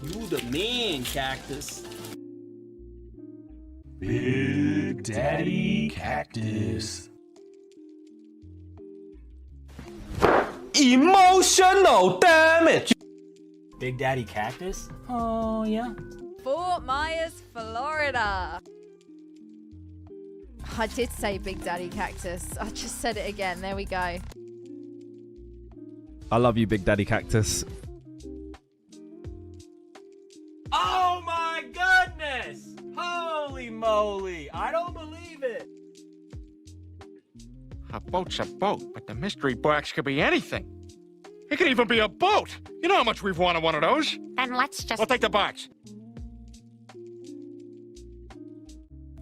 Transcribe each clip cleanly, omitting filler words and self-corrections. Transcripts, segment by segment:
You the man, Cactus. Big Daddy Cactus. Emotional damage. Big Daddy Cactus? Oh, yeah. Fort Myers, Florida. I did say Big Daddy Cactus. I just said it again. There we go. I love you, Big Daddy Cactus. Oh my goodness! Holy moly! I don't believe it! A boat's a boat, but the mystery box could be anything. It could even be a boat. You know how much we've wanted one of those. Then let's just... We'll take the box.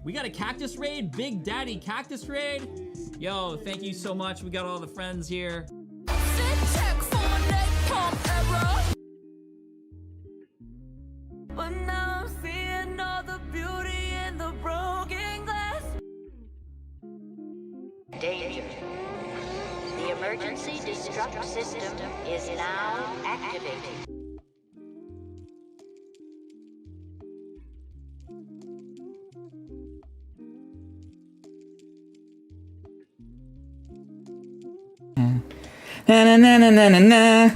We got a cactus raid, Big Daddy Cactus raid. Yo, thank you so much. We got all the friends here. But now I'm seeing all the beauty in the broken glass. Danger. The emergency destruct system is now activated. Na na na na na na na.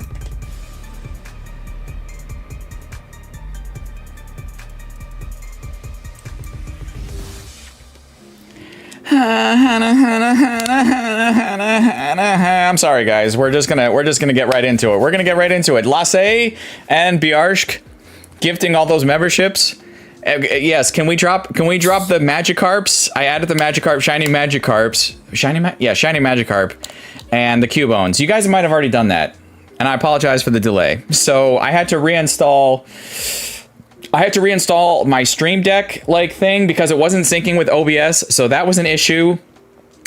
I'm sorry, guys. We're just gonna get right into it. We're gonna get right into it. Lasse and Biarshk gifting all those memberships. Yes, can we drop the Magikarps? I added the Magikarp, shiny Magikarps, shiny Magikarp, and the Cubones. You guys might have already done that, and I apologize for the delay. So I had to reinstall my Stream Deck like thing because it wasn't syncing with OBS, so that was an issue.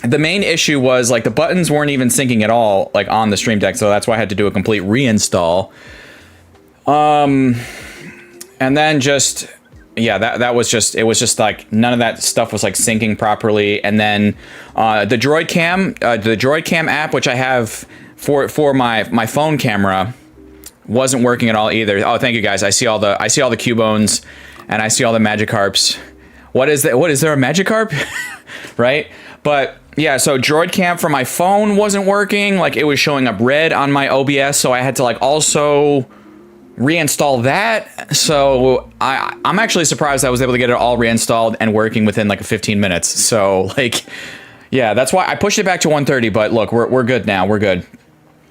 The main issue was like the buttons weren't even syncing at all like on the Stream Deck, so that's why I had to do a complete reinstall. And then just that was just, it was just like none of that stuff was like syncing properly. And then the Droid Cam app, which I have for my phone camera, wasn't working at all either. Oh, thank you guys. I see all the Cubones and I see all the Magikarps. What is that? What is there, a Magikarp? Right? But yeah, so Droid Cam for my phone wasn't working. Like it was showing up red on my OBS, so I had to like also reinstall that. So I'm actually surprised I was able to get it all reinstalled and working within like 15 minutes. So like, yeah, that's why I pushed it back to 130, but look, we're good now. We're good.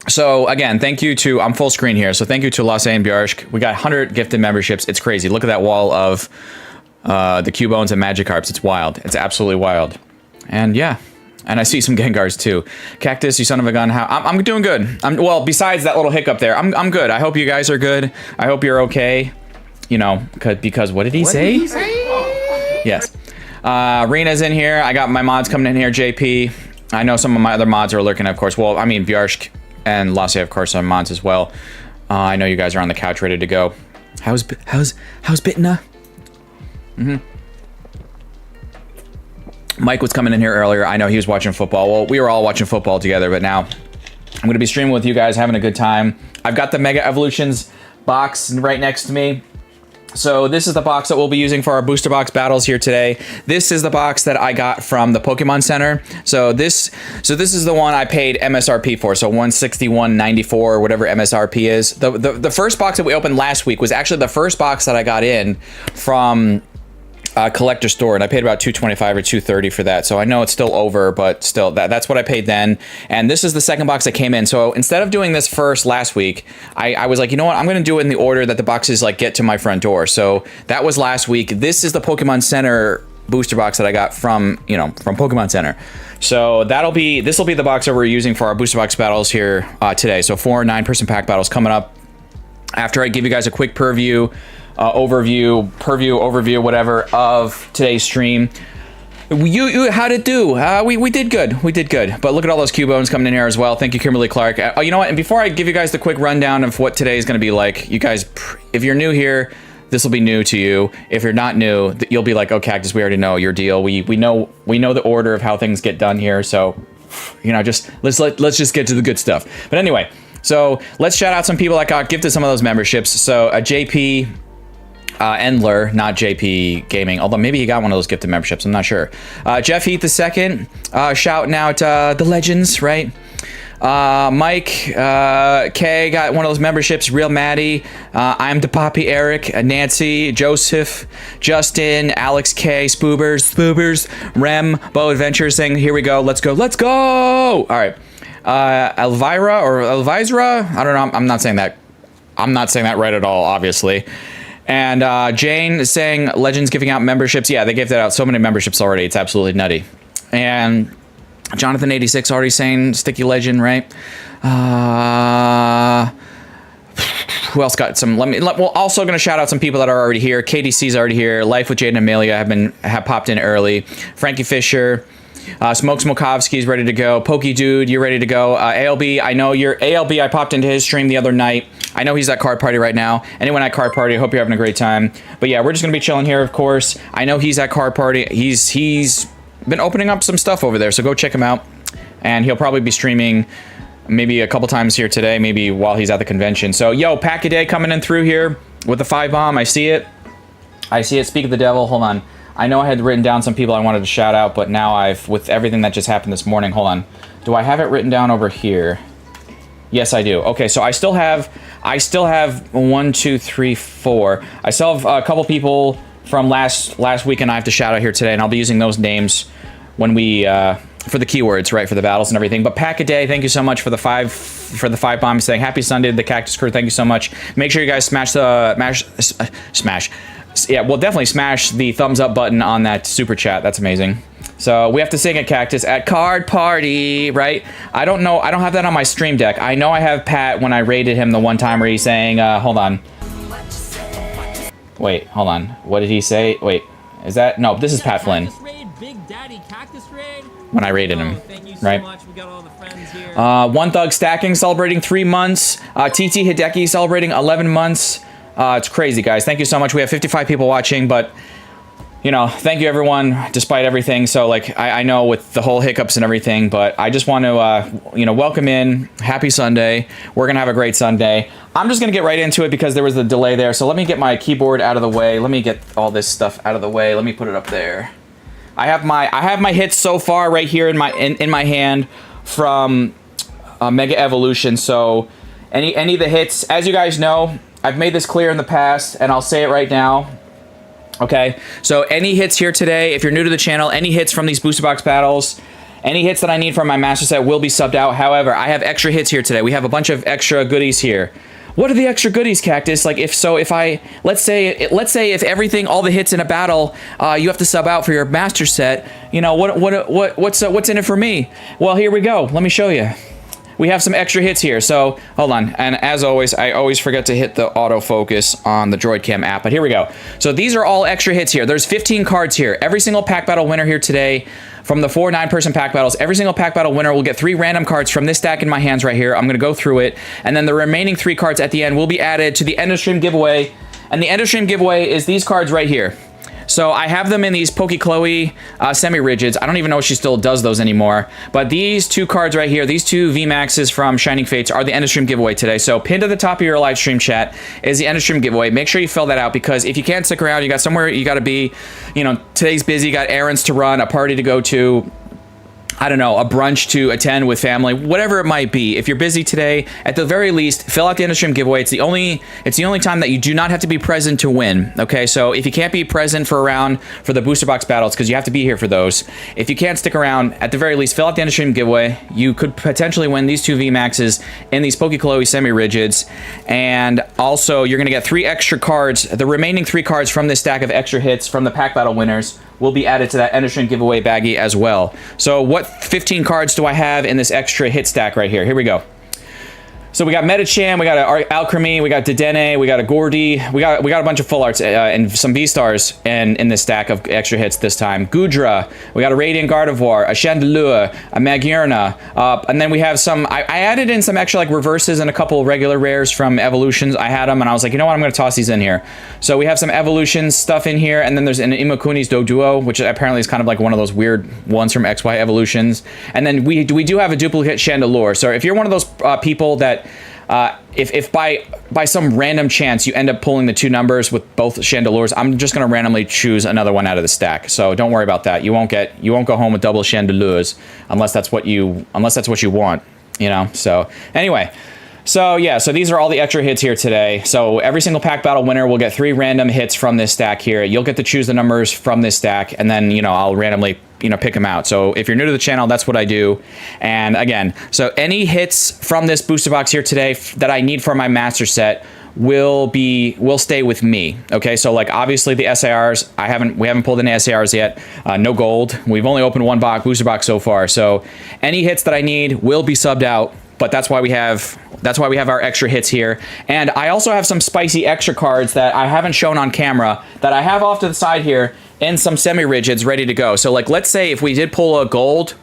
So again, thank you to, I'm full screen here. So thank you to Lasse and Biarshk. We got 100 gifted memberships. It's crazy. Look at that wall of the Cubones and Magikarps. It's wild. It's absolutely wild. And yeah, and I see some Gengars too. Cactus, you son of a gun. How? I'm doing good. Well, besides that little hiccup there, I'm good. I hope you guys are good. I hope you're okay. You know, because what did he say? Yes. Rena's in here. I got my mods coming in here. JP. I know some of my other mods are lurking, of course. Well, I mean, Biarshk and Lasse, of course, are mods as well. I know you guys are on the couch ready to go. How's Bitna? Mike was coming in here earlier. I know he was watching football. Well, we were all watching football together, but now I'm going to be streaming with you guys, having a good time. I've got the Mega Evolutions box right next to me. So this is the box that we'll be using for our booster box battles here today. This is the box that I got from the Pokemon Center. So this is the one I paid MSRP for. So 161.94 or whatever MSRP is. The first box that we opened last week was actually the first box that I got in from collector store, and I paid about $225 or $230 for that. So I know it's still over, but still that's what I paid then. And this is the second box that came in. So instead of doing this first last week, I was like, you know what, I'm gonna do it in the order that the boxes like get to my front door. So that was last week. This is the Pokemon Center booster box that I got from Pokemon Center. So this will be the box that we're using for our booster box battles here today. So 4 9-person pack battles coming up after I give you guys a quick overview, whatever, of today's stream. how'd it do? We did good. We did good. But look at all those Cubones coming in here as well. Thank you, Kimberly Clark. Oh, you know what? And before I give you guys the quick rundown of what today is going to be like, you guys, if you're new here, this will be new to you. If you're not new, you'll be like, oh, Cactus, we already know your deal. We know the order of how things get done here. So, you know, just let's just get to the good stuff. But anyway, so let's shout out some people that got gifted some of those memberships. So JP Endler, not JP Gaming, although maybe he got one of those gifted memberships. I'm not sure. Jeff Heath II, shouting out the legends, right? Mike K got one of those memberships. Real Maddie, I'm DePapi Eric, Nancy, Joseph, Justin, Alex K, Spoobers, Rem, Bo Adventure saying, here we go, let's go. All right. Elvira, I don't know. I'm not saying that right at all, obviously. And Jane is saying Legends giving out memberships. Yeah, they gave out so many memberships already. It's absolutely nutty. And Jonathan86 already saying Sticky Legend, right? Who else got some? We're also going to shout out some people that are already here. KDC's already here. Life with Jade and Amelia have popped in early. Frankie Fisher. Smoke Smokovsky's ready to go. Pokey Dude, you're ready to go. ALB, I know you're ALB. I popped into his stream the other night. I know he's at Card Party right now. Anyone at Card Party, I hope you're having a great time. But yeah, we're just gonna be chilling here, of course. I know he's at Card Party. He's been opening up some stuff over there, so go check him out. And he'll probably be streaming maybe a couple times here today, maybe while he's at the convention. So yo, Pack a Day coming in through here with the 5-bomb. I see it. Speak of the devil. Hold on. I know I had written down some people I wanted to shout out, but now with everything that just happened this morning, hold on. Do I have it written down over here? Yes, I do. Okay, so I still have 1, 2, 3, 4. I still have a couple people from last weekend I have to shout out here today, and I'll be using those names when we for the keywords, right, for the battles and everything. But Pack a Day, thank you so much for the 5 bombs, saying happy Sunday to the Cactus Crew. Thank you so much. Make sure you guys smash. Yeah, well, definitely smash the thumbs up button on that super chat. That's amazing. So we have to sing a Cactus at Card Party, right? I don't know. I don't have that on my stream deck. I know I have Pat when I raided him the one time where he's saying, hold on. Wait, hold on. What did he say? Wait, is that? No, this is Pat Flynn. When I raided him, right? One Thug Stacking celebrating 3 months. TT Hideki celebrating 11 months. It's crazy, guys. Thank you so much. We have 55 people watching, but you know, thank you everyone despite everything. So like I know with the whole hiccups and everything, but I just want to you know, welcome in. Happy Sunday. We're gonna have a great Sunday. I'm just gonna get right into it because there was a delay there. So let me get my keyboard out of the way. Let me get all this stuff out of the way. Let me put it up there. I have my hits so far right here in my hand from Mega Evolution. So any of the hits, as you guys know, I've made this clear in the past, and I'll say it right now. Okay, so any hits here today, if you're new to the channel, any hits from these booster box battles, any hits that I need from my master set will be subbed out. However, I have extra hits here today. We have a bunch of extra goodies here. What are the extra goodies, Cactus? Like let's say if everything, all the hits in a battle, you have to sub out for your master set. You know what's in it for me? Well, here we go. Let me show you. We have some extra hits here, so hold on. And as always, I always forget to hit the autofocus on the Droidcam app, but here we go. So these are all extra hits here. There's 15 cards here. Every single pack battle winner here today from the 4 9-person pack battles, every single pack battle winner will get 3 random cards from this stack in my hands right here. I'm gonna go through it, and then the remaining 3 cards at the end will be added to the end of stream giveaway. And the end of stream giveaway is these cards right here. So I have them in these Poke Chloe semi-rigids. I don't even know if she still does those anymore. But these 2 cards right here, these 2 VMAXs from Shining Fates are the end of stream giveaway today. So pinned to the top of your live stream chat is the end of stream giveaway. Make sure you fill that out, because if you can't stick around, you got somewhere you got to be. You know, today's busy, you got errands to run, a party to go to, I don't know, a brunch to attend with family, whatever it might be. If you're busy today, at the very least, fill out the end of stream giveaway. It's the only time that you do not have to be present to win. Okay, so if you can't be present for a round for the booster box battles, because you have to be here for those, if you can't stick around, at the very least, fill out the end of stream giveaway. You could potentially win these 2 VMAXs in these Poke Chloe semi-rigids, and also you're gonna get 3 extra cards. The remaining 3 cards from this stack of extra hits from the pack battle winners will be added to that end of stream giveaway baggie as well. So what 15 cards do I have in this extra hit stack right here? Here we go. So So we got Metacham, we got Alchemy, we got Dedenne, we got a Gordy, we got a bunch of full arts and some V-stars in this stack of extra hits this time. Gudra, we got a Radiant Gardevoir, a Chandelure, a Magierna, and then we have some, I added in some extra like reverses and a couple regular rares from Evolutions. I had them and I was like, you know what, I'm going to toss these in here. So we have some Evolutions stuff in here, and then there's an Imakuni's Doduo, which apparently is kind of like one of those weird ones from XY Evolutions. And then we do have a duplicate Chandelure. So if you're one of those people that if by some random chance you end up pulling the 2 numbers with both Chandelures, I'm just gonna randomly choose another one out of the stack. So don't worry about that. You won't go home with double Chandelures unless that's what you want, you know. So anyway, so yeah, so these are all the extra hits here today. So every single pack battle winner will get 3 random hits from this stack here. You'll get to choose the numbers from this stack, and then, you know, I'll randomly, you know, pick them out. So if you're new to the channel, that's what I do. And again, so any hits from this booster box here today that I need for my master set will stay with me. Okay, so like obviously the SARs, we haven't pulled any SARs yet. No gold. We've only opened 1 booster box so far. So any hits that I need will be subbed out. But that's why we have our extra hits here. And I also have some spicy extra cards that I haven't shown on camera that I have off to the side here, and some semi-rigids ready to go. So like, let's say if we did pull a gold,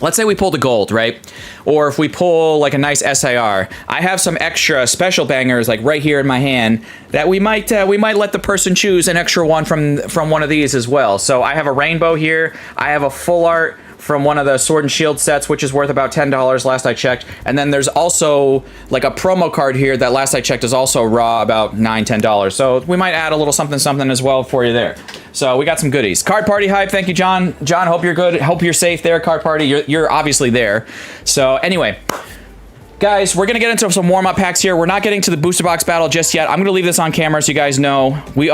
let's say we pulled a gold, right? Or if we pull like a nice SIR, I have some extra special bangers like right here in my hand that we might let the person choose an extra one from one of these as well. So I have a rainbow here. I have a full art from one of the Sword and Shield sets, which is worth about $10 last I checked. And then there's also like a promo card here that last I checked is also raw about $9-10. So we might add a little something as well for you there. So we got some goodies. Card Party hype, thank you, John. John, hope you're good. Hope you're safe there, Card Party. You're obviously there. So anyway, guys, we're gonna get into some warm-up packs here. We're not getting to the booster box battle just yet. I'm gonna leave this on camera so you guys know we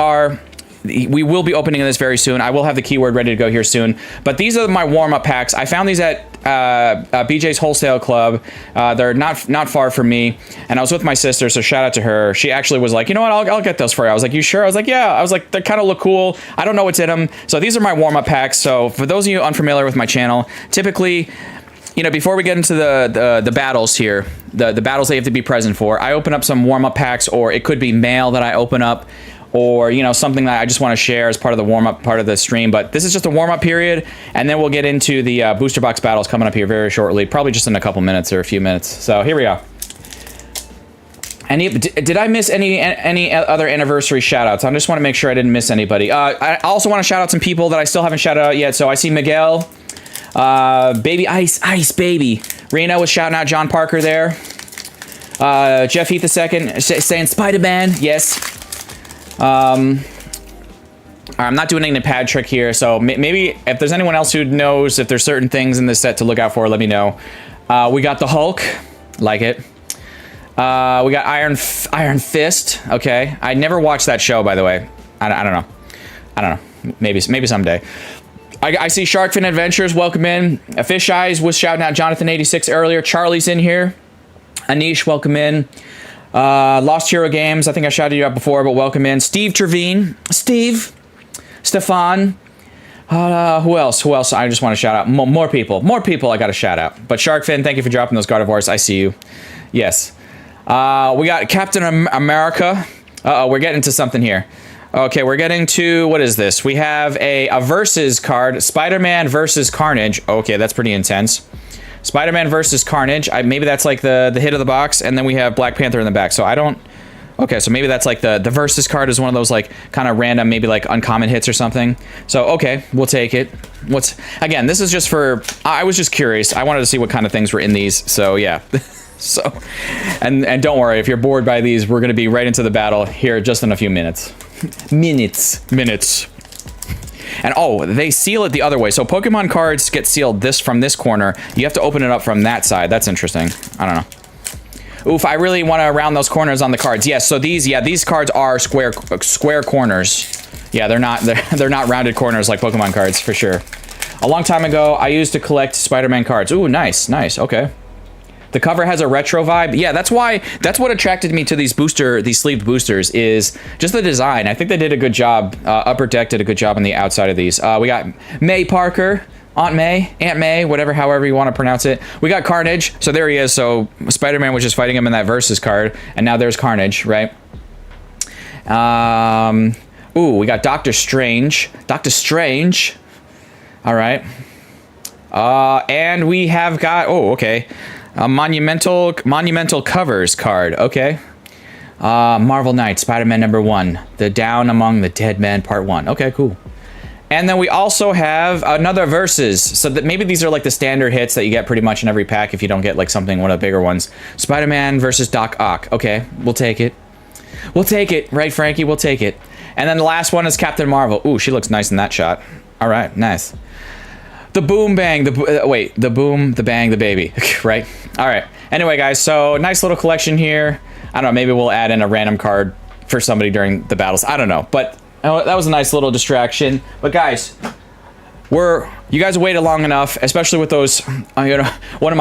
will be opening this very soon. I will have the keyword ready to go here soon. But these are my warm-up packs. I found these at BJ's Wholesale Club. They're not far from me. And I was with my sister, so shout out to her. She actually was like, you know what, I'll get those for you. I was like, you sure? I was like, yeah. I was like, they kind of look cool. I don't know what's in them. So these are my warm-up packs. So for those of you unfamiliar with my channel, typically, you know, before we get into the battles here, the battles that you have to be present for, I open up some warm-up packs, or it could be mail that I open up, or, you know, something that I just want to share as part of the warm-up part of the stream. But this is just a warm-up period, and then we'll get into the booster box battles coming up here very shortly, probably just in a couple minutes or a few minutes. So here we go. Did I miss any other anniversary shout-outs? I just want to make sure I didn't miss anybody. I also want to shout out some people that I still haven't shouted out yet. So I see Miguel, Baby Ice Baby. Reno was shouting out John Parker there. Jeff Heath II saying Spider-Man, yes. I'm not doing any pad trick here, so maybe if there's anyone else who knows if there's certain things in this set to look out for, let me know. We got the Hulk, like it. We got Iron Fist. Okay, I never watched that show, by the way. I don't know. Maybe someday. I see Sharkfin Adventures. Welcome in. Fish Eyes was shouting out Jonathan86 earlier. Charlie's in here. Anish, welcome in. Lost Hero Games, I think I shouted you out before, but welcome in. Steve Trevine, Stefan, who else? I just want to shout out more people I got to shout out. But Sharkfin, thank you for dropping those Gardevoirs. I see you. Yes. We got Captain America. We're getting to something here. Okay, we're getting to, what is this? We have a versus card, Spider-Man versus Carnage. Okay, that's pretty intense. Spider-Man versus Carnage. Maybe that's like the hit of the box, and then we have Black Panther in the back. So I don't... Okay, so maybe that's like the versus card is one of those like kind of random, maybe like uncommon hits or something. So, okay, we'll take it. Again, this is just for... I was just curious. I wanted to see what kind of things were in these. So, yeah. So, and don't worry, if you're bored by these, we're going to be right into the battle here just in a few minutes. Minutes. And oh, they seal it the other way. So Pokemon cards get sealed from this corner. You have to open it up from that side. That's interesting. I don't know. Oof, I really want to round those corners on the cards. Yes, so these cards are square corners. Yeah, they're not rounded corners like Pokemon cards for sure. A long time ago, I used to collect Spider-Man cards. Ooh, nice. Okay. The cover has a retro vibe. Yeah, that's what attracted me to these sleeved boosters is just the design. I think they did a good job. Upper Deck did a good job on the outside of these. We got May Parker. Aunt May, whatever, however you want to pronounce it. We got Carnage, so there he is. So Spider-Man was just fighting him in that Versus card, and now there's Carnage, right? Ooh, we got Doctor Strange. All right. And we have got, oh, okay, a monumental covers card. Okay. Marvel Knight, Spider-Man #1, the Down Among the Dead Men Part 1. Okay, cool. And then we also have another Versus. So that maybe these are like the standard hits that you get pretty much in every pack if you don't get like one of the bigger ones. Spider-Man versus Doc Ock. Okay, we'll take it. We'll take it, right, Frankie? We'll take it. And then the last one is Captain Marvel. Ooh, she looks nice in that shot. All right, nice. The boom bang, the boom, the bang, the baby, right? All right. Anyway, guys, so nice little collection here. I don't know, maybe we'll add in a random card for somebody during the battles. I don't know, but that was a nice little distraction. But guys, you guys waited long enough, especially with those, another one of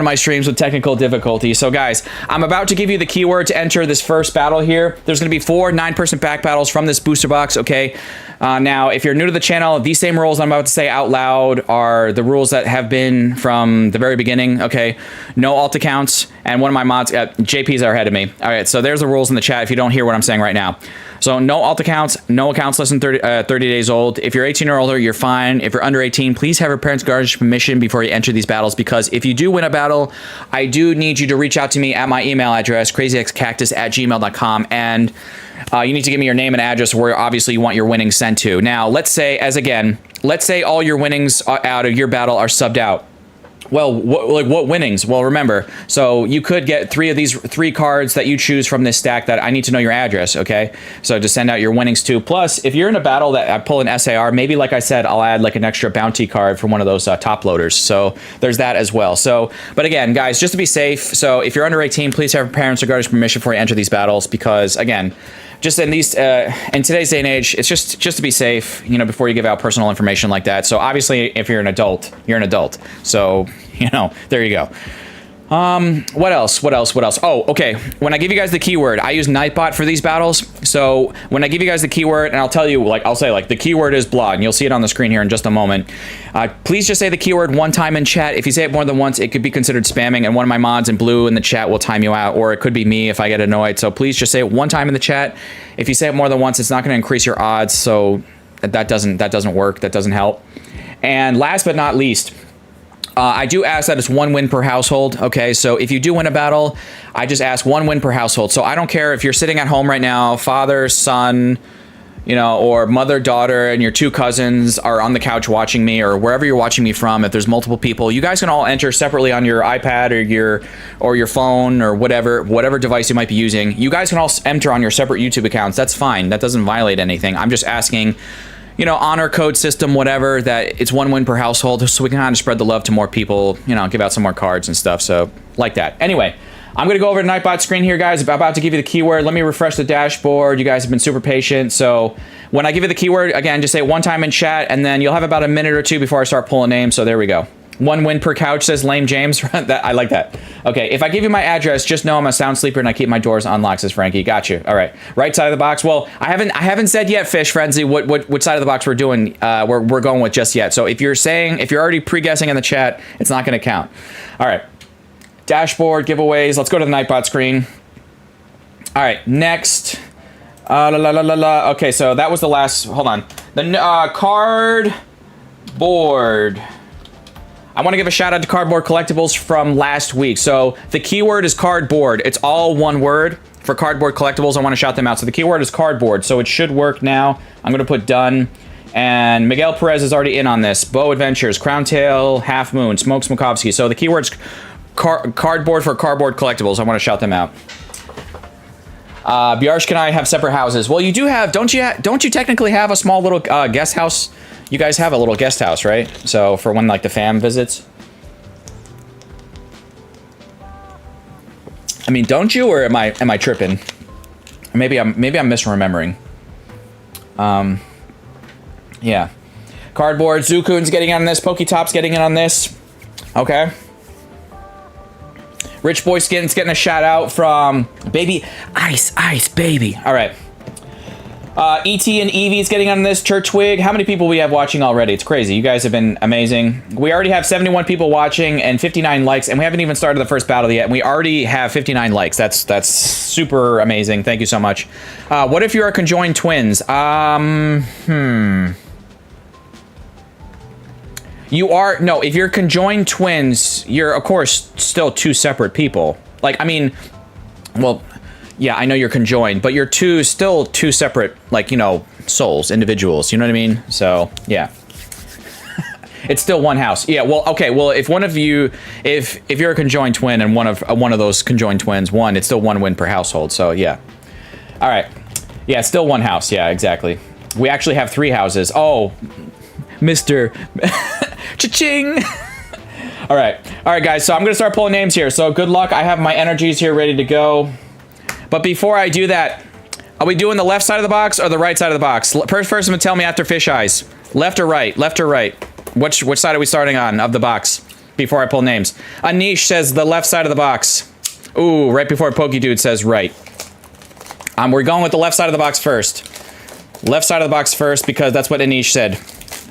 my streams with technical difficulty. So guys, I'm about to give you the keyword to enter this first battle here. There's going to be 4 9-person back battles from this booster box, okay? Now, if you're new to the channel, these same rules I'm about to say out loud are the rules that have been from the very beginning, okay? No alt accounts, and one of my mods, JP's are ahead of me. All right, so there's the rules in the chat if you don't hear what I'm saying right now. So no alt accounts, no accounts less than 30 days old. If you're 18 or older, you're fine. If you're under 18, please have your parents' guardianship permission before you enter these battles, because if you do win a battle, I do need you to reach out to me at my email address, crazyxcactus@gmail.com, and you need to give me your name and address where obviously you want your winnings sent to. Now, let's say all your winnings out of your battle are subbed out. Well, what winnings? Well, remember, so you could get 3 of these 3 cards that you choose from this stack that I need to know your address, okay? So to send out your winnings to. Plus, if you're in a battle that I pull an SAR, maybe like I said, I'll add like an extra bounty card from one of those top loaders. So there's that as well. So, but again, guys, just to be safe, so if you're under 18, please have parents or guardians' permission before you enter these battles, because again, just in these in today's day and age, it's just to be safe, before you give out personal information like that. So obviously, if you're an adult, you're an adult. So there you go. What else? Oh, okay. When I give you guys the keyword, I use Nightbot for these battles. So when I give you guys the keyword, and I'll tell you, I'll say the keyword is blah, and you'll see it on the screen here in just a moment. Please just say the keyword one time in chat. If you say it more than once, it could be considered spamming, and one of my mods in blue in the chat will time you out, or it could be me if I get annoyed. So please just say it one time in the chat. If you say it more than once, it's not going to increase your odds. So that doesn't work. That doesn't help. And last but not least, I do ask that it's 1 win per household, okay? So if you do win a battle, I just ask 1 win per household. So I don't care if you're sitting at home right now, father, son, or mother, daughter, and your 2 cousins are on the couch watching me, or wherever you're watching me from. If there's multiple people, you guys can all enter separately on your iPad or your phone or whatever device you might be using. You guys can all enter on your separate YouTube accounts. That's fine. That doesn't violate anything. I'm just asking, honor code system, whatever, that it's 1 win per household, so we can kind of spread the love to more people, give out some more cards and stuff, so like that. Anyway, I'm going to go over to Nightbot's screen here, guys. I'm about to give you the keyword. Let me refresh the dashboard. You guys have been super patient, so when I give you the keyword, again, just say it one time in chat, and then you'll have about a minute or 2 before I start pulling names, so there we go. 1 win per couch, says Lame James. I like that. Okay, if I give you my address, just know I'm a sound sleeper and I keep my doors unlocked, says Frankie. Got you. All right, right side of the box. Well, I haven't said yet, Fish Frenzy, which side of the box we're doing. We're going with just yet. So if you're already pre-guessing in the chat, it's not going to count. All right, dashboard giveaways. Let's go to the Nightbot screen. All right, next. Okay, so that was the last. Hold on. The card board. I want to give a shout out to Cardboard Collectibles from last week. So the keyword is cardboard. It's all one word for Cardboard Collectibles. I want to shout them out. So the keyword is cardboard. So it should work now. I'm going to put done. And Miguel Perez is already in on this. Bow Adventures, Crown Tail, Half Moon, Smoke Smokovsky. So the keyword's cardboard for Cardboard Collectibles. I want to shout them out. Bjarsk and I have separate houses. Well, you do have, don't you technically have a small little guest house? You guys have a little guest house, right? So for when the fam visits. I mean, don't you, or am I tripping? Maybe I'm misremembering. Yeah. Cardboard, Zukun's getting on this, Poketop's getting in on this. Okay. Rich Boy Skin's getting a shout out from Baby Ice Baby. All right. E.T. and Evie's getting on this. Churchwig. How many people we have watching already? It's crazy. You guys have been amazing. We already have 71 people watching and 59 likes, and we haven't even started the first battle yet, and we already have 59 likes. That's super amazing. Thank you so much. What if you are conjoined twins? You are... No, if you're conjoined twins, you're, of course, still two separate people. Like, I mean... Well... Yeah, I know you're conjoined, but you're still two separate, like, you know, souls, individuals. You know what I mean? So, yeah. It's still one house. Yeah, well, okay, well, if one of you, if you're a conjoined twin and one of those conjoined twins won, it's still one win per household, so, yeah. All right. Yeah, it's still one house. Yeah, exactly. We actually have 3 houses. Oh, Mr. Cha-ching! All right, guys, so I'm going to start pulling names here, so good luck. I have my energies here ready to go. But before I do that, are we doing the left side of the box or the right side of the box? First person to tell me after fish eyes. Left or right? Left or right? Which side are we starting on of the box before I pull names? Anish says the left side of the box. Ooh, right before Pokey Dude says right. We're going with the left side of the box first. Left side of the box first because that's what Anish said.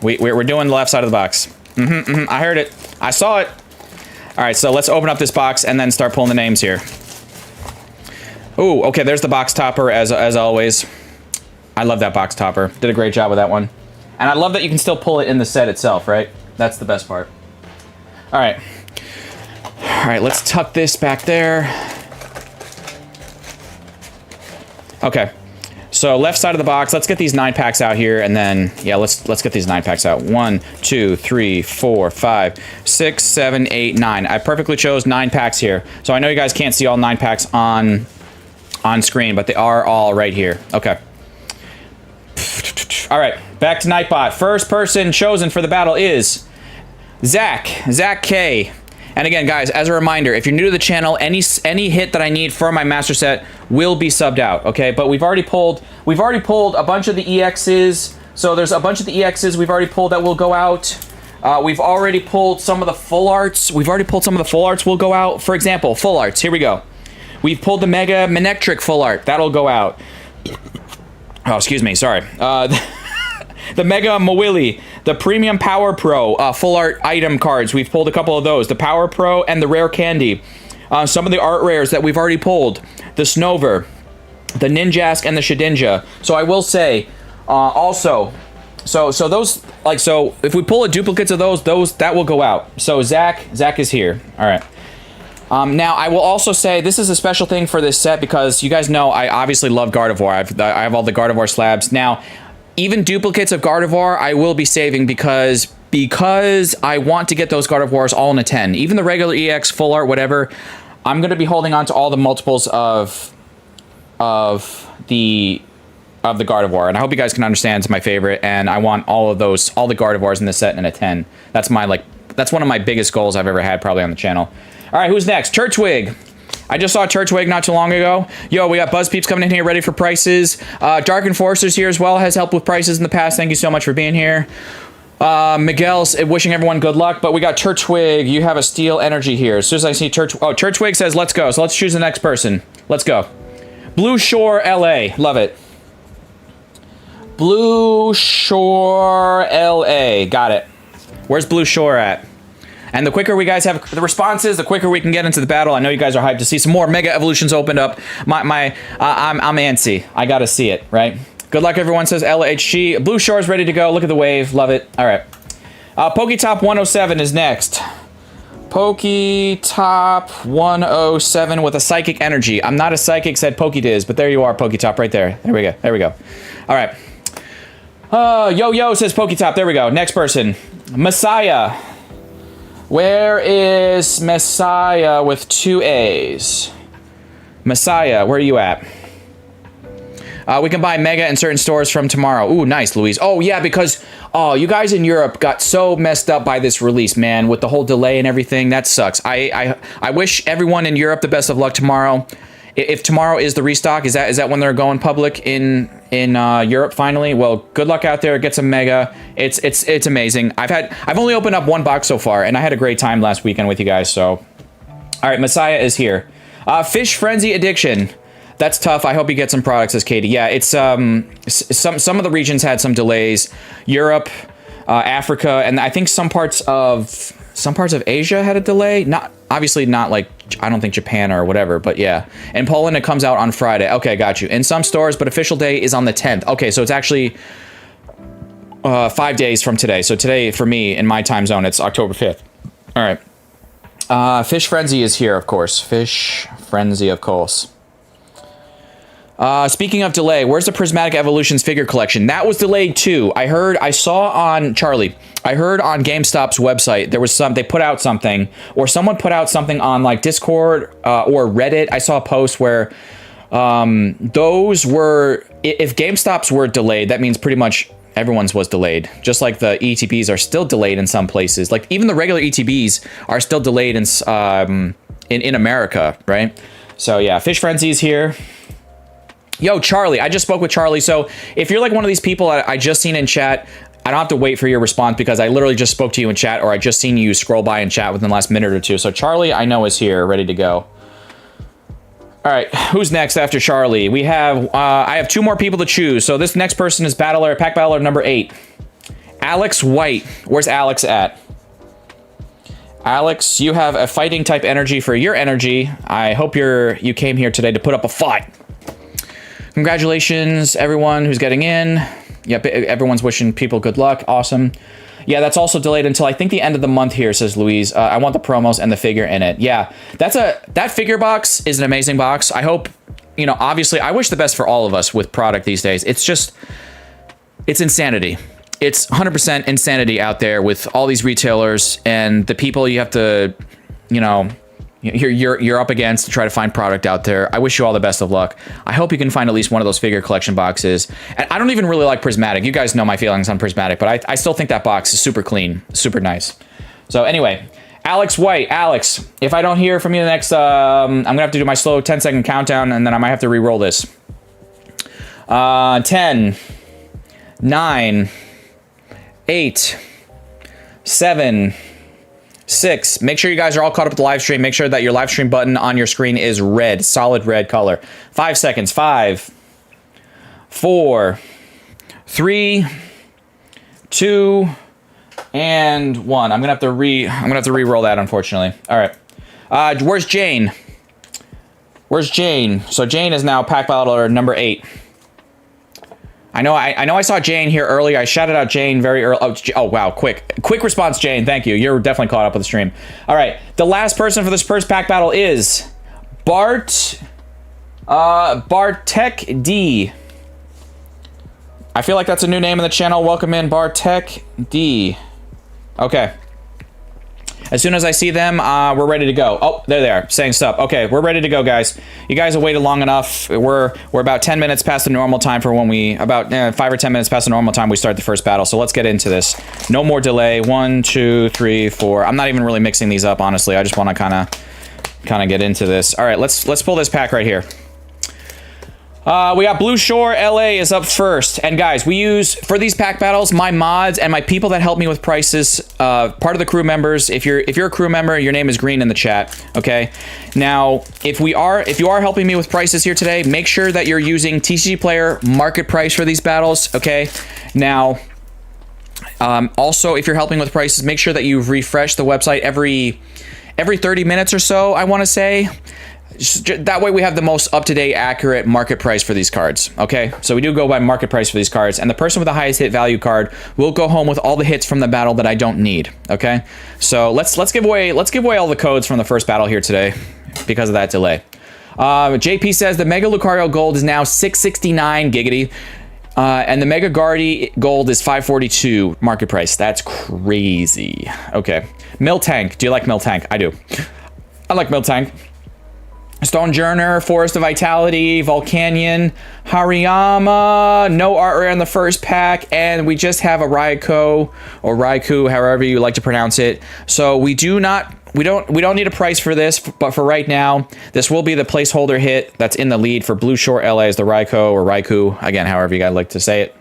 We're doing the left side of the box. I heard it. I saw it. All right, so let's open up this box and then start pulling the names here. Ooh, okay, there's the box topper, as always. I love that box topper. Did a great job with that one. And I love that you can still pull it in the set itself, right? That's the best part. All right. All right, let's tuck this back there. Okay. So left side of the box, let's get these 9-packs out here, and then, yeah, let's get these 9-packs out. 1, 2, 3, 4, 5, 6, 7, 8, 9. I perfectly chose 9 packs here. So I know you guys can't see all 9 packs on screen, but they are all right here. Okay. All right, back to Nightbot. First person chosen for the battle is Zach K. And again, guys, as a reminder, if you're new to the channel, any hit that I need for my master set will be subbed out, okay? But we've already pulled a bunch of the EXs. So there's a bunch of the EXs we've already pulled that will go out. We've already pulled some of the full arts. Will go out. For example, full arts. Here we go. We've pulled the Mega Manectric full art. That'll go out. Oh, excuse me. Sorry. The Mega Mawili, the Premium Power Pro full art item cards. We've pulled a couple of those. The Power Pro and the Rare Candy. Some of the art rares that we've already pulled. The Snover, the Ninjask, and the Shedinja. So I will say, also, so those, like, so if we pull a duplicates of those that will go out. So Zach is here. All right. Now, I will also say this is a special thing for this set because you guys know I obviously love Gardevoir. I have all the Gardevoir slabs. Now, even duplicates of Gardevoir, I will be saving because I want to get those Gardevoirs all in a 10. Even the regular EX, full art, whatever, I'm going to be holding on to all the multiples of the Gardevoir. And I hope you guys can understand it's my favorite. And I want all the Gardevoirs in the set in a 10. That's one of my biggest goals I've ever had probably on the channel. All right, who's next? Churchwig. I just saw Churchwig not too long ago. Yo, we got Buzz Peeps coming in here ready for prices. Dark Enforcer's here as well, has helped with prices in the past. Thank you so much for being here. Miguel's wishing everyone good luck, but we got Churchwig. You have a steel energy here. As soon as I see Churchwig says let's go, so let's choose the next person. Let's go. Blue Shore, LA. Love it. Blue Shore, LA. Got it. Where's Blue Shore at? And the quicker we guys have the responses, the quicker we can get into the battle. I know you guys are hyped to see some more Mega Evolutions opened up. I'm antsy. I gotta see it, right? Good luck, everyone, says LHG. Blue Shore's ready to go. Look at the wave. Love it. All right. Poketop 107 is next. Poketop 107 with a Psychic Energy. I'm not a Psychic, said Pokediz, but there you are, Poketop, right there. There we go. There we go. All right. Yo, says Poketop. There we go. Next person. Messiah. Where is Messiah with 2 A's? Messiah, where are you at? We can buy Mega in certain stores from tomorrow. Ooh, nice, Louise. Oh, yeah, because you guys in Europe got so messed up by this release, man, with the whole delay and everything. That sucks. I wish everyone in Europe the best of luck tomorrow. If tomorrow is the restock, is that when they're going public in Europe finally? Well, good luck out there. Get some Mega. It's amazing. I've only opened up 1 box so far, and I had a great time last weekend with you guys. So, all right, Messiah is here. Fish Frenzy Addiction. That's tough. I hope you get some products, says Katie. Yeah, it's some of the regions had some delays. Europe, Africa, and I think some parts of Asia had a delay. Not obviously not like, I don't think Japan or whatever, but yeah. In Poland, it comes out on Friday. Okay, got you. In some stores, but official day is on the 10th. Okay, so it's actually 5 days from today. So today, for me, in my time zone, it's October 5th. All right. Fish Frenzy is here, of course. Fish Frenzy, of course. Speaking of delay, where's the Prismatic Evolutions figure collection? That was delayed too. I saw on Charlie. I heard on GameStop's website there was they put out something, or someone put out something on like Discord or Reddit. I saw a post where those were, if GameStop's were delayed, that means pretty much everyone's was delayed. Just like the ETBs are still delayed in some places. Like even the regular ETBs are still delayed in America, right? So yeah, Fish Frenzy's here. Yo, Charlie, I just spoke with Charlie. So if you're like one of these people I just seen in chat, I don't have to wait for your response because I literally just spoke to you in chat, or I just seen you scroll by in chat within the last minute or two. So Charlie, I know, is here, ready to go. All right, who's next after Charlie? We have, I have 2 more people to choose. So this next person is pack battler number 8. Alex White. Where's Alex at? Alex, you have a fighting type energy for your energy. I hope you came here today to put up a fight. Congratulations, everyone who's getting in. Yep, everyone's wishing people good luck. Awesome. Yeah, that's also delayed until I think the end of the month here, says Louise. I want the promos and the figure in it. Yeah, that figure box is an amazing box. I hope, obviously, I wish the best for all of us with product these days. It's insanity. It's 100% insanity out there with all these retailers and the people you have to, you're up against to try to find product out there. I wish you all the best of luck. I hope you can find at least one of those figure collection boxes. And I don't even really like Prismatic. You guys know my feelings on Prismatic, but I still think that box is super clean, super nice. So anyway, Alex White. Alex, if I don't hear from you the next, I'm gonna have to do my slow 10-second countdown, and then I might have to re-roll this. 10, 9, 8, 7, 6. Make sure you guys are all caught up with the live stream. Make sure that your live stream button on your screen is red, solid red color. 5 seconds. 5, 4, 3, 2, and 1. I'm gonna have to re-roll that, unfortunately. All right. Where's Jane? Where's Jane? So Jane is now pack battler number 8. I know I saw Jane here earlier. I shouted out Jane very early. Oh, wow. Quick response, Jane. Thank you. You're definitely caught up with the stream. All right. The last person for this first pack battle is Bartek D. I feel like that's a new name in the channel. Welcome in, Bartek D. Okay. As soon as I see them, we're ready to go. Oh, there they are, saying stuff. Okay, we're ready to go, guys. You guys have waited long enough. We're about 10 minutes past the normal time for when we, about 5 or 10 minutes past the normal time we start the first battle. So let's get into this. No more delay. 1, 2, 3, 4. I'm not even really mixing these up, honestly. I just want to kind of get into this. All right, let's pull this pack right here. We got Blue Shore LA is up first. And guys, we use, for these pack battles, my mods and my people that help me with prices, part of the crew members. If you're a crew member, your name is green in the chat, okay? Now, if you are helping me with prices here today, make sure that you're using TCG Player market price for these battles, okay? Now, also, if you're helping with prices, make sure that you refresh the website every 30 minutes or so, I want to say. That way we have the most up-to-date, accurate market price for these cards, okay? So we do go by market price for these cards, and the person with the highest hit value card will go home with all the hits from the battle that I don't need, okay? So let's give away all the codes from the first battle here today because of that delay. JP says the Mega Lucario Gold is now 669 giggity, and the Mega Guardi Gold is 542 market price. That's crazy. Okay. Miltank. Do you like Miltank? I do. I like Miltank. Stonejourner, Forest of Vitality, Volcanion, Hariyama, no art rare in the first pack, and we just have a Raikou, or Raikou, however you like to pronounce it. So we don't need a price for this, but for right now, this will be the placeholder hit that's in the lead for Blue Shore LA is the Raikou or Raikou, again, however you guys like to say it.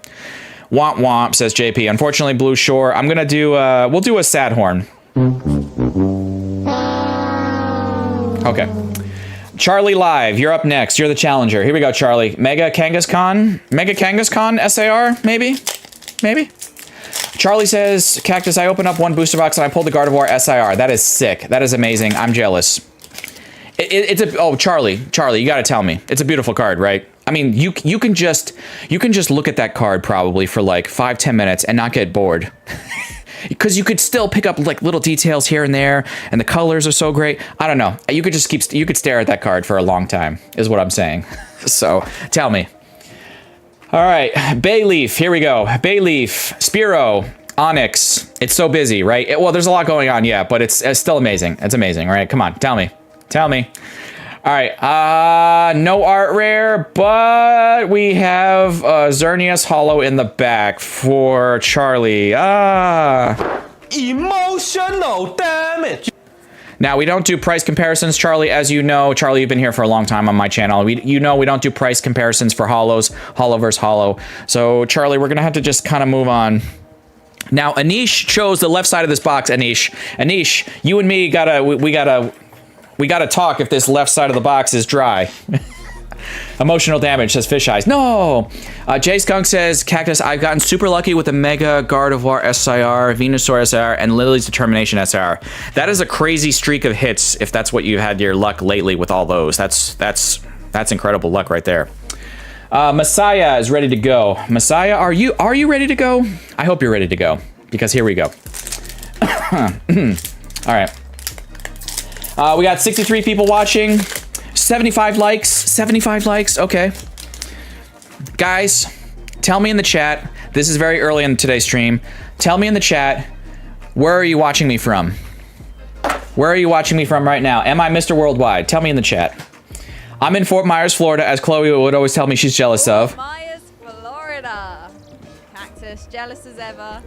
Womp womp, says JP. Unfortunately, Blue Shore, I'm gonna do, we'll do a sad horn. Okay. Charlie Live, you're up next. You're the challenger. Here we go, Charlie. Mega Kangaskhan? Mega Kangaskhan SAR, maybe? Maybe? Charlie says, Cactus, I opened up one booster box and I pulled the Gardevoir SIR. That is sick. That is amazing. I'm jealous. Oh, Charlie, you gotta tell me. It's a beautiful card, right? I mean, you can just look at that card probably for like 5-10 minutes and not get bored. Because you could still pick up like little details here and there, and the colors are so great. I don't know. You could stare at that card for a long time, is what I'm saying. So, tell me. All right, Bayleaf, here we go. Bayleaf, Spearow, Onyx. It's so busy, right? Well, there's a lot going on, yeah, but it's still amazing. It's amazing, right? Come on, tell me. Tell me. All right, no art rare, but we have Xerneas Hollow in the back for Charlie. Emotional damage. Now, we don't do price comparisons, Charlie, as you know. Charlie, you've been here for a long time on my channel. You know we don't do price comparisons for hollows, hollow versus hollow. So, Charlie, we're going to have to just kind of move on. Now, Anish chose the left side of this box, Anish. Anish, you and me we gotta talk if this left side of the box is dry. Emotional damage, says Fish Eyes. No! Jay Skunk says, Cactus, I've gotten super lucky with the Mega Gardevoir SIR, Venusaur SIR, and Lily's Determination SIR. That is a crazy streak of hits if that's what you had your luck lately with all those. That's incredible luck right there. Messiah is ready to go. Messiah, are you ready to go? I hope you're ready to go, because here we go. All right. We got 63 people watching, 75 likes, 75 likes, okay. Guys, tell me in the chat, this is very early in today's stream, tell me in the chat, where are you watching me from? Where are you watching me from right now? Am I Mr. Worldwide? Tell me in the chat. I'm in Fort Myers, Florida, as Chloe would always tell me she's jealous of. Fort Myers, Florida. Cactus, jealous as ever.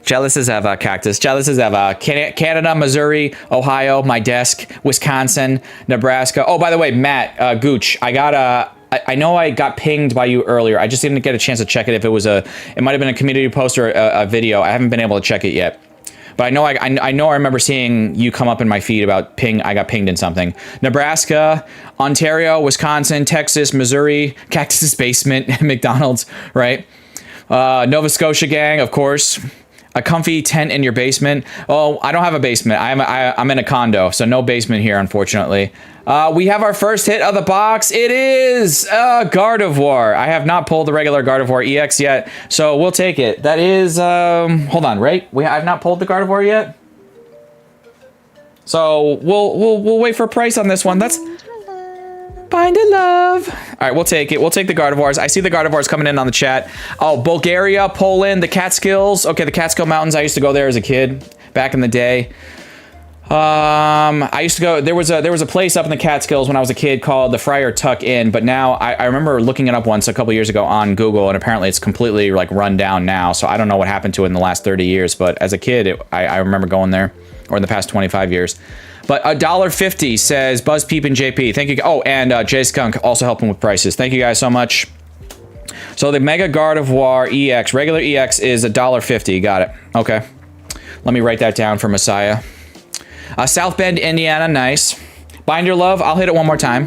Jealous as ever, Cactus. Jealous as ever. Canada, Missouri, Ohio, my desk, Wisconsin, Nebraska. Oh, by the way, Matt, Gooch, I know I got pinged by you earlier. I just didn't get a chance to check it. If it was it might have been a community post or a video. I haven't been able to check it yet. But I know I remember seeing you come up in my feed about I got pinged in something. Nebraska, Ontario, Wisconsin, Texas, Missouri, Cactus's basement, McDonald's, right? Nova Scotia gang, of course. A comfy tent in your basement. Oh, I don't have a basement. I'm in a condo, so no basement here, unfortunately. We have our first hit of the box. It is Gardevoir. I have not pulled the regular Gardevoir EX yet, so we'll take it. That is, hold on, right? I've not pulled the Gardevoir yet. So we'll wait for a price on this one. That's Find a love. All right, we'll take it. We'll take the Gardevoirs. I see the Gardevoirs coming in on the chat. Oh, Bulgaria, Poland, the Catskills. Okay, the Catskill Mountains. I used to go there as a kid back in the day. I used to go. There was a place up in the Catskills when I was a kid called the Friar Tuck Inn. But now I remember looking it up once a couple years ago on Google, and apparently it's completely like run down now. So I don't know what happened to it in the last 30 years. But as a kid, I remember going there, or in the past 25 years. But $1.50 says Buzz Peep and JP. Thank you. Oh, and Jay Skunk also helping with prices. Thank you guys so much. So the Mega Gardevoir EX, regular EX is $1.50. Got it. Okay. Let me write that down for Messiah. South Bend, Indiana. Nice. Binder Love. I'll hit it one more time.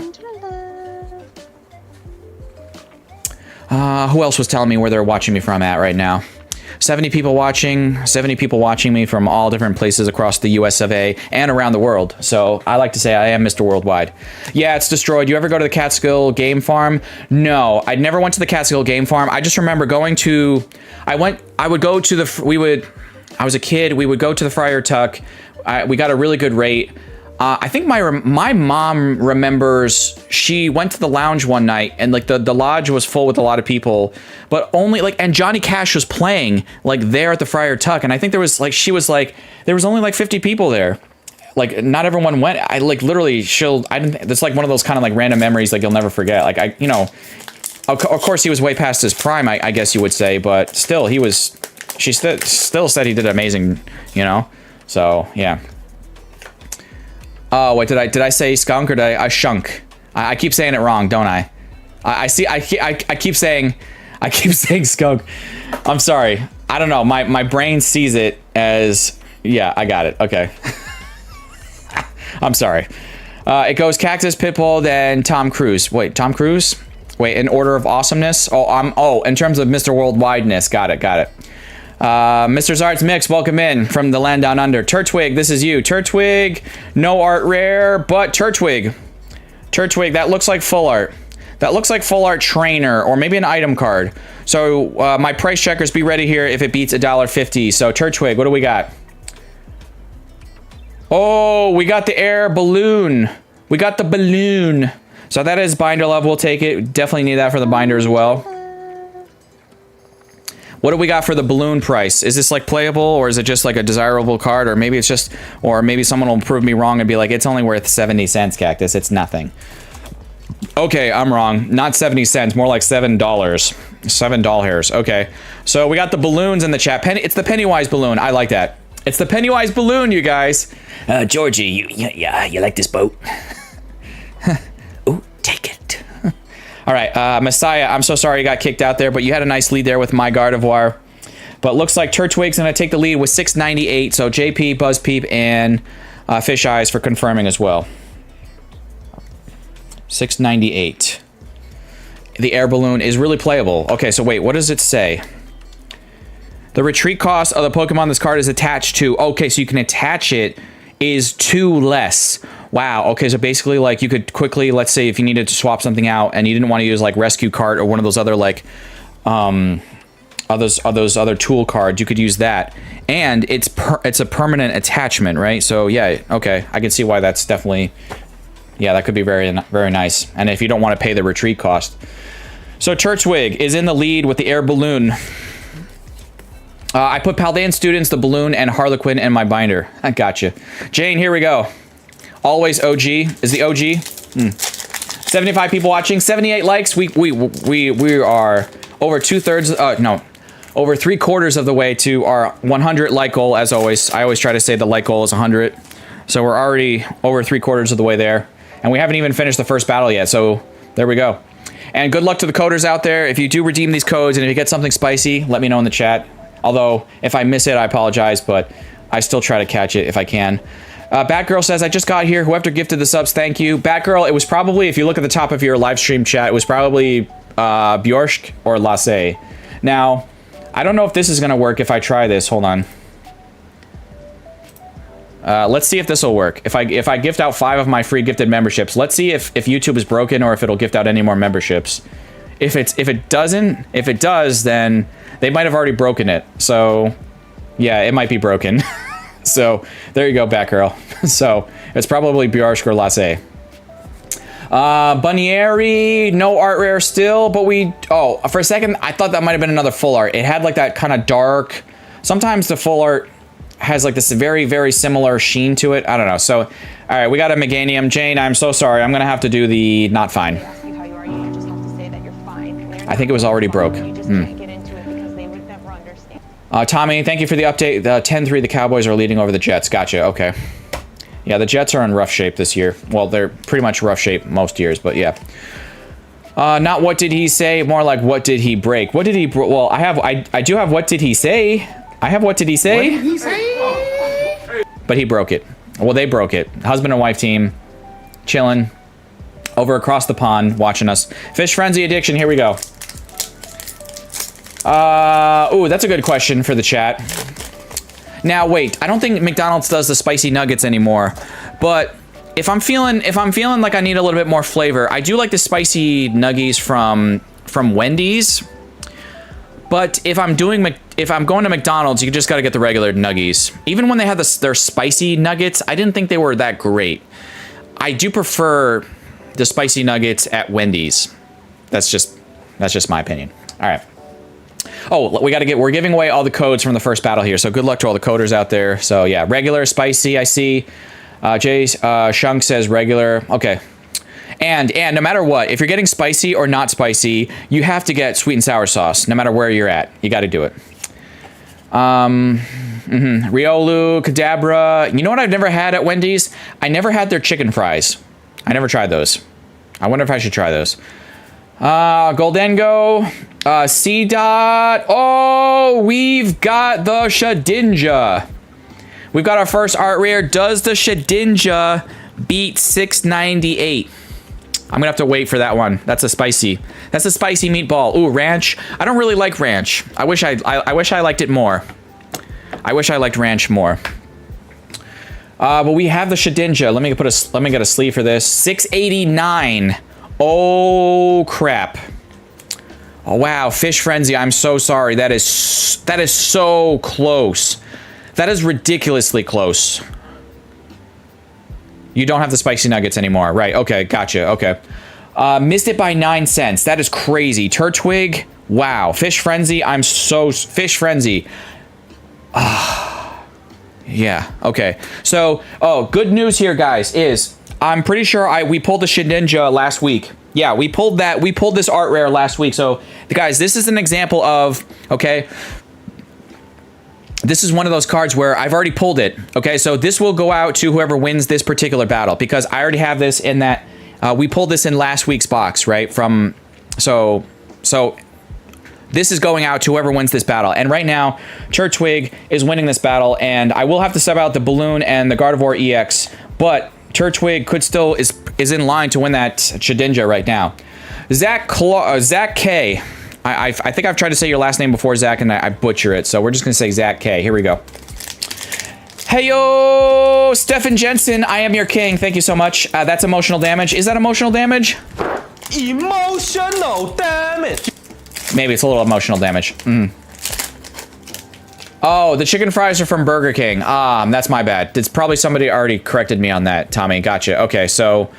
Who else was telling me where they're watching me from at right now? 70 people watching. 70 people watching me from all different places across the US of A and around the world. So I like to say I am Mr. Worldwide. Yeah, it's destroyed. You ever go to the Catskill Game Farm? No, I never went to the Catskill Game Farm. I just remember going to, I would go to the, I was a kid, we would go to the Friar Tuck. We got a really good rate. I think my mom remembers she went to the lounge one night and like the lodge was full with a lot of people, but only like, and Johnny Cash was playing like there at the Friar Tuck. And I think there was like, she was like, there was only like 50 people there. Like not everyone went. I like literally it's like one of those kind of like random memories like you'll never forget. Like of course he was way past his prime, I guess you would say, but still she still said he did amazing, you know? So yeah. Oh wait, did I say skunk or did I shunk? I keep saying it wrong, don't I? I keep saying skunk. I'm sorry. I don't know. My brain sees it as, yeah, I got it. Okay. I'm sorry. It goes Cactus, Pitbull, then Tom Cruise. Wait, Tom Cruise? Wait, in order of awesomeness? Oh, in terms of Mr. Worldwideness. Got it. Mr. Zart's Mix, welcome in from the land down under. Turtwig, this is you. Turtwig, no art rare, but Turtwig. Turtwig, that looks like full art. That looks like full art trainer, or maybe an item card. So my price checkers, be ready here if it beats $1.50. So Turtwig, what do we got? Oh, we got the air balloon. We got the balloon. So that is binder love. We'll take it. Definitely need that for the binder as well. What do we got for the balloon price? Is this like playable, or is it just like a desirable card? Or maybe it's just, or maybe someone will prove me wrong and be like, it's only worth 70 cents, Cactus. It's nothing. Okay, I'm wrong. Not 70 cents, more like $7. $7. Okay. So we got the balloons in the chat. It's the Pennywise balloon. I like that. It's the Pennywise balloon, you guys. Georgie, you like this boat? Ooh, take it. All right, Messiah, I'm so sorry you got kicked out there, but you had a nice lead there with my Gardevoir. But looks like Turtwig's going to take the lead with 698. So JP, BuzzPeep, and Fish Eyes for confirming as well. 698. The air balloon is really playable. Okay, so wait, what does it say? The retreat cost of the Pokemon this card is attached to. Okay, so you can attach it is 2 less. Wow. Okay, so basically, like, you could quickly, let's say, if you needed to swap something out and you didn't want to use like Rescue Cart or one of those other like, those other tool cards, you could use that. And it's a permanent attachment, right? So yeah, okay, I can see why that's definitely, yeah, that could be very nice. And if you don't want to pay the retreat cost. So Turtwig is in the lead with the air balloon. I put Paldean Students, the balloon, and Harlequin in my binder. I gotcha. Jane, here we go. Always OG. Is the OG? 75 people watching, 78 likes. We are over 2/3. No, over 3/4 of the way to our 100 like goal. As always, I always try to say the like goal is 100. So we're already over 3/4 of the way there, and we haven't even finished the first battle yet. So there we go. And good luck to the coders out there. If you do redeem these codes and if you get something spicy, let me know in the chat. Although, if I miss it, I apologize, but I still try to catch it if I can. Batgirl says, I just got here. Whoever gifted the subs, thank you. Batgirl, it was probably, if you look at the top of your live stream chat, it was probably Bjorsk or Lasse. Now, I don't know if this is going to work if I try this. Hold on. Let's see if this will work. If I gift out 5 of my free gifted memberships, let's see if YouTube is broken or if it'll gift out any more memberships. If it does, then they might have already broken it. So, yeah, it might be broken. So, there you go, Batgirl. So, it's probably Bjorsk or Lasse. Bunnieri, no art rare still, but oh, for a second, I thought that might have been another full art. It had like that kind of dark, sometimes the full art has like this very, very similar sheen to it. I don't know. So, all right, we got a Meganium. Jane, I'm so sorry. I'm going to have to do the not fine. I think it was already broke. Tommy, thank you for the update. The 10-3, the Cowboys are leading over the Jets. Gotcha, okay. Yeah, the Jets are in rough shape this year. Well, they're pretty much rough shape most years, but yeah. Not what did he say, more like what did he break? What did he well, I do have what did he say? I have what did he say? What did he say? But he broke it. Well, they broke it. Husband and wife team, chilling over across the pond, watching us. Fish Frenzy Addiction, here we go. Ooh, that's a good question for the chat. Now, wait, I don't think McDonald's does the spicy nuggets anymore, but if I'm feeling like I need a little bit more flavor, I do like the spicy nuggies from Wendy's. But if I'm going to McDonald's, you just got to get the regular nuggies. Even when they had their spicy nuggets, I didn't think they were that great. I do prefer the spicy nuggets at Wendy's. That's just my opinion. All right. Oh, we're giving away all the codes from the first battle here, so good luck to all the coders out there. So yeah, regular, spicy, I see. Jay Shunk says regular. Okay. And no matter what, if you're getting spicy or not spicy, you have to get sweet and sour sauce, no matter where you're at. You got to do it. Riolu, Kadabra. You know what I've never had at Wendy's? I never had their chicken fries. I never tried those. I wonder if I should try those. Goldengo, C dot. Oh, we've got the Shedinja. We've got our first art rare. Does the Shedinja beat 698. I'm gonna have to wait for that one. That's a spicy meatball. Ooh, ranch. I don't really like ranch. I wish I liked it more. I wish I liked ranch more. But we have the Shedinja. Let me get a sleeve for this. 689. Oh crap. Oh wow, Fish Frenzy. I'm so sorry. That is so close. That is ridiculously close. You don't have the spicy nuggets anymore. Right, okay, gotcha, okay. Missed it by 9 cents. That is crazy. Turtwig, wow. Fish Frenzy, Fish Frenzy. Yeah, okay. So, good news here, guys, is I'm pretty sure we pulled the Shedinja last week. Yeah, we pulled this art rare last week. So, guys, this is an example of, okay, this is one of those cards where I've already pulled it. Okay, so this will go out to whoever wins this particular battle because I already have this in that, we pulled this in last week's box, right? So this is going out to whoever wins this battle. And right now, Turtwig is winning this battle, and I will have to sub out the Balloon and the Gardevoir EX, but Turtwig could still is in line to win that Shedinja right now. Zach K. I think I've tried to say your last name before, Zach, and I butcher it, so we're just gonna say Zach K. Here we go. Hey yo, Stefan Jensen, I am your king. Thank you so much. That's emotional damage. Is that emotional damage? Emotional damage. Maybe it's a little emotional damage. Oh, the chicken fries are from Burger King. That's my bad. It's probably somebody already corrected me on that, Tommy. Gotcha. Okay, so,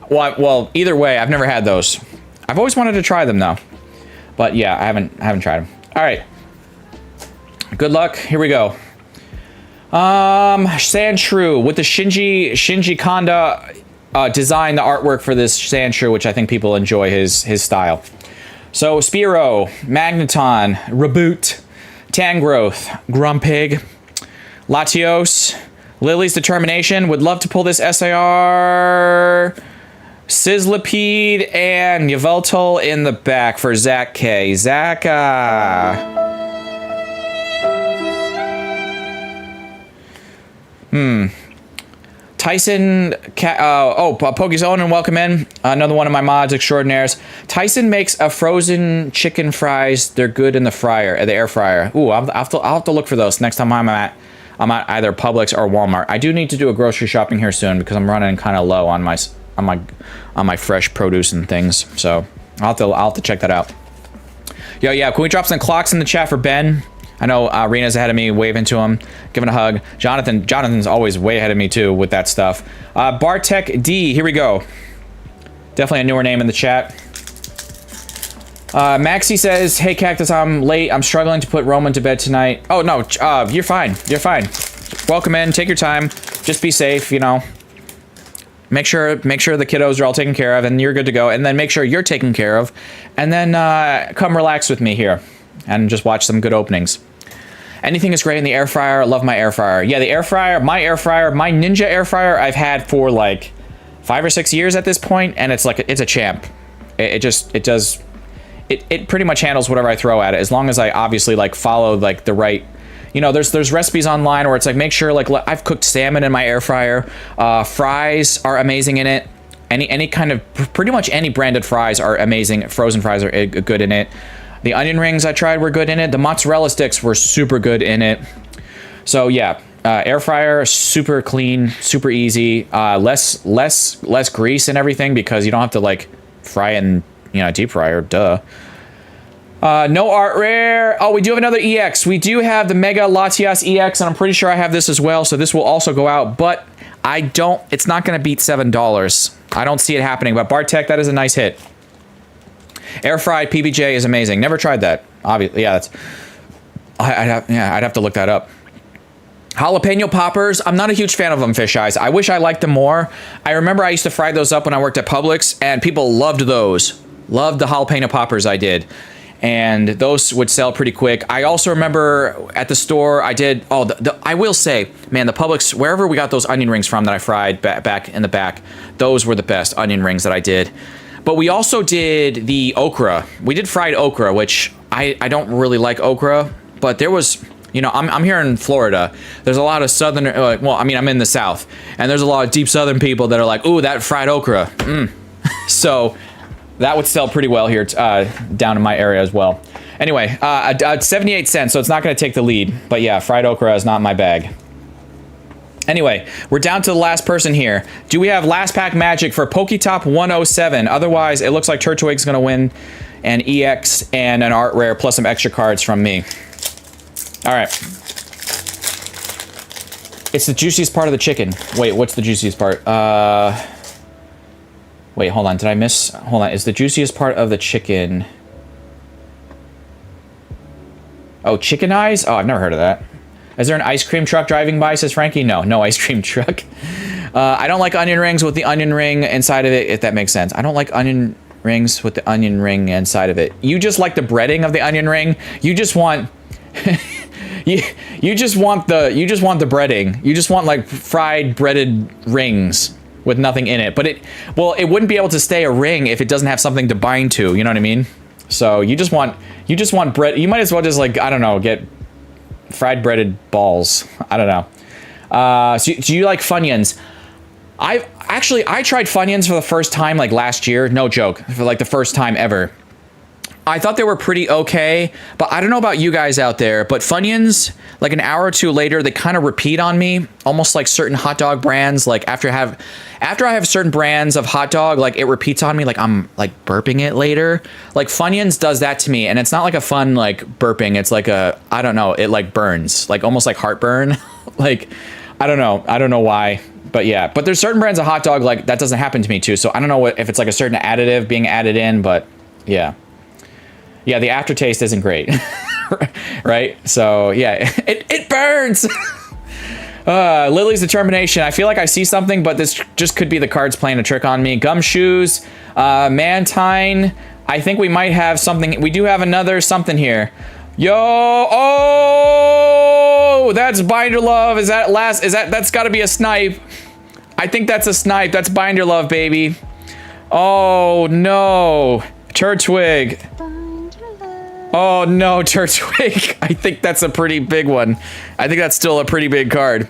well, either way, I've never had those. I've always wanted to try them though, but yeah, I haven't tried them. All right. Good luck. Here we go. Sandshrew with the Shinji Kanda design, the artwork for this Sandshrew, which I think people enjoy his style. So Spearow, Magneton, Reboot, Tangrowth, Grumpig, Latios, Lily's Determination. Would love to pull this SAR, Sizzlipede, and Yveltal in the back for Zach K. Zach, Tyson, Pokezone, and welcome in. Another one of my mods extraordinaires. Tyson makes a frozen chicken fries. They're good in the air fryer. Ooh, I'll have to look for those next time I'm at either Publix or Walmart. I do need to do a grocery shopping here soon because I'm running kind of low on my fresh produce and things. So I'll have to check that out. Yo, yeah, can we drop some clocks in the chat for Ben? I know Rena's ahead of me, waving to him, giving a hug. Jonathan's always way ahead of me too with that stuff. Bartek D, here we go. Definitely a newer name in the chat. Maxie says, hey Cactus, I'm late. I'm struggling to put Roman to bed tonight. Oh no, you're fine. You're fine. Welcome in, take your time. Just be safe, you know. Make sure the kiddos are all taken care of and you're good to go. And then make sure you're taken care of. And then come relax with me here and just watch some good openings. Anything is great in the air fryer. I love my air fryer. Yeah, the air fryer, my Ninja air fryer, I've had for like 5 or 6 years at this point, and it's like it's a champ. It pretty much handles whatever I throw at it, as long as I obviously like follow like the right. You know, there's recipes online where it's like make sure like I've cooked salmon in my air fryer. Fries are amazing in it. Any kind of pretty much any branded fries are amazing. Frozen fries are good in it. The onion rings I tried were good in it. The mozzarella sticks were super good in it. So yeah, air fryer, super clean, super easy. Less grease and everything because you don't have to like fry in deep fryer. Duh. No art rare. Oh, we do have another EX. We do have the Mega Latias EX, and I'm pretty sure I have this as well. So this will also go out, but it's not going to beat $7. I don't see it happening. But Bartek, that is a nice hit. Air fried PBJ is amazing. Never tried that. Obviously, yeah, I'd have to look that up. Jalapeno poppers. I'm not a huge fan of them, Fish Eyes. I wish I liked them more. I remember I used to fry those up when I worked at Publix, and people loved those. Loved the jalapeno poppers I did. And those would sell pretty quick. I also remember at the store I did. Oh, I will say, man, the Publix, wherever we got those onion rings from that I fried back in the back, those were the best onion rings that I did. But we also did the okra. We did fried okra, which I don't really like okra, but there was You know, I'm here in Florida. There's a lot of southern, well, I mean, I'm in the South, and there's a lot of deep southern people that are like, ooh, that fried okra. So that would sell pretty well here down in my area as well. Anyway, 78 cents, so it's not going to take the lead. But yeah, fried okra is not my bag. Anyway, we're down to the last person here. Do we have last pack magic for Poketop 107? Otherwise, it looks like Turtwig's going to win an EX and an art rare plus some extra cards from me. All right. It's the juiciest part of the chicken. Wait, what's the juiciest part? Wait, hold on. Did I miss? Hold on. Is the juiciest part of the chicken... Oh, chicken eyes? Oh, I've never heard of that. Is there an ice cream truck driving by, says Frankie? No, no ice cream truck. I don't like onion rings with the onion ring inside of it, if that makes sense. I don't like onion rings with the onion ring inside of it. You just like the breading of the onion ring. You just want... you just want the breading. You just want like fried breaded rings with nothing in it. But it wouldn't be able to stay a ring if it doesn't have something to bind to, you know what I mean? So you just want bread. You might as well just, like, I don't know, get fried breaded balls. I don't know. So do you like Funyuns? I tried Funyuns for the first time like last year. No joke. For like the first time ever. I thought they were pretty okay, but I don't know about you guys out there, but Funyuns, like an hour or two later, they kind of repeat on me, almost like certain hot dog brands. Like after I have certain brands of hot dog, like it repeats on me, like I'm like burping it later. Like Funyuns does that to me, and it's not like a fun like burping. It's like a, I don't know, it like burns, like almost like heartburn. Like I don't know why, but yeah. But there's certain brands of hot dog like that doesn't happen to me too. So I don't know if it's like a certain additive being added in, but yeah. Yeah, the aftertaste isn't great, right? So yeah, it burns. Lily's determination. I feel like I see something, but this just could be the cards playing a trick on me. Gumshoes, Mantine. I think we might have something. We do have another something here. Yo, oh, that's Binder Love. That's got to be a snipe. I think that's a snipe. That's Binder Love, baby. Oh no, Turtwig. Oh no, Turtwig. I think that's a pretty big one. I think that's still a pretty big card.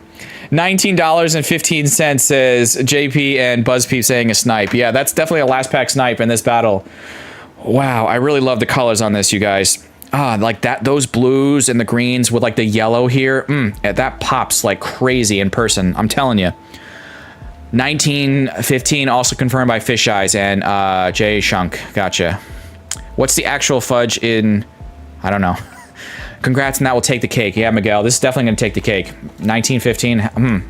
$19.15 says JP and BuzzPeep saying a snipe. Yeah, that's definitely a last pack snipe in this battle. Wow, I really love the colors on this, you guys. Like that, those blues and the greens with like the yellow here. That pops like crazy in person. I'm telling you. 1915 also confirmed by Fish Eyes and Jay Shunk. Gotcha. What's the actual fudge in... I don't know. Congrats, and that will take the cake. Yeah, Miguel, this is definitely going to take the cake. 1915.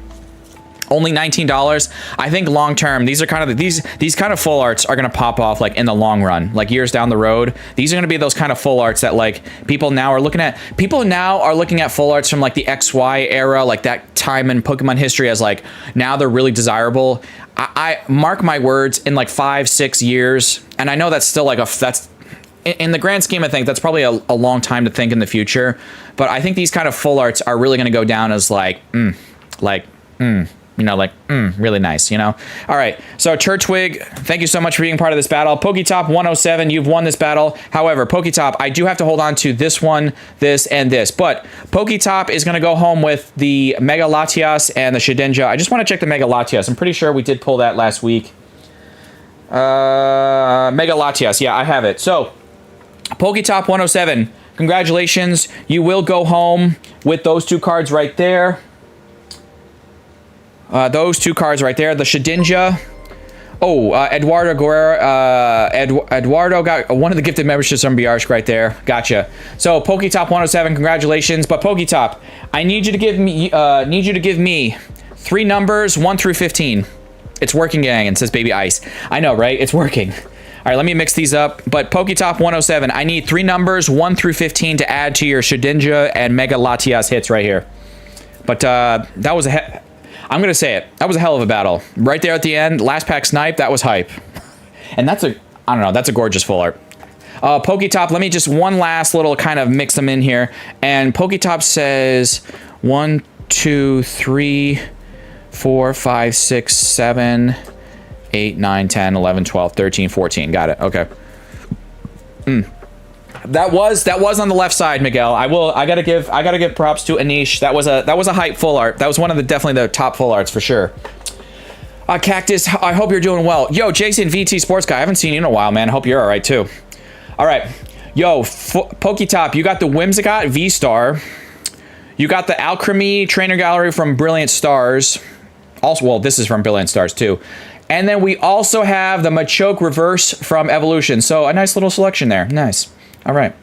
Only $19. I think long term, these are kind of these kind of full arts are going to pop off like in the long run, like years down the road. These are going to be those kind of full arts that like people now are looking at. People now are looking at full arts from like the XY era, like that time in Pokemon history as like now they're really desirable. I mark my words, in like 5-6 years, and I know that's still like that's in the grand scheme of things, that's probably a long time to think in the future. But I think these kind of full arts are really going to go down as like, you know, like, really nice, you know? All right, so Turtwig, thank you so much for being part of this battle. Poketop 107, you've won this battle. However, Poketop, I do have to hold on to this one, this, and this. But Poketop is going to go home with the Mega Latias and the Shedinja. I just want to check the Mega Latias. I'm pretty sure we did pull that last week. Mega Latias, yeah, I have it. So, Poketop 107, congratulations. You will go home with those two cards right there. Those two cards right there. The Shedinja. Oh, Eduardo Guerrero. Eduardo got one of the gifted memberships from Biarsk right there. Gotcha. So Poketop 107, congratulations. But Poketop, I need you to give me 3 numbers 1 through 15. It's working, gang, and says Baby Ice. I know, right? It's working. All right, let me mix these up. But Poketop 107, I need 3 numbers 1 through 15 to add to your Shedinja and Mega Latias hits right here. But that was I'm gonna say it. That was a hell of a battle. Right there at the end, last pack snipe, that was hype. And that's I don't know, that's a gorgeous full art. Poketop, let me just one last little kind of mix them in here. And Poketop says 1, 2, 3, 4, 5, 6, 7, 8, 9, 10, 11, 12, 13, 14. Got it. Okay. That was on the left side, Miguel. I gotta give props to Anish. That was a hype full art. That was one of the definitely the top full arts for sure. Cactus, I hope you're doing well. Yo, Jason VT Sports Guy, I haven't seen you in a while, man. I hope you're all right too. All right, yo, Poketop, you got the Whimsicott V-Star. You got the Alchemy Trainer Gallery from Brilliant Stars. Also, well, this is from Brilliant Stars too. And then we also have the Machoke Reverse from Evolution. So a nice little selection there. Nice. All right.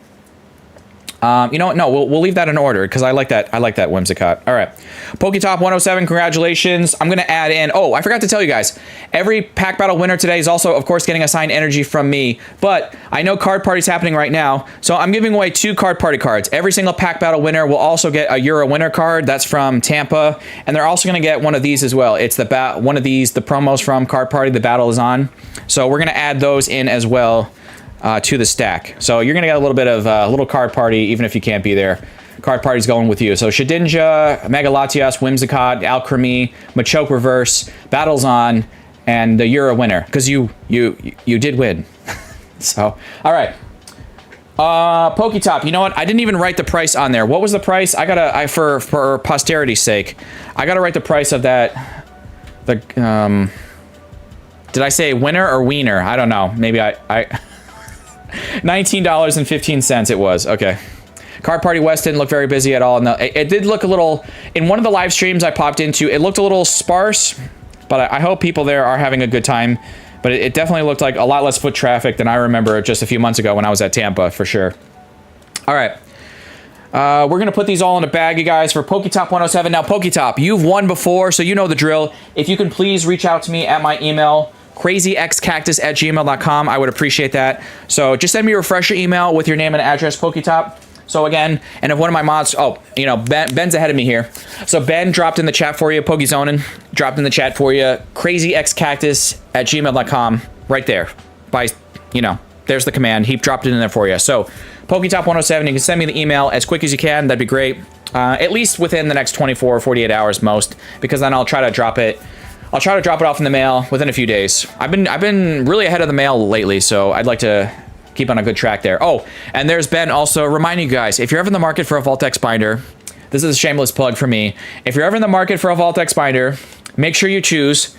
You know what? No, we'll leave that in order because I like that. I like that Whimsicott. All right. Poketop 107, congratulations. I'm going to add in. Oh, I forgot to tell you guys. Every pack battle winner today is also, of course, getting assigned energy from me. But I know card party's happening right now. So I'm giving away 2 card party cards. Every single pack battle winner will also get a Euro winner card. That's from Tampa. And they're also going to get one of these as well. It's one of these, the promos from card party. The battle is on. So we're going to add those in as well. To the stack. So you're going to get a little bit of a little card party, even if you can't be there. Card party's going with you. So Shedinja, Megalatias, Whimsicott, Alchemy, Machoke Reverse, Battle's on, and the Euro winner. Because you did win. So, all right. Poketop, you know what? I didn't even write the price on there. What was the price? For posterity's sake, I gotta write the price of that. Did I say winner or wiener? I don't know. Maybe I $19.15 it was. Okay. Card Party West didn't look very busy at all. No, it did look a little, in one of the live streams I popped into, it looked a little sparse, but I hope people there are having a good time. But it definitely looked like a lot less foot traffic than I remember just a few months ago when I was at Tampa, for sure. All right. We're going to put these all in a bag, you guys, for Poketop 107. Now, Poketop, you've won before, so you know the drill. If you can please reach out to me at my email, crazyxcactus@gmail.com. I would appreciate that. So just send me a refresher email with your name and address, Poketop. So again, and if one of my mods, Ben's ahead of me here. So Ben dropped in the chat for you, Pokezonin dropped in the chat for you, crazyxcactus@gmail.com, right there. There's the command. He dropped it in there for you. So Poketop 107, you can send me the email as quick as you can. That'd be great. At least within the next 24 or 48 hours most, because then I'll try to drop it. I'll try to drop it off in the mail within a few days. I've been really ahead of the mail lately, so I'd like to keep on a good track there. Oh, and there's Ben also reminding you guys, if you're ever in the market for a Vault X binder, this is a shameless plug for me. If you're ever in the market for a Vault X binder, make sure you choose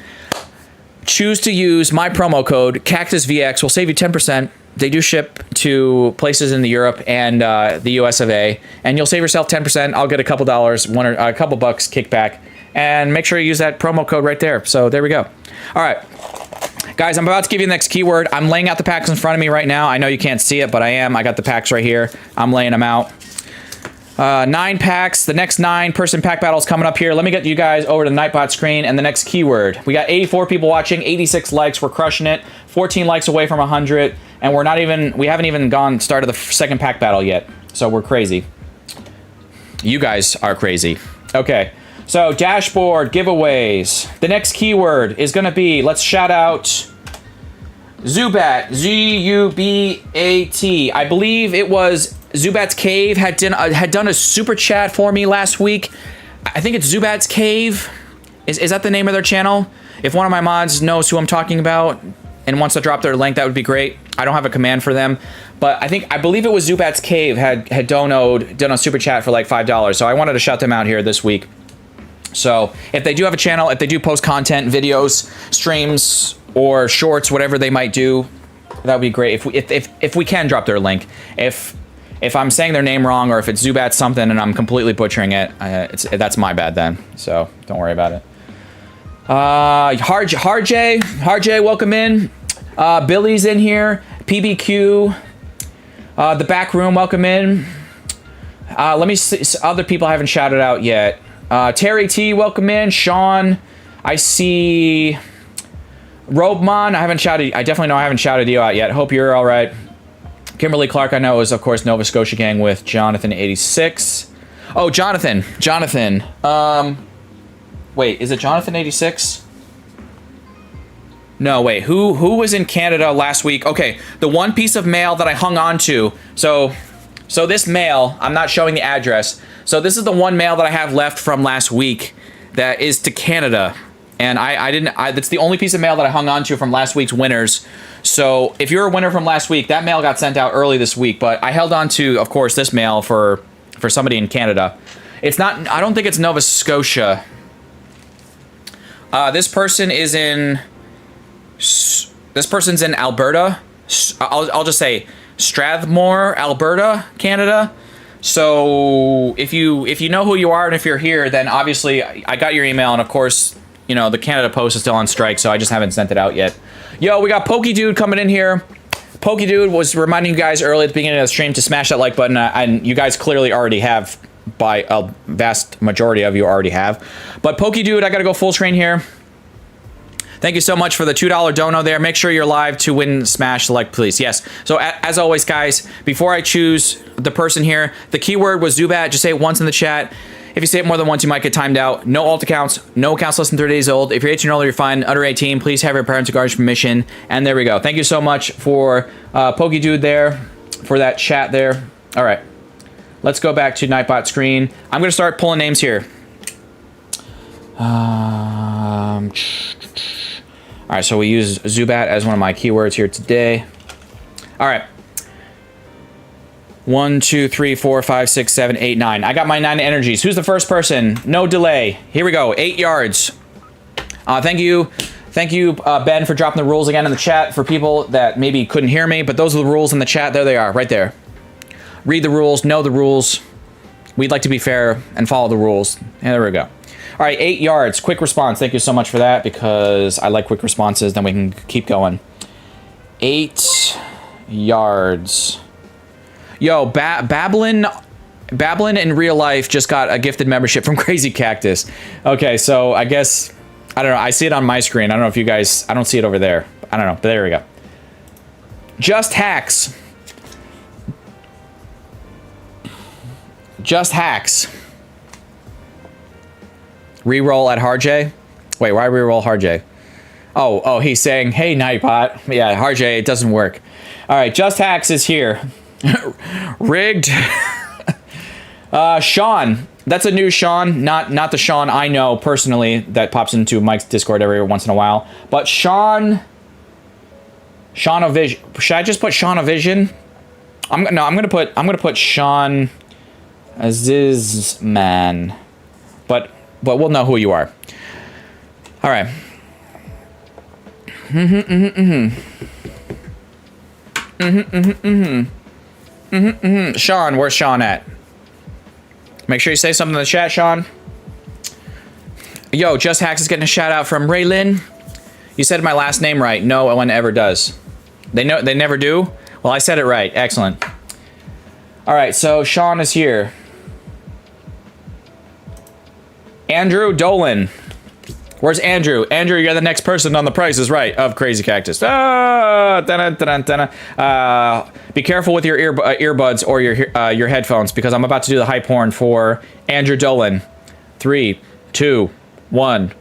to use my promo code CactusVX. Will save you 10%. They do ship to places in the Europe and the US of A, and you'll save yourself 10%. I'll get a couple dollars, a couple bucks kickback. And make sure you use that promo code right there. So there we go. All right. Guys, I'm about to give you the next keyword. I'm laying out the packs in front of me right now. I know you can't see it, but I am. I got the packs right here. I'm laying them out. 9 packs. The next 9-person pack battle is coming up here. Let me get you guys over to the Nightbot screen and the next keyword. We got 84 people watching, 86 likes. We're crushing it. 14 likes away from 100. And we haven't even started the second pack battle yet. So we're crazy. You guys are crazy. Okay. So, dashboard giveaways. The next keyword is going to be, let's shout out Zubat, Z-U-B-A-T. I believe it was Zubat's Cave had done a super chat for me last week. I think it's Zubat's Cave. Is that the name of their channel? If one of my mods knows who I'm talking about and wants to drop their link, that would be great. I don't have a command for them. But I believe it was Zubat's Cave had done a super chat for like $5. So I wanted to shout them out here this week. So if they do have a channel, if they do post content, videos, streams, or shorts, whatever they might do, that would be great. If we can drop their link. If I'm saying their name wrong, or if it's Zubat something and I'm completely butchering it, that's my bad then. So don't worry about it. Harjay, welcome in. Billy's in here. PBQ. The back room, welcome in. Let me see. Other people I haven't shouted out yet. Terry T, welcome in. Sean, I see. Robemon, I definitely know I haven't shouted you out yet. Hope you're all right. Kimberly Clark, I know, is of course Nova Scotia Gang with Jonathan 86. Oh, Jonathan. Wait, is it Jonathan 86? No, wait. Who was in Canada last week? Okay, the one piece of mail that I hung on to. So this mail, I'm not showing the address. So this is the one mail that I have left from last week that is to Canada. And that's the only piece of mail that I hung on to from last week's winners. So if you're a winner from last week, that mail got sent out early this week, but I held on to, of course, this mail for somebody in Canada. It's not, I don't think it's Nova Scotia. This person is in, this person's in Alberta. I'll just say Strathmore, Alberta, Canada. So if you know who you are and if you're here, then obviously I got your email, and of course, you know, the Canada Post is still on strike, so I just haven't sent it out yet. Yo, we got Pokey Dude coming in here. Pokey Dude was reminding you guys early at the beginning of the stream to smash that like button, and you guys clearly already have, by a vast majority of you already have. But Pokey Dude, I gotta go full screen here. Thank you so much for the $2 dono there. Make sure you're live to win Smash the Like, please. Yes. So as always, guys, before I choose the person here, the keyword was Zubat. Just say it once in the chat. If you say it more than once, you might get timed out. No alt accounts. No accounts less than 30 days old. If you're 18 or older, you're fine. Under 18, please have your parents' or guardian's permission. And there we go. Thank you so much for Pokey Dude there, for that chat there. All right. Let's go back to Nightbot screen. I'm going to start pulling names here. All right, so we use Zubat as one of my keywords here today. All right. 1, 2, 3, 4, 5, 6, 7, 8, 9. I got my 9 energies. Who's the first person? No delay. Here we go. 8 yards. Thank you, Ben, for dropping the rules again in the chat for people that maybe couldn't hear me, but those are the rules in the chat. There they are, right there. Read the rules, know the rules. We'd like to be fair and follow the rules. And there we go. All right, 8 yards. Quick response. Thank you so much for that, because I like quick responses. Then we can keep going. 8 yards. Yo, Babylon in real life just got a gifted membership from Crazy Cactus. Okay, so I guess, I don't know. I see it on my screen. I don't know if you guys, I don't see it over there. I don't know, but there we go. Just Hacks. Just Hacks. Reroll at Harjay. Wait, why reroll Harjay? Oh, he's saying, hey, Nightbot. Yeah, Harjay, it doesn't work. All right, Just Hacks is here. Rigged. Sean. That's a new Sean. Not the Sean I know personally that pops into Mike's Discord every once in a while. But Sean of Vision. Should I just put Sean of Vision? I'm gonna put Sean Azizman. But we'll know who you are. All right. Sean, where's Sean at? Make sure you say something in the chat, Sean. Yo, Just Hacks is getting a shout out from Raylin. You said my last name right. No one ever does. They never do? Well, I said it right. Excellent. All right, so Sean is here. Andrew Dolan. Where's Andrew? Andrew, you're the next person on The Price is Right of Crazy Cactus. Be careful with your earbuds or your headphones, because I'm about to do the hype horn for Andrew Dolan. 3, 2, 1.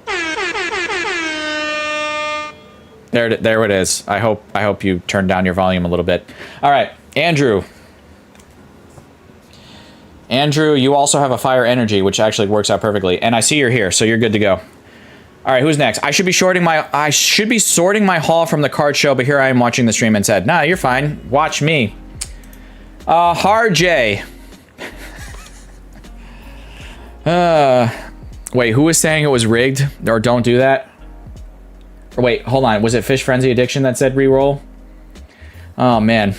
There it is. I hope you turned down your volume a little bit. All right, Andrew. Andrew, you also have a fire energy, which actually works out perfectly. And I see you're here, so you're good to go. All right, who's next? I should be sorting my haul from the card show, but here I am watching the stream and said, nah, you're fine. Watch me. Harjay. Wait, who was saying it was rigged? Or don't do that? Or wait, hold on. Was it Fish Frenzy Addiction that said reroll? Oh, man.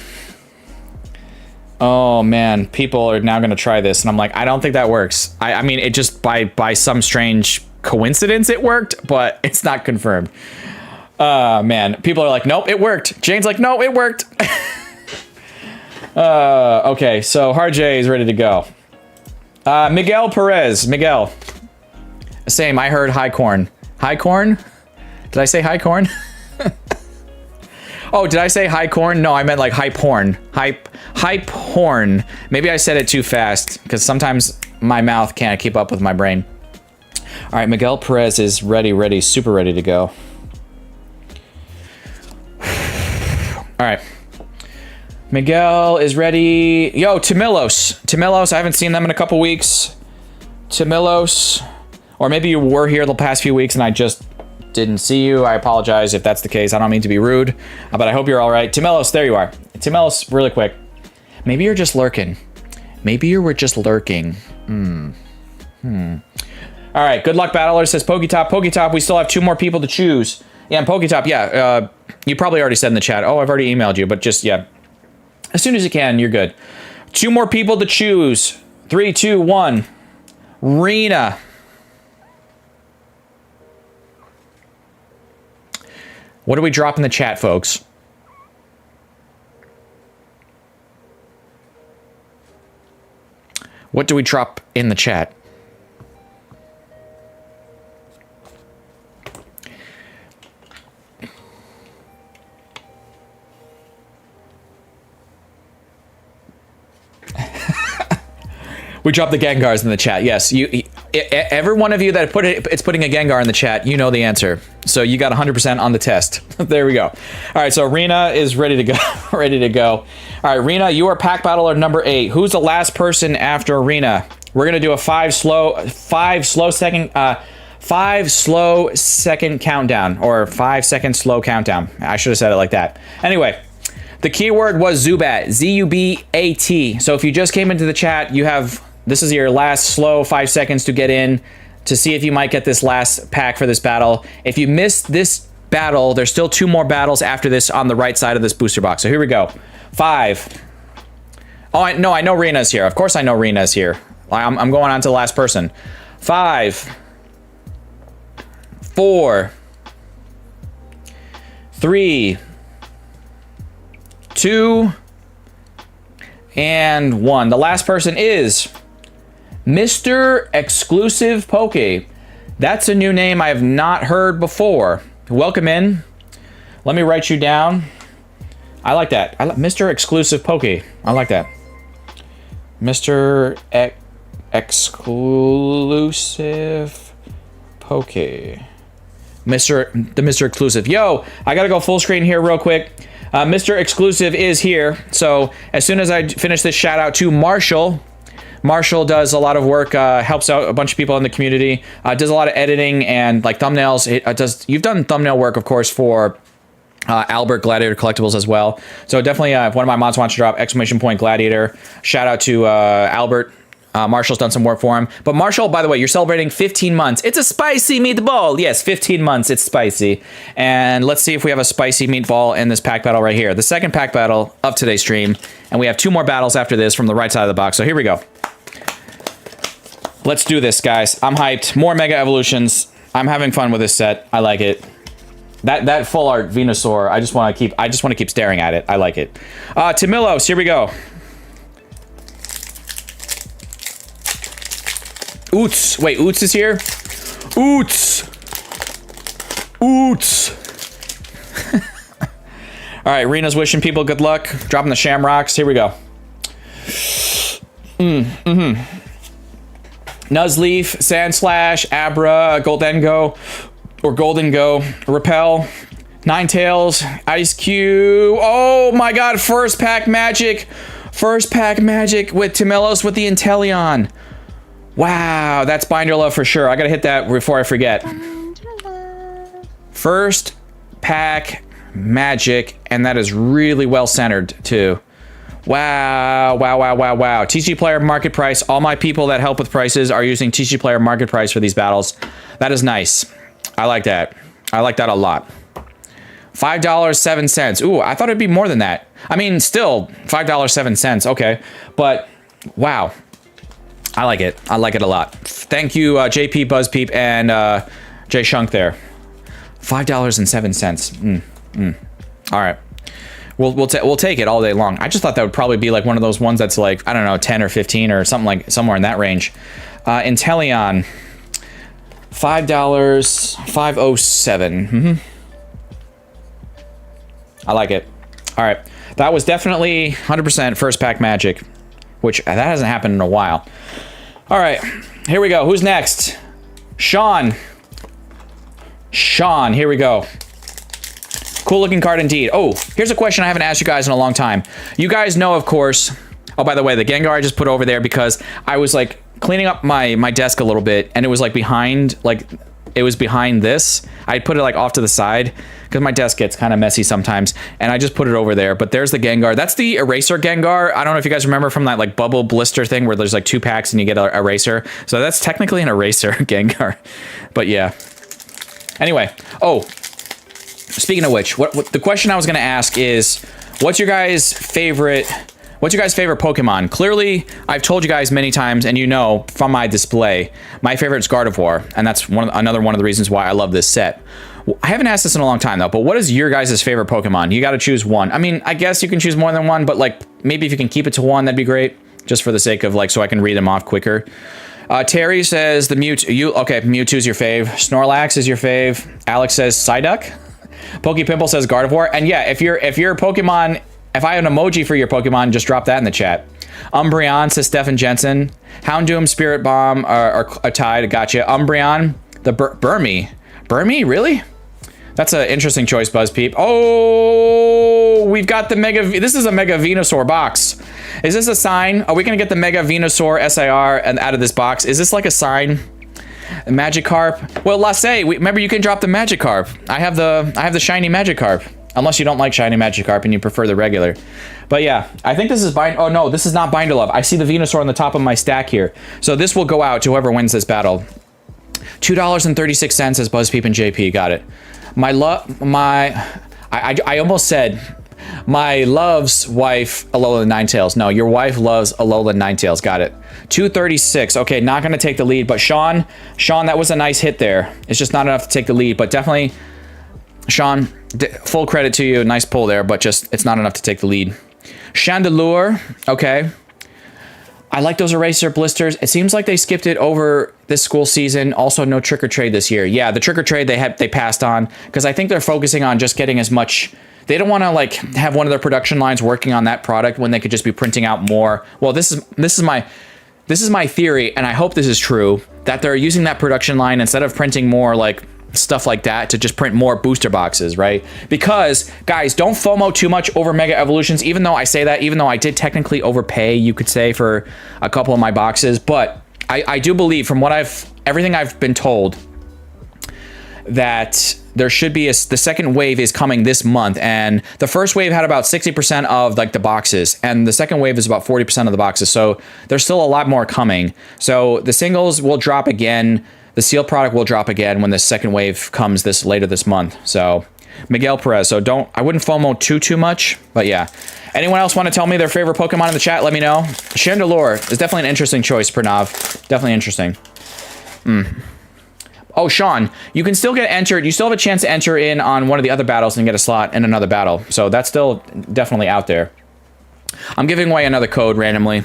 Oh, man. People are now going to try this. And I'm like, I don't think that works. I mean, it just by some strange coincidence it worked, but it's not confirmed. Man. People are like, nope, it worked. Jane's like, no, it worked. Okay, so Harjay is ready to go. Miguel Perez. Miguel. Same, I heard high corn. High corn? Did I say high corn? Oh, did I say high corn? No, I meant like hype horn. Hype horn. Maybe I said it too fast, because sometimes my mouth can't keep up with my brain. All right, Miguel Perez is ready, super ready to go. All right. Miguel is ready. Yo, Tamilos, I haven't seen them in a couple weeks. Tamilos. Or maybe you were here the past few weeks and I just didn't see you. I apologize if that's the case. I don't mean to be rude, but I hope you're all right. Timelos, there you are. Timelos, really quick. Maybe you're just lurking. Maybe you were just lurking. All right, good luck, battler, says Poketop. Poketop, we still have 2 more people to choose. Yeah, and Poketop, yeah, you probably already said in the chat. Oh, I've already emailed you, but just, yeah. As soon as you can, you're good. 2 more people to choose. 3, 2, 1. Rena. What do we drop in the chat, folks? What do we drop in the chat? We dropped the Gengars in the chat. Yes, every one of you that it's putting a Gengar in the chat, you know the answer. So you got 100% on the test. There we go. All right, so Rena is ready to go. Ready to go. All right, Rena, you are pack battler number 8. Who's the last person after Rena? We're gonna do a 5 slow second countdown, or 5-second slow countdown. I should have said it like that. Anyway. The keyword was Zubat, Z-U-B-A-T. So if you just came into the chat, this is your last slow 5 seconds to get in to see if you might get this last pack for this battle. If you missed this battle, there's still 2 more battles after this on the right side of this booster box. So here we go. 5. Oh, I know Rena's here. Of course I know Rena's here. I'm going on to the last person. 5. 4. 3. 2 and 1. The last person is Mr. Exclusive Poke. That's a new name I have not heard before. Welcome in. Let me write you down. I like that. Mr. Exclusive Poke. I like that. Mr. Exclusive Poke. Mr. Exclusive. Yo, I gotta go full screen here real quick. Mr. Exclusive is here, so as soon as I finish this, shout out to Marshall. Marshall does a lot of work, helps out a bunch of people in the community, does a lot of editing and like thumbnails. You've done thumbnail work, of course, for Albert Gladiator Collectibles as well. So definitely, if one of my mods wants to drop ! Gladiator, shout out to Albert. Marshall's done some work for him. But Marshall, by the way, you're celebrating 15 months. It's a spicy meatball. Yes, 15 months. It's spicy. And let's see if we have a spicy meatball in this pack battle right here. The second pack battle of today's stream. And we have 2 more battles after this from the right side of the box. So here we go. Let's do this, guys. I'm hyped. More Mega Evolutions. I'm having fun with this set. I like it. That full art Venusaur, I just want to keep staring at it. I like it. Timilos, here we go. Oots. Wait, Oots is here? Oots. Oots. All right, Rena's wishing people good luck. Dropping the Shamrocks. Here we go. Nuzleaf, Sandslash, Abra, Goldengo, or Golden Go, Repel, Ninetales, Ice Cube. Oh my god, first pack magic. First pack magic with Timelos with the Inteleon. Wow, that's binder love for sure. I gotta hit that before I forget. First pack magic, and that is really well centered too. Wow, wow, wow, wow, wow. TG Player Market Price. All my people that help with prices are using TG Player Market Price for these battles. That is nice. I like that. I like that a lot. $5.07. Ooh, I thought it'd be more than that. I mean, still $5.07. Okay, but wow. I like it. I like it a lot. Thank you, JP Buzzpeep and Jay Shunk there. $5.07. All right. We'll take it all day long. I just thought that would probably be like one of those ones that's like, I don't know, 10 or 15 or something, like somewhere in that range. Inteleon. $5, $5.07. I like it. All right. That was definitely 100% first pack magic, which that hasn't happened in a while. All right, here we go. Who's next? Sean. Sean, here we go. Cool looking card indeed. Oh, here's a question I haven't asked you guys in a long time. You guys know, of course. Oh, by the way, the Gengar I just put over there because I was like cleaning up my desk a little bit, and it was like behind like it was behind this. I put it like off to the side because my desk gets kind of messy sometimes, and I just put it over there. But there's the Gengar. That's the eraser Gengar. I don't know if you guys remember from that like bubble blister thing where there's like 2 packs and you get an eraser. So that's technically an eraser Gengar. But yeah. Anyway, oh, speaking of which, what the question I was gonna ask is, what's your guys' favorite Pokemon? Clearly, I've told you guys many times, and you know from my display, my favorite is Gardevoir, and that's another one of the reasons why I love this set. I haven't asked this in a long time though, but what is your guys' favorite Pokemon? You got to choose one. I mean, I guess you can choose more than one, but like maybe if you can keep it to one, that'd be great, just for the sake of like so I can read them off quicker. Terry says the Mewtwo's your fave. Snorlax is your fave. Alex says Psyduck. Pokepimple says Gardevoir, and yeah, if your Pokemon. If I have an emoji for your Pokemon, just drop that in the chat. Umbreon says Stefan Jensen. Houndoom, Spirit Bomb are tied. Gotcha. Umbreon, the Burmy. Burmy, really? That's an interesting choice, BuzzPeep. Oh, we've got the Mega. This is a Mega Venusaur box. Is this a sign? Are we gonna get the Mega Venusaur SIR and out of this box? Is this like a sign? Magikarp. Well, remember you can drop the Magikarp. I have the shiny Magikarp. Unless you don't like shiny Magikarp and you prefer the regular. But yeah, I think this is oh no, this is not Binder Love. I see the Venusaur on the top of my stack here. So this will go out to whoever wins this battle. $2.36 says BuzzPeep and JP, got it. I almost said my love's wife, Alola Ninetales. No, your wife loves Alola Ninetales, got it. 236, okay, not gonna take the lead, but Sean, that was a nice hit there. It's just not enough to take the lead, but definitely, Sean, full credit to you. Nice pull there, but just it's not enough to take the lead. Chandelure, okay. I like those eraser blisters. It seems like they skipped it over this school season. Also, no trick or trade this year. Yeah, the trick or trade they passed on because I think they're focusing on just getting as much. They don't want to like have one of their production lines working on that product when they could just be printing out more. Well, this is my theory, and I hope this is true, that they're using that production line instead of printing more like stuff like that to just print more booster boxes, right? Because guys, don't FOMO too much over Mega Evolutions, even though I did technically overpay, you could say, for a couple of my boxes, but I do believe from everything I've been told that there should be the second wave is coming this month, and the first wave had about 60% of like the boxes, and the second wave is about 40% of the boxes, so there's still a lot more coming. So the singles will drop again. The sealed product will drop again when the second wave comes later this month. So Miguel Perez. So I wouldn't FOMO too much, but yeah. Anyone else want to tell me their favorite Pokemon in the chat? Let me know. Chandelure is definitely an interesting choice, Pranav. Definitely interesting. Oh, Sean, you can still get entered. You still have a chance to enter in on one of the other battles and get a slot in another battle. So that's still definitely out there. I'm giving away another code randomly.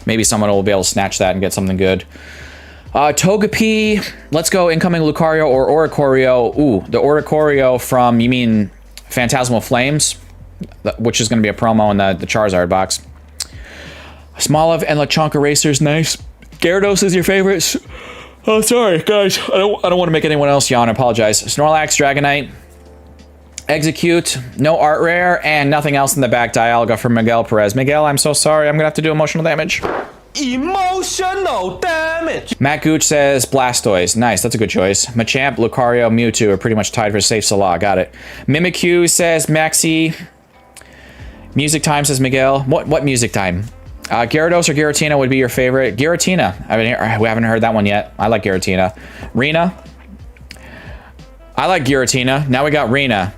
Maybe someone will be able to snatch that and get something good. Togepi, let's go incoming Lucario or Oricorio. Ooh, the Oricorio from, you mean Phantasmal Flames, which is going to be a promo in the Charizard box. Smoliv and Lechonk Erasers, nice. Gyarados is your favorite. Oh, sorry, guys. I don't want to make anyone else yawn. I apologize. Snorlax, Dragonite. Execute, no art rare, and nothing else in the back. Dialga from Miguel Perez. Miguel, I'm so sorry. I'm going to have to do emotional damage. Emotional damage. Matt Gooch says Blastoise. Nice, that's a good choice. Machamp, Lucario, Mewtwo are pretty much tied for safe Salah. Got it. Mimikyu says Maxi. Music Time says Miguel. What music time? Gyarados or Giratina would be your favorite? Giratina. We haven't heard that one yet. I like Giratina. Rena. I like Giratina. Now we got Rena.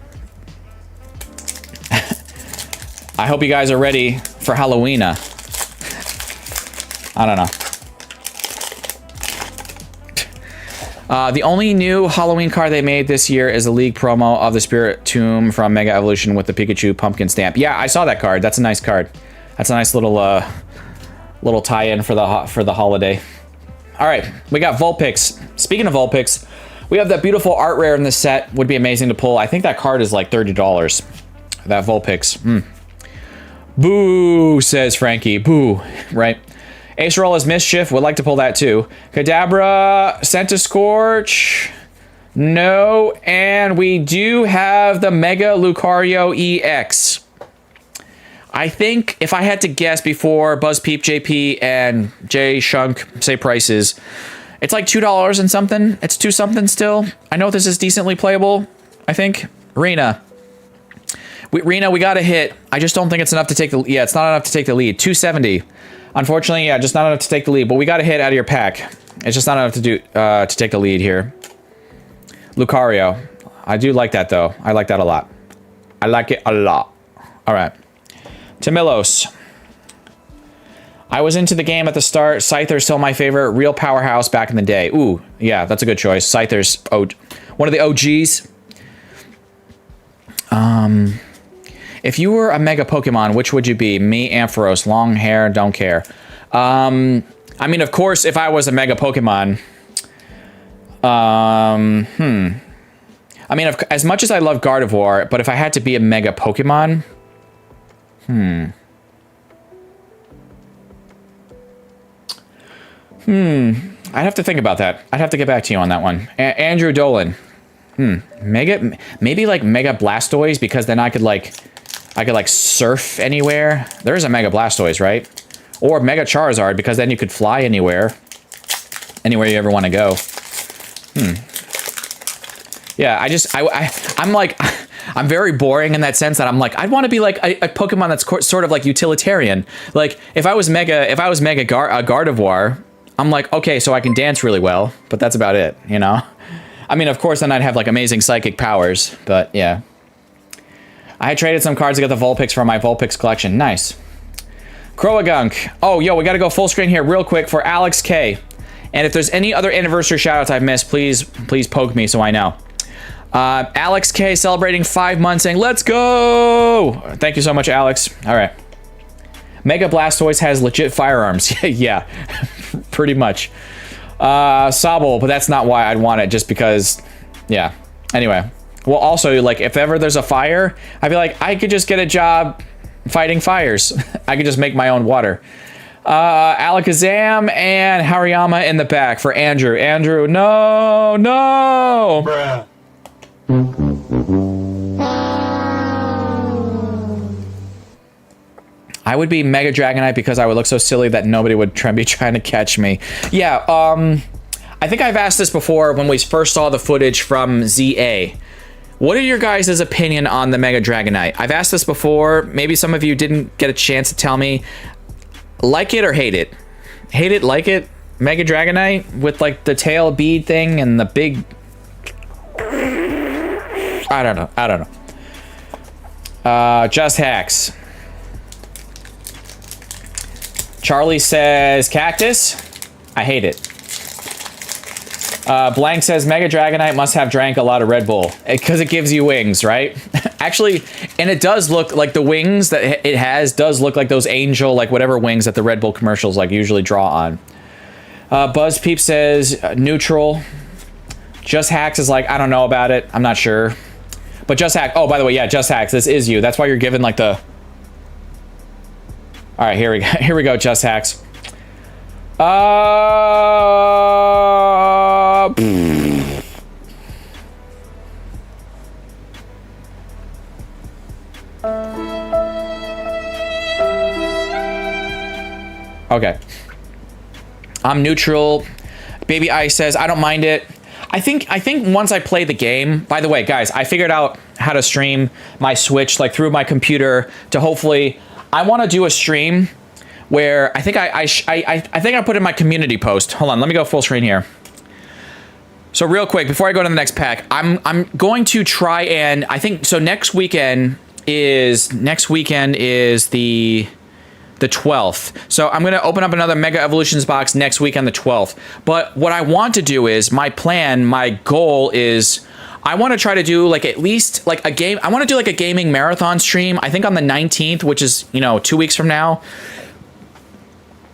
I hope you guys are ready for Halloween. I don't know. The only new Halloween card they made this year is a league promo of the Spirit Tomb from Mega Evolution with the Pikachu pumpkin stamp. Yeah, I saw that card. That's a nice card. That's a nice little tie-in for the holiday. All right, we got Vulpix. Speaking of Vulpix, we have that beautiful art rare in this set. Would be amazing to pull. I think that card is like $30. That Vulpix. Boo, says Frankie. Boo, right? Acerola's Mischief, would like to pull that too. Kadabra, Centiskorch, no, and we do have the Mega Lucario EX. I think if I had to guess before BuzzPeep, JP, and Jay Shunk say prices, It's like $2 and something. It's 2 something still. I know this is decently playable, I think. Rena. Rena, we got a hit. I just don't think it's enough to take the... Yeah, it's not enough to take the lead. 270. Unfortunately, yeah, just not enough to take the lead. But we got a hit out of your pack. It's just not enough to do to take the lead here. Lucario. I do like that, though. I like that a lot. I like it a lot. All right. Tamilos. I was into the game at the start. Scyther's still my favorite. Real powerhouse back in the day. Ooh, yeah, that's a good choice. Scyther's one of the OGs. If you were a Mega Pokemon, which would you be? Me, Ampharos. Long hair, don't care. I mean, of course, if I was a Mega Pokemon... I mean, as much as I love Gardevoir, but if I had to be a Mega Pokemon... I'd have to think about that. I'd have to get back to you on that one. Andrew Dolan. Maybe like Mega Blastoise, because then I could like surf anywhere. There is a Mega Blastoise, right? Or Mega Charizard, because then you could fly anywhere. Anywhere you ever want to go. Yeah, I'm like, I'm very boring in that sense that I'm like, I'd want to be like a Pokemon that's sort of like utilitarian. Like if I was Mega Gardevoir, I'm like, okay, so I can dance really well, but that's about it, you know? I mean, of course, then I'd have like amazing psychic powers, but yeah. I had traded some cards to get the Vulpix from my Vulpix collection. Nice. Croagunk. Oh, yo, we got to go full screen here real quick for Alex K. And if there's any other anniversary shoutouts I've missed, please poke me so I know. Alex K celebrating 5 months saying, let's go! Thank you so much, Alex. All right. Mega Blastoise has legit firearms. Yeah, pretty much. Sobble, but that's not why I'd want it, just because, yeah. Anyway. Well, also, like, if ever there's a fire, I'd be like, I could just get a job fighting fires. I could just make my own water. Alakazam and Hariyama in the back for Andrew. Andrew, no, no! Bruh. I would be Mega Dragonite because I would look so silly that nobody would be trying to catch me. Yeah, I think I've asked this before when we first saw the footage from ZA. What are your guys' opinion on the Mega Dragonite? I've asked this before. Maybe some of you didn't get a chance to tell me. Like it or hate it? Hate it, like it? Mega Dragonite with like the tail bead thing and the big... I don't know. Just Hacks. Charlie says cactus. I hate it. Blank says Mega Dragonite must have drank a lot of Red Bull because it gives you wings, right? Actually, and it does look like the wings that it has does look like those angel, like whatever wings that the Red Bull commercials like usually draw on. Buzz Peep says neutral. Just Hacks is like, I don't know about it. I'm not sure. But Just Hack. Oh, by the way, yeah, Just Hacks. This is you. That's why you're given like the... All right, here we go. Here we go, Just Hacks. Okay. I'm neutral. Baby Ice says, I don't mind it. I think once I play the game, by the way, guys, I figured out how to stream my Switch like through my computer to hopefully, I want to do a stream where I think I think I put in my community post. Hold on, let me go full screen here. So real quick, before I go to the next pack, I'm going to try and I think so next weekend is the 12th. So I'm going to open up another Mega Evolutions box next week on the 12th. But what I want to do is, my goal is, I want to try to do like at least like a game. I want to do like a gaming marathon stream, I think on the 19th, which is, 2 weeks from now.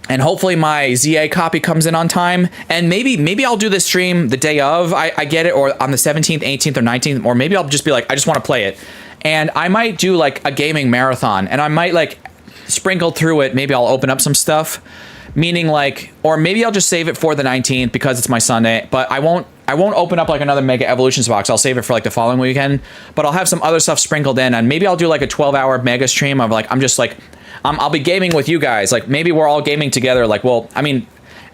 And hopefully my ZA copy comes in on time. And maybe I'll do this stream the day of I get it, or on the 17th, 18th, or 19th, or maybe I'll just be like, I just want to play it. And I might do like a gaming marathon, and I might like sprinkle through it. Maybe I'll open up some stuff, meaning like, or maybe I'll just save it for the 19th because it's my Sunday, but I won't open up like another Mega Evolutions box. I'll save it for like the following weekend, but I'll have some other stuff sprinkled in, and maybe I'll do like a 12-hour Mega stream of like, I'll be gaming with you guys. Like maybe we're all gaming together. Like, well, I mean,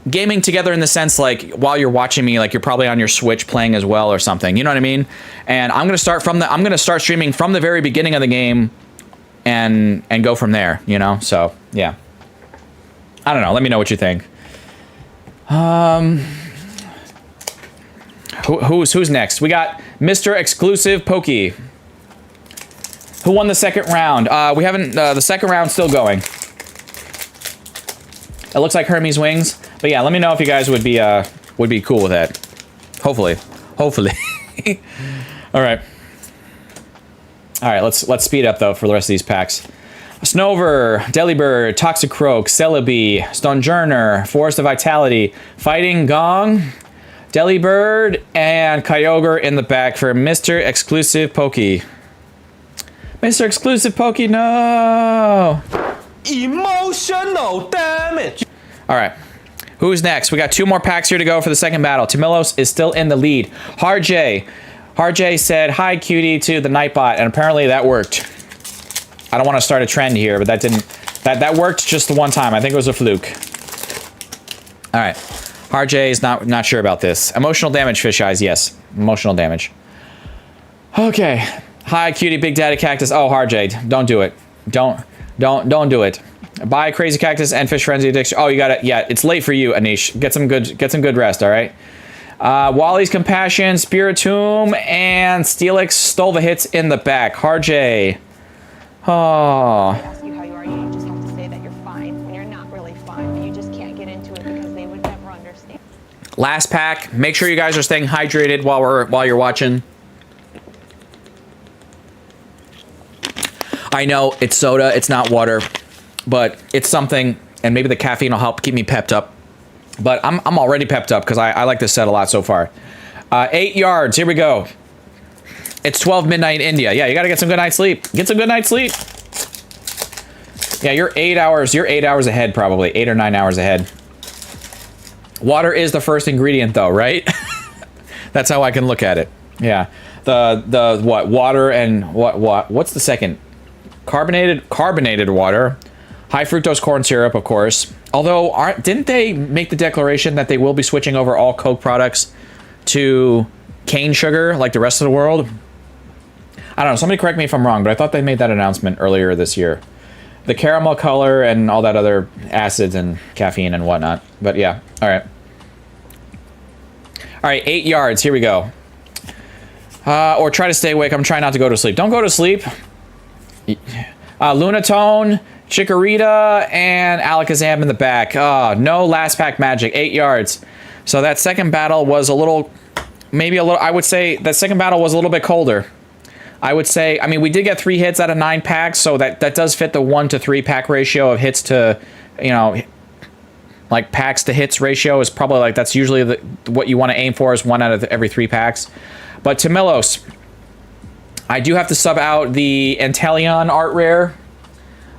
gaming together in the sense like while you're watching me, like you're probably on your Switch playing as well or something. You know what I mean? And I'm gonna start streaming from the very beginning of the game, and go from there. You know? So yeah. I don't know. Let me know what you think. Who's next? We got Mr. Exclusive Pokey. Who won the second round? We haven't. The second round's still going. It looks like Hermes Wings. But yeah, let me know if you guys would be cool with that. Hopefully. All right. Let's speed up though for the rest of these packs. Snover, Delibird, Toxicroak, Celebi, Stonjourner, Forest of Vitality, Fighting Gong, Delibird, and Kyogre in the back for Mr. Exclusive Pokey. Mr. Exclusive Pokey, no! Emotional damage. All right. Who's next? We got 2 more packs here to go for the second battle. Timilos is still in the lead. Harjay said, hi, cutie, to the Nightbot, and apparently that worked. I don't want to start a trend here, but that didn't... That worked just the one time. I think it was a fluke. All right. Harjay is not sure about this. Emotional damage, Fish Eyes, yes. Emotional damage. Okay. Hi, cutie, Big Daddy Cactus. Oh, Harjay, don't do it. Don't do it. Bye, Crazy Cactus and Fish Frenzy Addiction. Oh, you got it. Yeah, it's late for you, Anish. Get some good rest, all right? Wally's Compassion, Spiritomb, and Steelix stole the hits in the back. Harjay. Oh. Ask you how you are, you just have to say that you're fine when you're not really fine, but you just can't get into it because they would never understand. Last pack. Make sure you guys are staying hydrated while you're watching. I know it's soda, it's not water, but it's something, and maybe the caffeine will help keep me pepped up. But I'm already pepped up because I like this set a lot so far. 8 yards. Here we go. It's 12 midnight in India. Yeah, you got to get some good night's sleep. Get some good night's sleep. Yeah, you're 8 hours. You're 8 hours ahead, probably 8 or 9 hours ahead. Water is the first ingredient, though, right? That's how I can look at it. Yeah. The what? Water and what's the second? Carbonated water. High fructose corn syrup, of course. Although, didn't they make the declaration that they will be switching over all Coke products to cane sugar like the rest of the world? I don't know. Somebody correct me if I'm wrong, but I thought they made that announcement earlier this year. The caramel color and all that other acids and caffeine and whatnot. But yeah. All right. All right. 8 yards. Here we go. Or try to stay awake. I'm trying not to go to sleep. Don't go to sleep. Lunatone, Chikorita, and Alakazam in the back. No last pack magic. 8 yards. So that second battle was a little... Maybe a little... I would say that second battle was a little bit colder. I would say... I mean, we did get 3 hits out of 9 packs, so that does fit the 1 to 3 pack ratio of hits to... You know... Like, packs to hits ratio is probably like... That's usually what you want to aim for is 1 out of every 3 packs. But Timilos... I do have to sub out the Antelion art rare,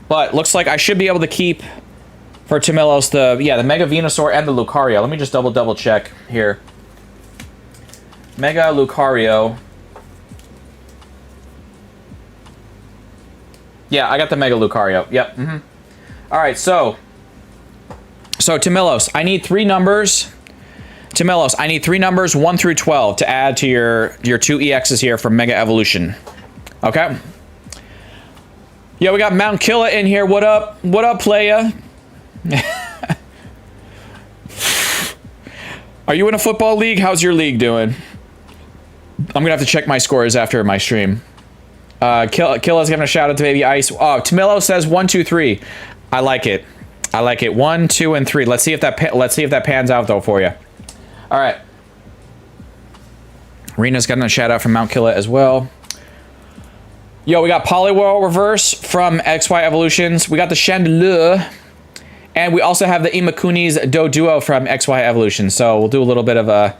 but looks like I should be able to keep for Timilos the Mega Venusaur and the Lucario. Let me just double check here. Mega Lucario. Yeah, I got the Mega Lucario. Yep. All right, so Timilos, I need 3 numbers. Timilos, I need 3 numbers 1 through 12 to add to your 2 EXs here from Mega Evolution. Okay. Yeah, we got Mount Killa in here. What up? What up, playa? Are you in a football league? How's your league doing? I'm gonna have to check my scores after my stream. Killa's giving a shout out to Baby Ice. Oh, Timilos says 1, 2, 3. I like it. I like it. 1, 2, and 3. Let's see if that pans out though for you. All right. Rena's got a shout out from Mount Killa as well. Yo, we got Poliwhirl Reverse from XY Evolutions. We got the Chandelure. And we also have the Imakuni's Doduo from XY Evolution. So we'll do a little bit of a...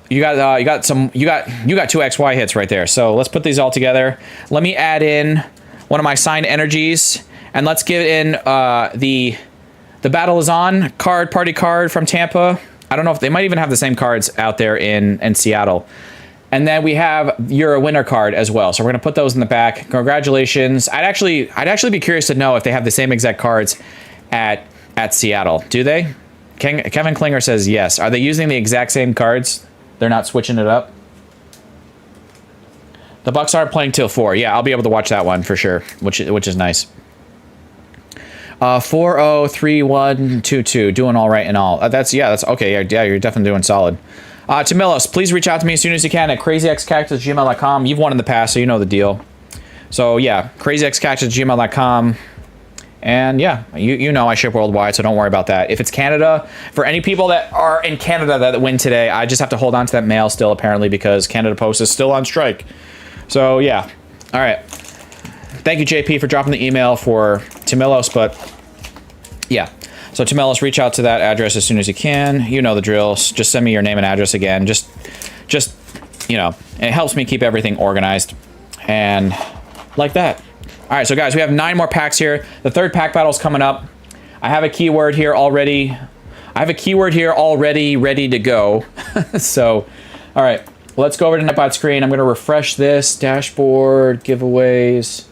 You got 2 XY hits right there. So let's put these all together. Let me add in one of my signed energies. And let's give in the Battle is On party card from Tampa. I don't know if they might even have the same cards out there in Seattle. And then we have your winner card as well. So we're gonna put those in the back. Congratulations. I'd actually be curious to know if they have the same exact cards at Seattle. Do they? Kevin Klinger says yes. Are they using the exact same cards? They're not switching it up? The Bucks aren't playing till 4. Yeah, I'll be able to watch that one for sure, which is nice. 4-0-3-1-2-2. Doing all right and all. That's okay. Yeah, you're definitely doing solid. Tamilos, please reach out to me as soon as you can at crazyxcactus@gmail.com. You've won in the past, so you know the deal. So yeah, crazyxcactus@gmail.com. And yeah, you know I ship worldwide, so don't worry about that. If it's Canada, for any people that are in Canada that win today, I just have to hold on to that mail still, apparently, because Canada Post is still on strike. So yeah. All right. Thank you, JP, for dropping the email for Tamilos, but yeah. So Tamilos, reach out to that address as soon as you can. You know the drills. Just send me your name and address again. Just you know, it helps me keep everything organized. And like that. All right, so guys, we have 9 more packs here. The 3rd pack battle's coming up. I have a keyword here already. Ready to go. So, all right, let's go over to Nightbot screen. I'm gonna refresh this dashboard, giveaways.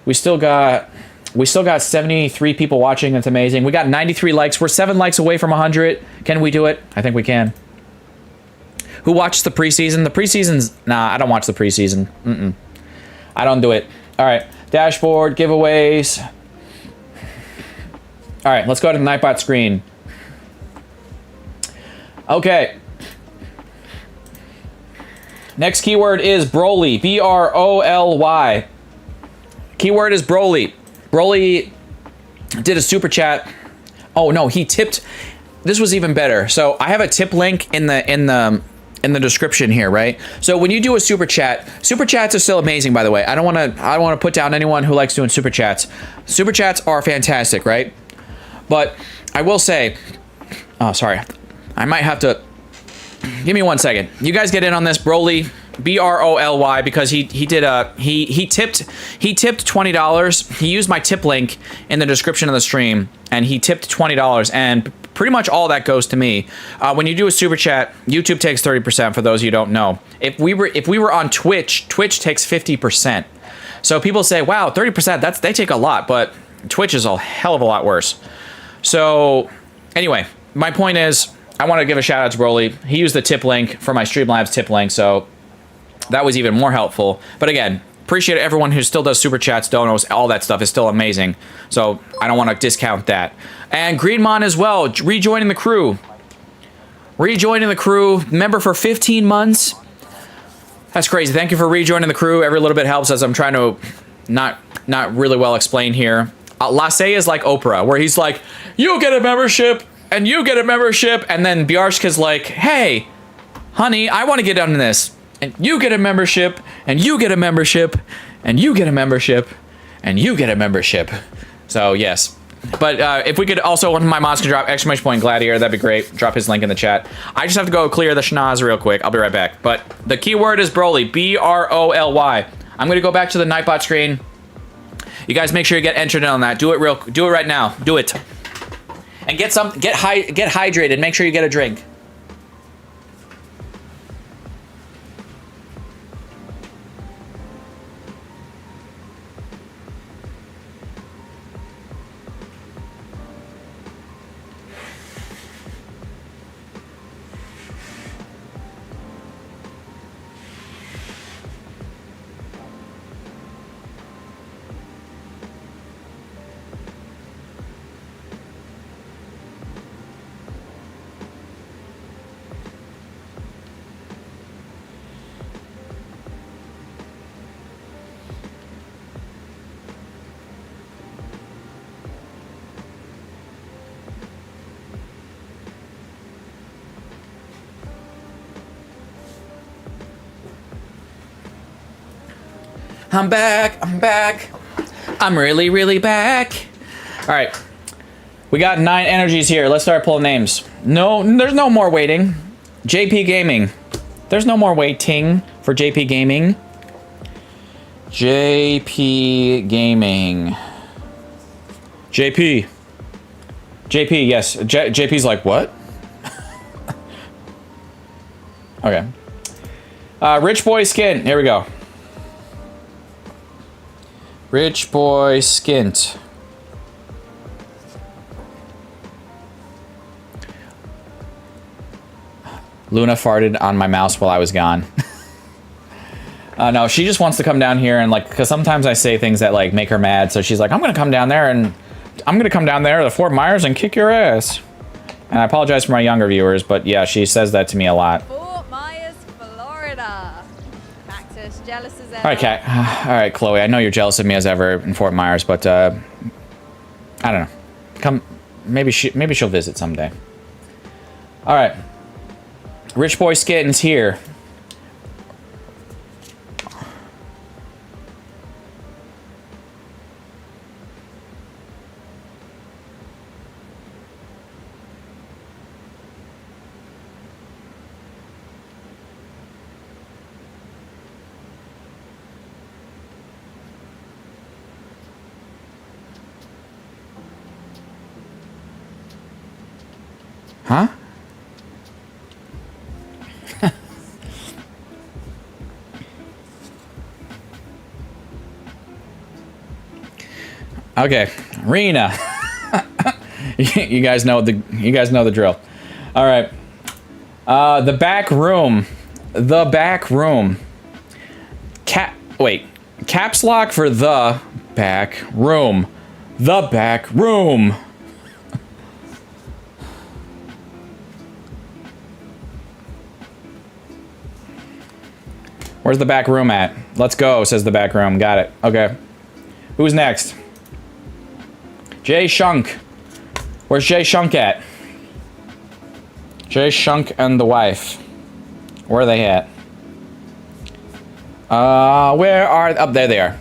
We still got 73 people watching. It's amazing. We got 93 likes. We're 7 likes away from 100. Can we do it? I think we can. Who watches the preseason? The preseason's... Nah, I don't watch the preseason. I don't do it. All right. Dashboard, giveaways. All right, let's go to the Nightbot screen. Okay. Next keyword is Broly. B-R-O-L-Y. Keyword is Broly. Broly did a super chat. Oh no, he tipped. This was even better. So I have a tip link in the description here, right? So when you do a super chats are still amazing, by the way. I don't want to put down anyone who likes doing super chats. Super chats are fantastic, right? But I will say, oh sorry, I might have to. Give me 1 second. You guys get in on this, Broly. B-R-O-L-Y, because he tipped $20. He used my tip link in the description of the stream, and he tipped $20, and pretty much all that goes to me. When you do a super chat, YouTube takes 30%. For those of you who don't know, if we were on Twitch takes 50%. So people say, wow, 30%, they take a lot, but Twitch is a hell of a lot worse. So anyway, my point is, I want to give a shout out to Broly. He used the tip link for my Streamlabs tip link, so that was even more helpful. But again, appreciate everyone who still does super chats, donos, all that stuff is still amazing. So I don't want to discount that. And Greenmon as well, rejoining the crew. Member for 15 months. That's crazy. Thank you for rejoining the crew. Every little bit helps, as I'm trying to not really well explain here. Lasey is like Oprah, where he's like, you get a membership, and you get a membership, and then Biarshka's like, hey, honey, I want to get on this. And you get a membership, and you get a membership, and you get a membership, and you get a membership. So, yes. But if we could also, one of my mods could drop exclamation point Gladiator, that'd be great. Drop his link in the chat. I just have to go clear the schnoz real quick. I'll be right back. But the keyword is Broly. B-R-O-L-Y. I'm going to go back to the Nightbot screen. You guys make sure you get entered in on that. Do it right now. Do it. And get hydrated. Make sure you get a drink. I'm back. I'm really back. All right. We got 9 energies here. Let's start pulling names. No, there's no more waiting. JP Gaming. There's no more waiting for JP Gaming. JP Gaming. JP, yes. JP's like, what? Okay. Rich Boy Skin. Here we go. Rich Boy Skint. Luna farted on my mouse while I was gone. No, she just wants to come down here and like, because sometimes I say things that like make her mad. So she's like, I'm gonna come down there to Fort Myers and kick your ass. And I apologize for my younger viewers, but yeah, she says that to me a lot. Fort Myers, Florida. Cactus, jealous as ever. All right, Kat. All right, Chloe. I know you're jealous of me as ever in Fort Myers, but I don't know. Come, maybe she'll visit someday. All right. Rich Boy Skitten's here. Huh? Okay, Rena. you guys know the drill. All right. The back room. The back room. Caps lock for the back room. The back room. Where's the back room at? Let's go, says the back room. Got it. Okay. Who's next? Jay Shunk. Where's Jay Shunk at? Jay Shunk and the wife. Where are they at? Where are... Oh, there they are.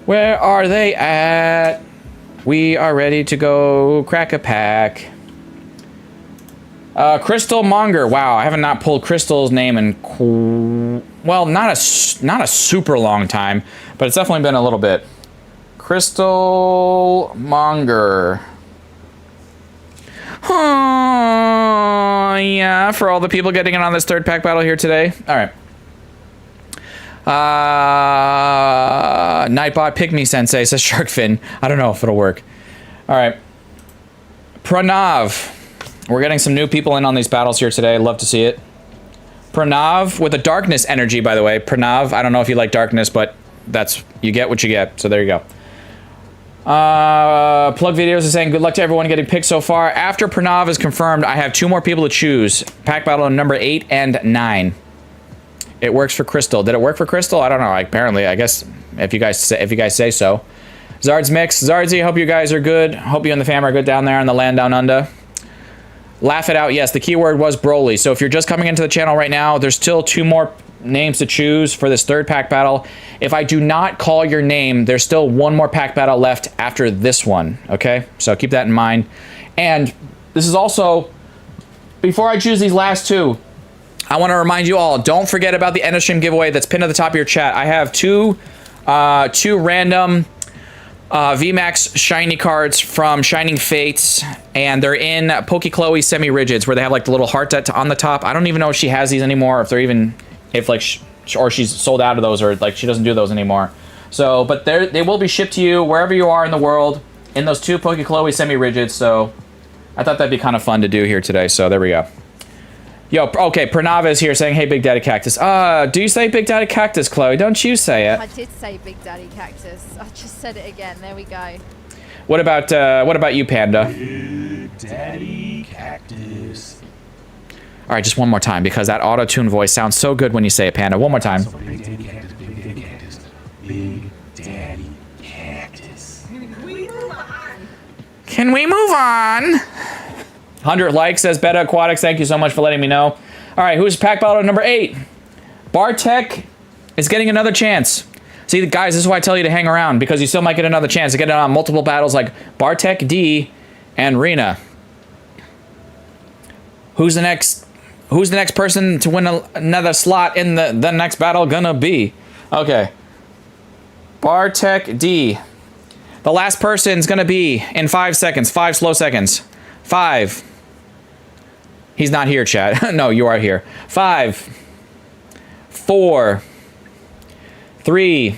Where are they at? We are ready to go crack a pack. Crystal Monger. Wow, I haven't not pulled Crystal's name in... Well, not a super long time, but it's definitely been a little bit. Crystal Monger. Oh, yeah, for all the people getting in on this third pack battle here today. All right. Nightbot Pygmy Sensei says Sharkfin. I don't know if it'll work. All right. Pranav. We're getting some new people in on these battles here today. Love to see it. Pranav with a darkness energy, by the way. Pranav, I don't know if you like darkness, but that's, you get what you get. So there you go. Plug Videos is saying, good luck to everyone getting picked so far. After Pranav is confirmed, I have 2 more people to choose. Pack battle number 8 and 9. It works for Crystal. Did it work for Crystal? I don't know. Apparently, I guess if you guys say so. Zard's Mix. Zardsy, hope you guys are good. Hope you and the fam are good down there in the land down under. Laugh it out. Yes, the keyword was Broly. So if you're just coming into the channel right now, there's still 2 more names to choose for this third pack battle. If I do not call your name, there's still 1 more pack battle left after this one. Okay, so keep that in mind. And this is also, before I choose these last 2, I want to remind you all, don't forget about the end of stream giveaway that's pinned at the top of your chat. I have two random VMAX shiny cards from Shining Fates, and they're in Chloe semi-rigids, where they have like the little heart on the top. I don't even know if she has these anymore, or if they're even, if like, or she's sold out of those, or like she doesn't do those anymore. So, but they will be shipped to you wherever you are in the world in those 2 Chloe semi-rigids. So I thought that'd be kind of fun to do here today. So there we go. Yo, okay, Pranav is here saying, hey, Big Daddy Cactus. Do you say Big Daddy Cactus, Chloe? Don't you say it? I did say Big Daddy Cactus. I just said it again. There we go. What about you, Panda? Big Daddy Cactus. All right, just one more time, because that auto-tune voice sounds so good when you say it, Panda. One more time. So Big Daddy Cactus, Big Daddy Cactus, Big Daddy Cactus. Can we move on? 100 likes, says Beta Aquatics. Thank you so much for letting me know. All right, who's pack battle number 8? Bartek is getting another chance. See, guys, this is why I tell you to hang around, because you still might get another chance to get it on multiple battles like Bartek, D, and Rena. Who's the next person to win another slot in the next battle gonna be? Okay. Bartek, D. The last person's gonna be in 5 seconds. 5 slow seconds. 5. He's not here, chat. No, you are here. 5, 4, 3,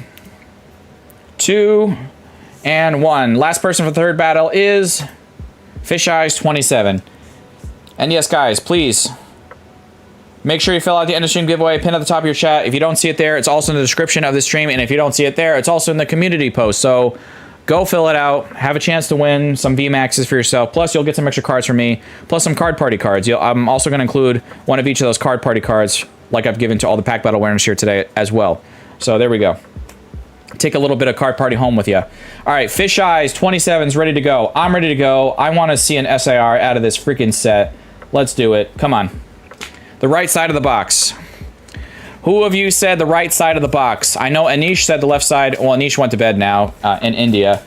2, and 1. Last person for the third battle is Fish Eyes 27. And yes, guys, please Make sure you fill out the end of stream giveaway, pin at the top of your chat. If you don't see it there, it's also in the description of the stream. And if you don't see it there, it's also in the community post. So go fill it out. Have a chance to win some VMAXs for yourself. Plus, you'll get some extra cards from me. Plus, some card party cards. I'm also going to include one of each of those card party cards, like I've given to all the pack battle winners here today as well. So there we go. Take a little bit of card party home with you. All right, Fish Eyes 27's ready to go. I'm ready to go. I want to see an SAR out of this freaking set. Let's do it. Come on. The right side of the box. Who of you said the right side of the box? I know Anish said the left side. Well, Anish went to bed now in India.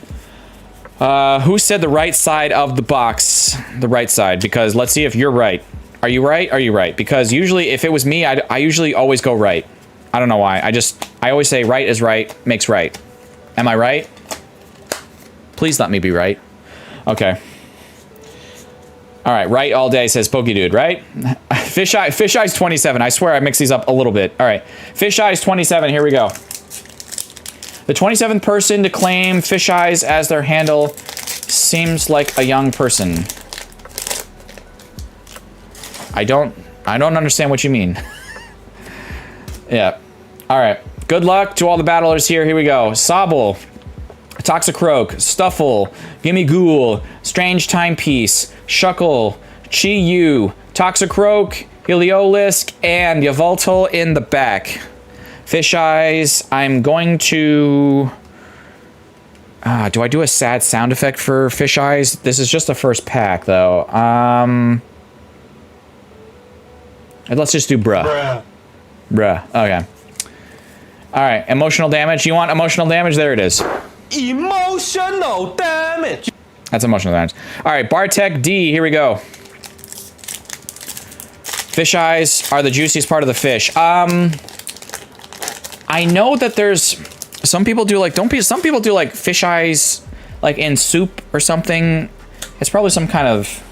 Who said the right side of the box? The right side, because let's see if you're right. Are you right? Are you right? Because usually if it was me, I usually always go right. I don't know why. I always say right is right makes right. Am I right? Please let me be right. Okay. All right, right all day says Pokey Dude, right? Fish Eyes 27. I swear I mix these up a little bit. All right, Fish Eyes 27. Here we go. The 27th person to claim Fish Eyes as their handle seems like a young person. I don't understand what you mean. Yeah. All right. Good luck to all the battlers here. Here we go. Sobble, Toxicroak, Stuffle, Gimme Ghoul, Strange Timepiece, Shuckle, Chi-Yu, Toxicroak, Heliolisk, and Yveltal in the back. Fish Eyes, I'm going to... do I do a sad sound effect for Fish Eyes? This is just the first pack, though. Let's just do bruh. Bruh. Okay. All right. Emotional damage. You want emotional damage? There it is. Emotional damage. That's emotional damage. All right. Bartek D. Here we go. Fish eyes are the juiciest part of the fish. I know that there's some people do like some people do like fish eyes like in soup or something. It's probably some kind of,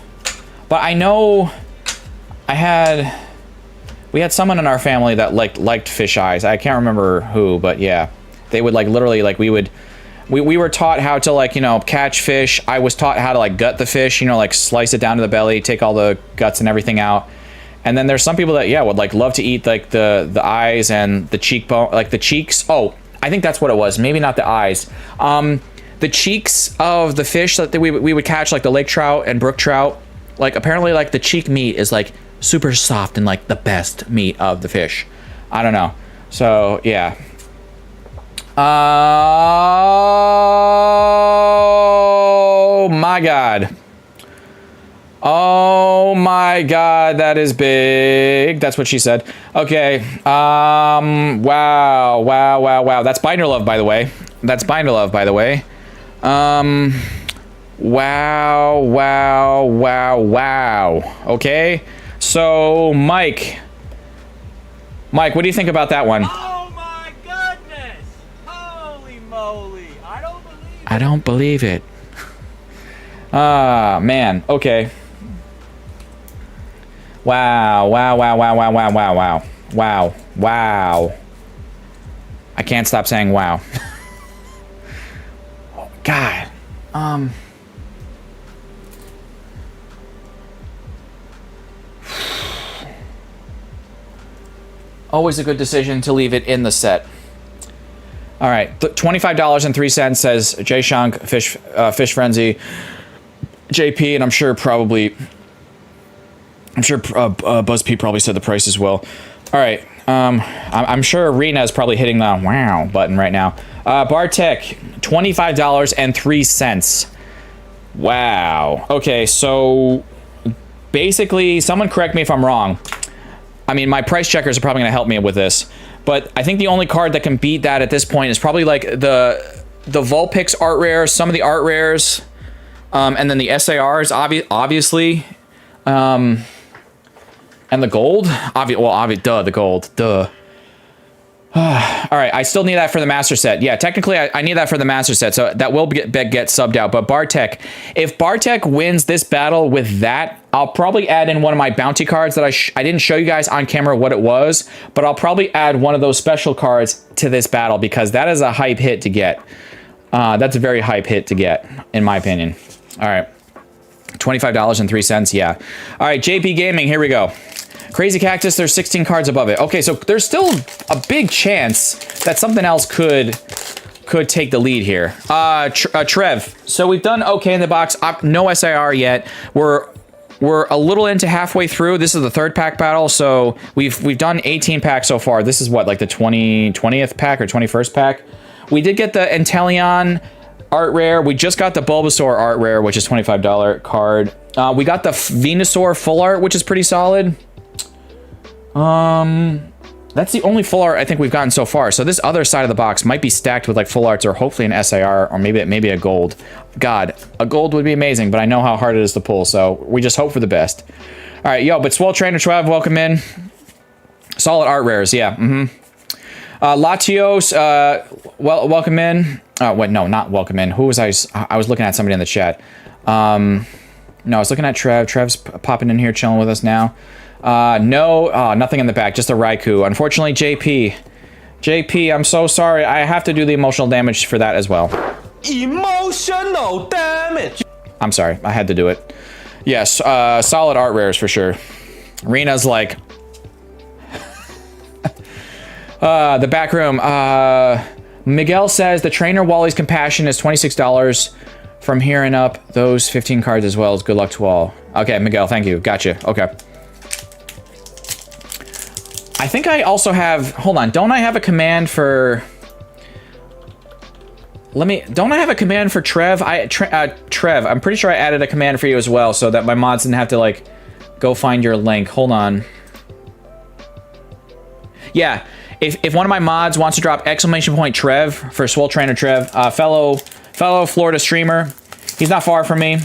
but I know we had someone in our family that liked fish eyes. I can't remember who, but yeah, they would like literally like we were taught how to like, you know, catch fish. I was taught how to like gut the fish, you know, like slice it down to the belly, take all the guts and everything out. And then there's some people that, yeah, would like love to eat like the eyes and the cheekbone, like the cheeks. Oh, I think that's what it was. Maybe not the eyes. The cheeks of the fish that we would catch, like the lake trout and brook trout. Like apparently like the cheek meat is like super soft and like the best meat of the fish. I don't know. So yeah. Oh my god. Oh my god, that is big. That's what she said. Okay. Wow. That's Binder Love, by the way. Wow. Okay. So, Mike, what do you think about that one? Oh my goodness! Holy moly! I don't believe it. Ah, man. Okay. Wow. I can't stop saying wow. God. Always a good decision to leave it in the set. All right, $25.03 says Jay Shunk, Fish Frenzy, JP, and I'm sure BuzzP probably said the price as well. All right, I'm sure Rena is probably hitting the wow button right now. Bartek, $25.03. Wow. Okay, so basically, someone correct me if I'm wrong. I mean, my price checkers are probably going to help me with this, but I think the only card that can beat that at this point is probably like the Vulpix art rares, some of the art rares, and then the SARs, obviously, and the gold. The gold. All right, I still need that for the master set. Yeah, technically, I need that for the master set, so that will get subbed out. But Bartek, if Bartek wins this battle with that, I'll probably add in one of my bounty cards that I didn't show you guys on camera what it was, but I'll probably add one of those special cards to this battle because that is a hype hit to get. That's a very hype hit to get, in my opinion. All right, $25.03, yeah. All right, JP Gaming, here we go. Crazy Cactus, there's 16 cards above it. Okay, so there's still a big chance that something else could take the lead here. Trev, so we've done okay in the box. No SIR yet. We're a little into halfway through. This is the 3rd pack battle, so we've done 18 packs so far. This is what, like the 20th pack or 21st pack? We did get the Inteleon art rare. We just got the Bulbasaur art rare, which is $25 card. We got the Venusaur full art, which is pretty solid. That's the only full art I think we've gotten so far. So this other side of the box might be stacked with like full arts or hopefully an SIR or maybe a gold. God, a gold would be amazing, but I know how hard it is to pull, so we just hope for the best. All right, yo, but Swole Trainer 12, welcome in. Solid art rares, yeah. Latios, welcome in. Wait, no, not welcome in. Who was I was looking at somebody in the chat. No, I was looking at Trev. Trev's popping in here, chilling with us now. No, nothing in the back, just a Raikou. Unfortunately, JP, I'm so sorry. I have to do the emotional damage for that as well. Emotional damage! I'm sorry, I had to do it. Yes, solid art rares for sure. Rena's like... the back room. Miguel says the Trainer Wally's Compassion is $26. From here and up, those 15 cards as well as good luck to all. Okay, Miguel, thank you. Gotcha. Okay. I think I also have... Hold on. Don't I have a command for... Don't I have a command for Trev? Trev, I'm pretty sure I added a command for you as well so that my mods didn't have to, like, go find your link. Hold on. Yeah. If one of my mods wants to drop exclamation point Trev for Swole Trainer Trev, fellow Florida streamer, he's not far from me,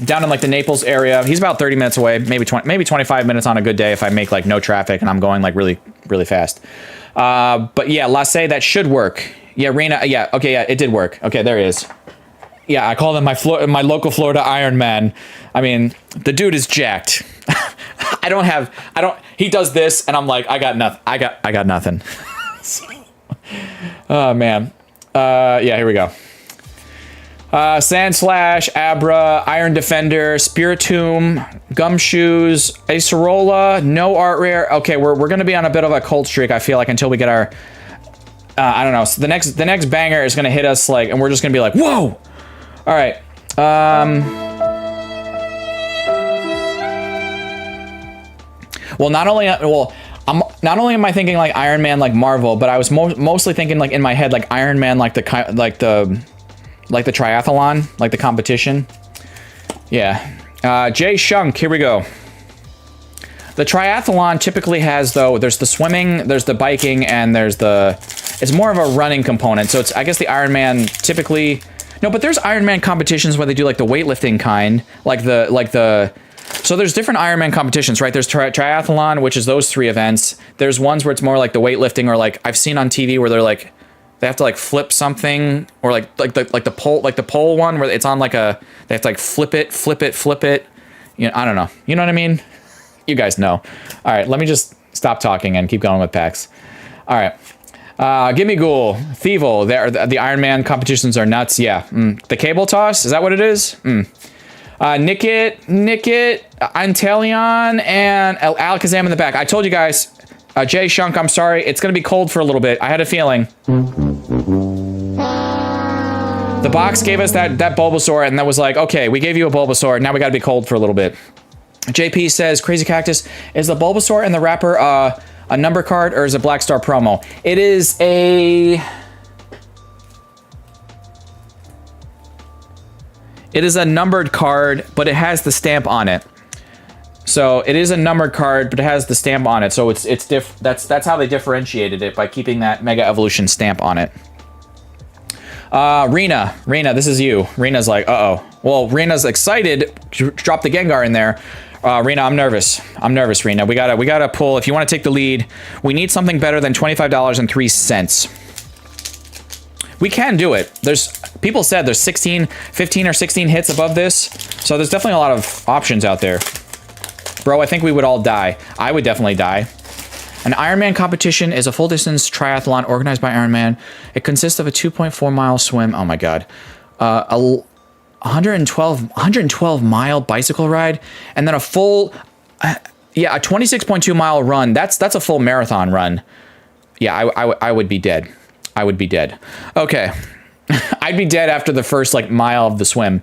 down in like the Naples area. He's about 30 minutes away, maybe 25 minutes on a good day if I make like no traffic and I'm going like really fast. But yeah, Lasse, that should work. Yeah, Rena, yeah, okay, yeah, it did work. Okay, there he is. Yeah, I call him my local Florida Iron Man. I mean, the dude is jacked. He does this and I'm like, I got nothing. Oh man. Yeah, here we go. Sandslash, Abra, Iron Defender, Spiritomb, Gumshoes, Acerola, no art rare. Okay, we're gonna be on a bit of a cold streak, I feel like, until we get our I don't know. So the next banger is gonna hit us like, and we're just gonna be like, whoa! Alright. Well, not only am I thinking like Iron Man like Marvel, but I was mostly thinking like in my head like Iron Man like the triathlon, like the competition. Yeah. Jay Shunk, here we go. The triathlon typically has, though, there's the swimming, there's the biking, and it's more of a running component. So it's, I guess the Iron Man typically, no, but there's Iron Man competitions where they do like the weightlifting kind, so there's different Iron Man competitions, right? There's triathlon, which is those 3 events. There's ones where it's more like the weightlifting, or like I've seen on TV where they have to like flip something, or like the pole one where it's on like they have to like flip it. You know, I don't know. You know what I mean? You guys know. All right, let me just stop talking and keep going with packs. All right. Gimme Ghoul, Thievel, the Iron Man competitions are nuts. Yeah. The cable toss, is that what it is? Nickit, Inteleon, and Alakazam in the back. I told you guys, Jay Shunk, I'm sorry. It's going to be cold for a little bit. I had a feeling. The box gave us that Bulbasaur, and that was like, okay, we gave you a Bulbasaur. Now we got to be cold for a little bit. JP says, Crazy Cactus, is the Bulbasaur and the wrapper a number card, or is it Black Star promo? It is a... It is a numbered card, but it has the stamp on it. So it is a numbered card, but it has the stamp on it. So that's how they differentiated it, by keeping that Mega Evolution stamp on it. Rena, this is you. Rena's like, uh-oh. Well, Rena's excited. Drop the Gengar in there. Rena, I'm nervous, Rena. We gotta pull. If you want to take the lead, we need something better than $25.03. We can do it. People said there's 15 or 16 hits above this. So there's definitely a lot of options out there. Bro, I think we would all die. I would definitely die. An Iron Man competition is a full-distance triathlon organized by Iron Man. It consists of a 2.4-mile swim. Oh my god. A 112-mile bicycle ride, and then a full... Yeah, a 26.2 mile run. That's a full marathon run. Yeah, I would be dead. I would be dead. Okay. I'd be dead after the first like mile of the swim.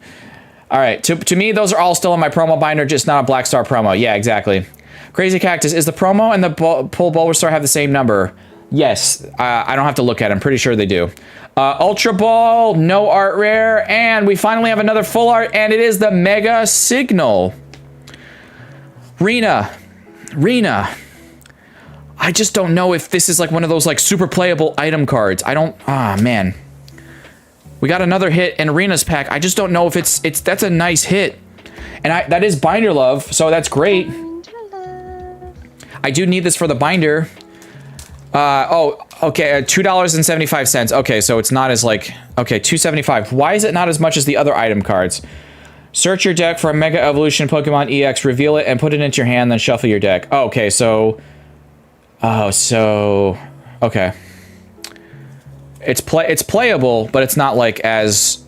All right, to me, those are all still in my promo binder, just not a Black Star promo. Yeah, exactly. Crazy Cactus, is the promo and the pull Bulbasaur have the same number? Yes, I don't have to look at it. I'm pretty sure they do. Ultra Ball, no art rare, and we finally have another full art, and it is the Mega Signal. Rena. I just don't know if this is like one of those like super playable item cards. I don't, man. We got another hit in Arena's pack. I just don't know if that's a nice hit. And that is binder love, so that's great. I do need this for the binder. Oh, okay, $2.75. Okay, so it's not as like, okay, $2.75. Why is it not as much as the other item cards? Search your deck for a Mega Evolution Pokemon EX, reveal it, and put it into your hand, then shuffle your deck. Oh, okay, so... Oh, so... Okay. It's playable, but it's not like as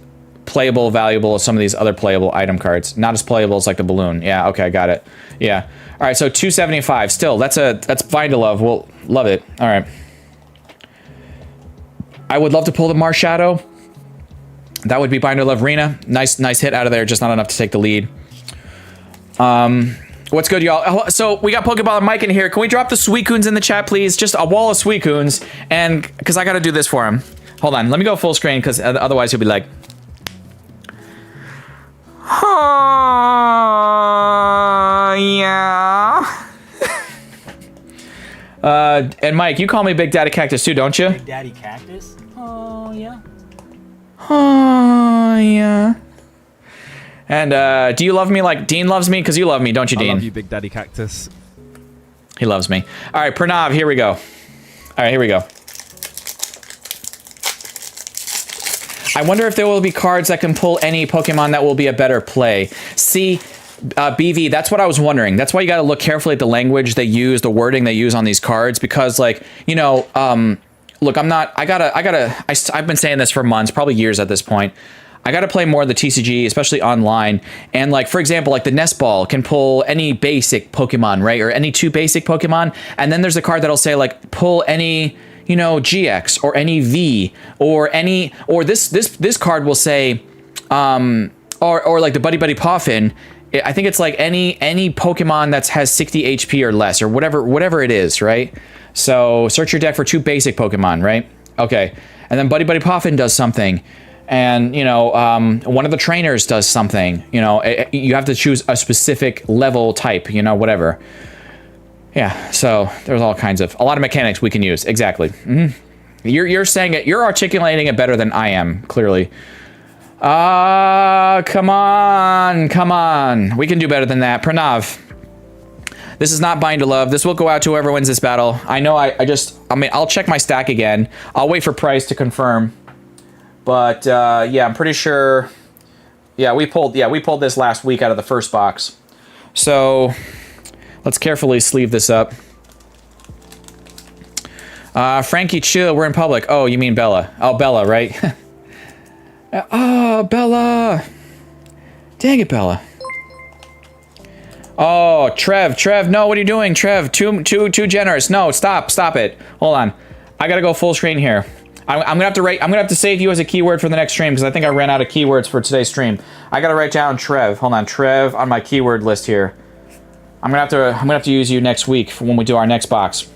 playable, valuable as some of these other playable item cards. Not as playable as like the balloon. Yeah, okay, I got it. Yeah. All right, so $2.75. Still, that's fine to love. We'll love it. All right. I would love to pull the Marshadow. That would be Binder Love Rena. Nice hit out of there, just not enough to take the lead. What's good, y'all? So we got Pokeball and Mike in here. Can we drop the Suicunes in the chat, please? Just a wall of Suicunes, and because I got to do this for him. Hold on, let me go full screen, because otherwise he'll be like, oh, yeah. And Mike, you call me Big Daddy Cactus too, don't you? Big Daddy Cactus? Oh, yeah. Oh, yeah. And do you love me like Dean loves me? Because you love me, don't you, Dean? I love you, Big Daddy Cactus. He loves me. All right, Pranav, here we go. All right, here we go. I wonder if there will be cards that can pull any Pokemon that will be a better play. See, BV, that's what I was wondering. That's why you got to look carefully at the language they use, the wording they use on these cards, because, like, you know, look, I've been saying this for months, probably years at this point. I gotta play more of the TCG, especially online. And like, for example, like the Nest Ball can pull any basic Pokemon, right? Or any 2 basic Pokemon. And then there's a card that'll say like, pull any, you know, GX or any V or any, or this card will say, or like the Buddy Buddy Poffin. I think it's like any Pokemon that has 60 HP or less, or whatever it is, right? So search your deck for 2 basic Pokemon, right? Okay. And then Buddy Buddy Poffin does something. And, you know, one of the trainers does something, you know, you have to choose a specific level type, you know, whatever. Yeah, so there's a lot of mechanics we can use. Exactly. You're saying it, you're articulating it better than I am, clearly. Come on. We can do better than that. Pranav. This is not Bind to Love. This will go out to whoever wins this battle. I know I mean, I'll check my stack again. I'll wait for Price to confirm. But, yeah, I'm pretty sure... Yeah, we pulled this last week out of the first box. So, let's carefully sleeve this up. Frankie, chill, we're in public. Oh, you mean Bella. Oh, Bella, right? Oh, Bella! Dang it, Bella. Oh, Trev, no, what are you doing, Trev? Too generous. No, stop it. Hold on. I gotta go full screen here. I'm gonna have to save you as a keyword for the next stream, because I think I ran out of keywords for today's stream. I gotta write down Trev. Hold on, Trev on my keyword list here. I'm gonna have to use you next week for when we do our next box.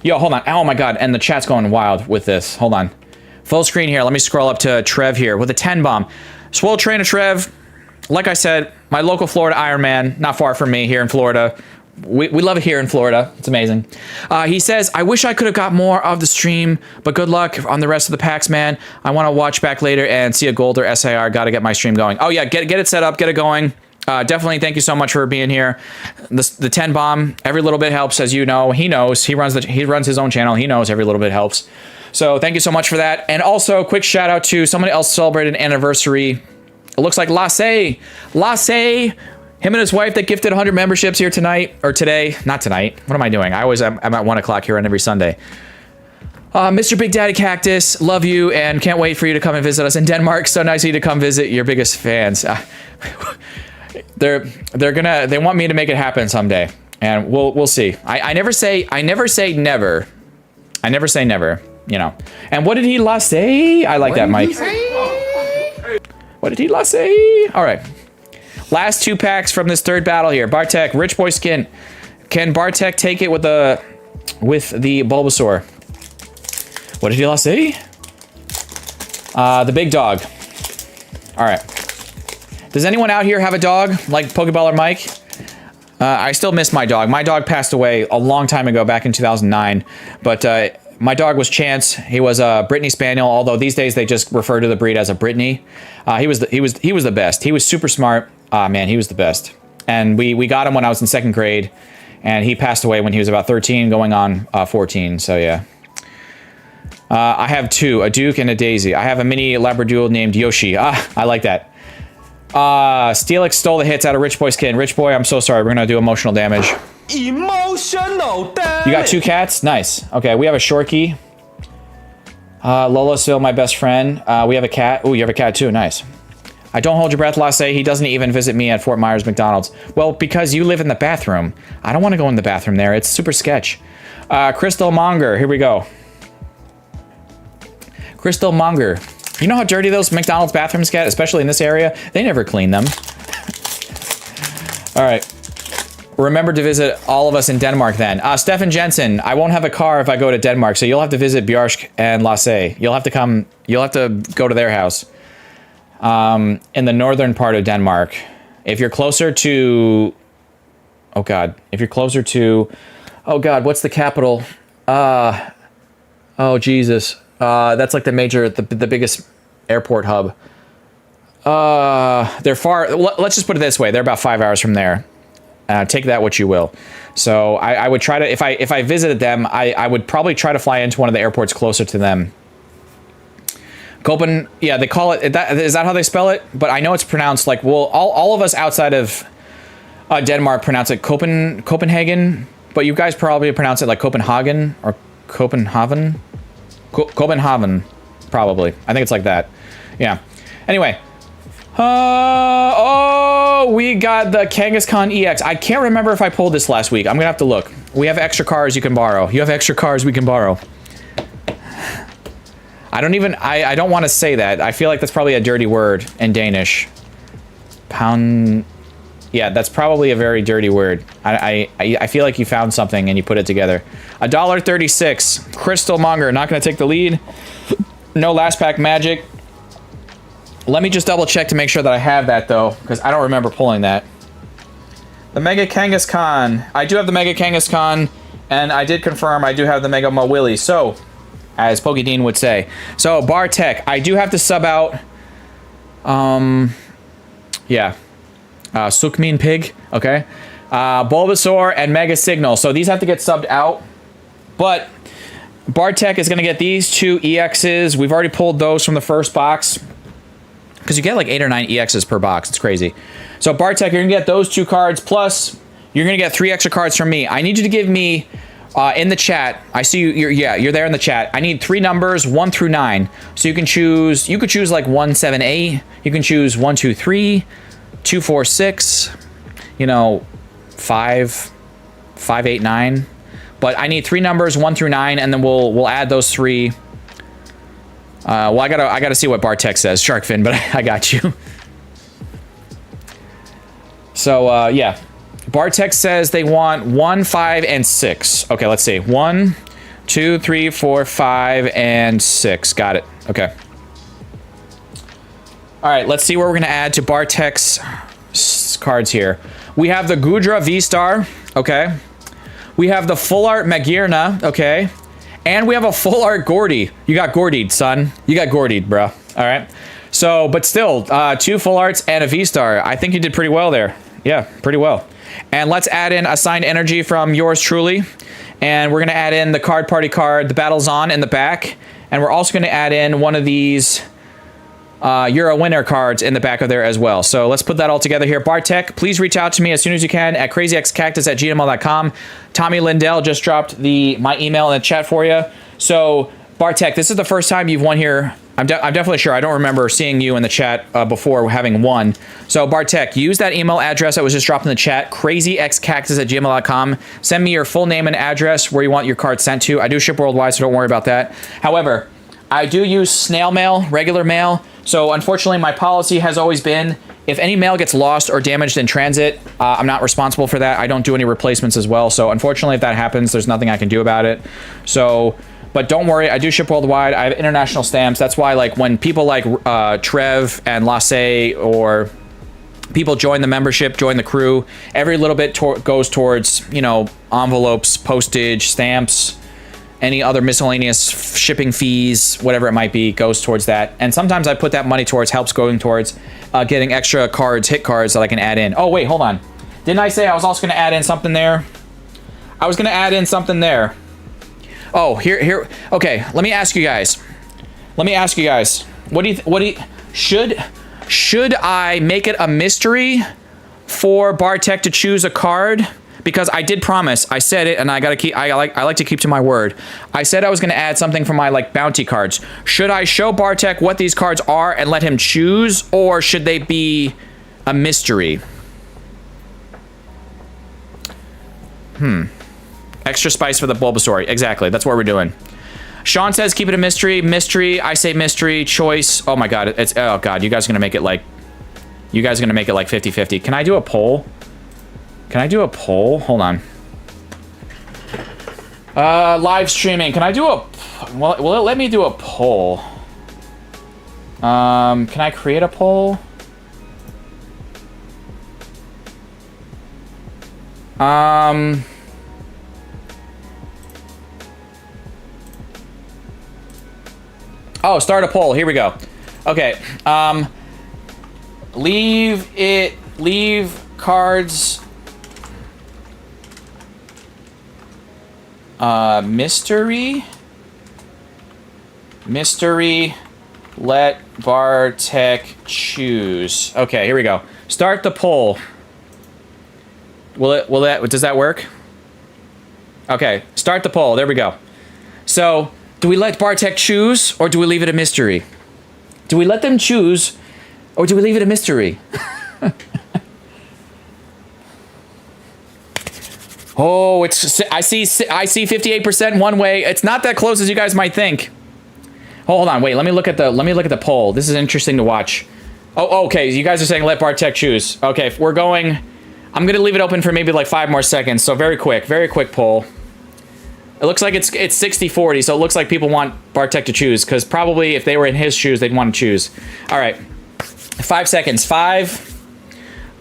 Yo, hold on. Oh my god, and the chat's going wild with this. Hold on. Full screen here. Let me scroll up to Trev here with a 10 bomb. Swole Trainer Trev. Like I said, my local Florida Iron Man, not far from me here in Florida. We love it here in Florida. It's amazing. He says, I wish I could have got more of the stream, but good luck on the rest of the packs, man. I want to watch back later and see a gold or SIR. Got to get my stream going. Oh, yeah, get it set up, get it going. Definitely thank you so much for being here. The 10 bomb, every little bit helps, as you know. He knows. He runs his own channel. He knows every little bit helps. So thank you so much for that. And also, quick shout out to somebody else celebrated an anniversary. It looks like Lasse. Him and his wife that gifted 100 memberships here tonight, or today. Not tonight. What am I doing? I'm at 1 o'clock here on every Sunday. Mr. Big Daddy Cactus, love you and can't wait for you to come and visit us in Denmark. So nice of you to come visit. Your biggest fans. They want me to make it happen someday. And we'll see. I never say never. I never say never, you know. And what did he last say? I like that, Mike. What did he last say? All right. Last 2 packs from this 3rd battle here. Bartek, Rich Boy Skin. Can Bartek take it with the Bulbasaur? What did he last say? The big dog. All right. Does anyone out here have a dog like Pokeballer Mike? I still miss my dog. My dog passed away a long time ago, back in 2009. But my dog was Chance. He was a Brittany Spaniel, although these days they just refer to the breed as a Brittany. He was the best. He was super smart. Man, he was the best. And we got him when I was in 2nd grade, and he passed away when he was about 13, going on 14. So yeah. I have 2, a Duke and a Daisy. I have a mini Labradoodle named Yoshi. I like that. Steelix stole the hits out of Rich Boy Skin. Rich Boy, I'm so sorry. We're gonna do emotional damage. Emotional damage. You got 2 cats? Nice. Okay, we have a Shorky. Lola's still my best friend. We have a cat. Oh, you have a cat too. Nice. I don't hold your breath, Lasse. He doesn't even visit me at Fort Myers McDonald's. Well, because you live in the bathroom. I don't want to go in the bathroom there. It's super sketch. Crystal Monger. Here we go. Crystal Monger. You know how dirty those McDonald's bathrooms get, especially in this area? They never clean them. All right. Remember to visit all of us in Denmark then. Stefan Jensen, I won't have a car if I go to Denmark, so you'll have to visit Bjarsk and Lasse. You'll have to go to their house. In the northern part of Denmark. If you're closer to... Oh, God. If you're closer to... Oh, God, what's the capital? Oh, Jesus. That's like the biggest airport hub. They're far... Let's just put it this way. They're about 5 hours from there. Take that what you will. So I would try to... If I visited them, I would probably try to fly into one of the airports closer to them. Copen... Yeah, they call it... Is that how they spell it? But I know it's pronounced like... Well, all of us outside of Denmark pronounce it Copenhagen. But you guys probably pronounce it like Copenhagen or Copenhagen. Copenhagen, probably. I think it's like that. Yeah. Anyway. Oh, we got the Kangaskhan EX. I can't remember if I pulled this last week. I'm gonna have to look. We have extra cars you can borrow. You have extra cars we can borrow. I don't want to say that. I feel like that's probably a dirty word in Danish. Pound... Yeah, that's probably a very dirty word. I feel like you found something and you put it together. $1.36. Crystal Monger, not going to take the lead. No last pack magic. Let me just double check to make sure that I have that, though, because I don't remember pulling that. The Mega Kangaskhan. I do have the Mega Kangaskhan, and I did confirm I do have the Mega Mawili. So, as Pokedean would say. So, Bartek, I do have to sub out... Yeah. Sukmin Pig, okay? Bulbasaur and Mega Signal. So these have to get subbed out. But Bartek is going to get these 2 EXs. We've already pulled those from the first box. Because you get like 8 or 9 EXs per box. It's crazy. So Bartek, you're going to get those 2 cards. Plus, you're going to get 3 extra cards from me. I need you to give me, in the chat, I see you, you're there in the chat. I need 3 numbers, 1 through 9. So you can choose, like 1, 7, 8. You can choose 1, 2, 3. 2, 4, 6, you know, 5, 8, 9. But I need 3 numbers, 1 through 9, and then we'll add those 3. Well, I gotta see what Bartek says, Sharkfin, but I got you. So yeah, Bartek says they want 1, 5, and 6. Okay, let's see. 1, 2, 3, 4, 5, and 6. Got it. Okay. All right, let's see what we're going to add to Bartek's cards here. We have the Gudra V-Star, okay? We have the Full Art Magirna, okay? And we have a Full Art Gordy. You got Gordied, son. You got Gordied, bro. All right? So, but still, 2 Full Arts and a V-Star. I think you did pretty well there. Yeah, pretty well. And let's add in Assigned Energy from yours truly. And we're going to add in the Card Party card, the Battle's On in the back. And we're also going to add in one of these... You're a winner cards in the back of there as well. So let's put that all together here. Bartek, please reach out to me as soon as you can at crazyxcactus@gmail.com. Tommy Lindell just dropped my email in the chat for you. So Bartek, this is the first time you've won here I'm definitely sure. I don't remember seeing you in the chat before having one. So Bartek, use that email address that was just dropped in the chat, crazyxcactus@gmail.com. Send me your full name and address where you want your card sent to. I do ship worldwide, so don't worry about that. However, I do use snail mail, regular mail. So unfortunately, my policy has always been, if any mail gets lost or damaged in transit, I'm not responsible for that. I don't do any replacements as well. So unfortunately, if that happens, there's nothing I can do about it. So... But don't worry, I do ship worldwide. I have international stamps. That's why, like, when people like Trev and Lasse or people join the membership, join the crew, every little bit goes towards, you know, envelopes, postage, stamps, any other miscellaneous shipping fees, whatever it might be, goes towards that. And sometimes I put that money towards, helps going towards getting extra cards, hit cards that I can add in. Oh, wait, hold on. Didn't I say I was also going to add in something there? I was going to add in something there. Oh, here. Okay, let me ask you guys. What do you, should I make it a mystery for Bartek to choose a card? Because I did promise, I said it, and I like to keep to my word. I said I was going to add something for my, like, bounty cards. Should I show Bartek what these cards are and let him choose, or should they be a mystery? Extra spice for the Bulbasaur. Exactly. That's what we're doing. Sean says keep it a mystery. Mystery. I say mystery. Choice. Oh my god. It's... Oh god. You guys are going to make it like... You guys are going to make it like 50-50. Can I do a poll? Hold on. Live streaming. Can I do a... Well, will it let me do a poll? Can I create a poll? Oh, start a poll. Here we go. Okay. Leave cards. Mystery. Let Bartek choose. Okay, here we go. Start the poll. Does that work? Okay, start the poll. There we go. So, do we let Bartek choose, or do we leave it a mystery? Do we let them choose, or do we leave it a mystery? Oh, I see 58% one way. It's not that close as you guys might think. Oh, hold on, wait. Let me look at the poll. This is interesting to watch. Oh, okay. You guys are saying let Bartek choose. Okay, if we're going. I'm gonna leave it open for maybe like 5 more seconds. So very quick poll. It looks like it's 60-40, so it looks like people want Bartek to choose, because probably if they were in his shoes, they'd want to choose. All right, 5 seconds. 5,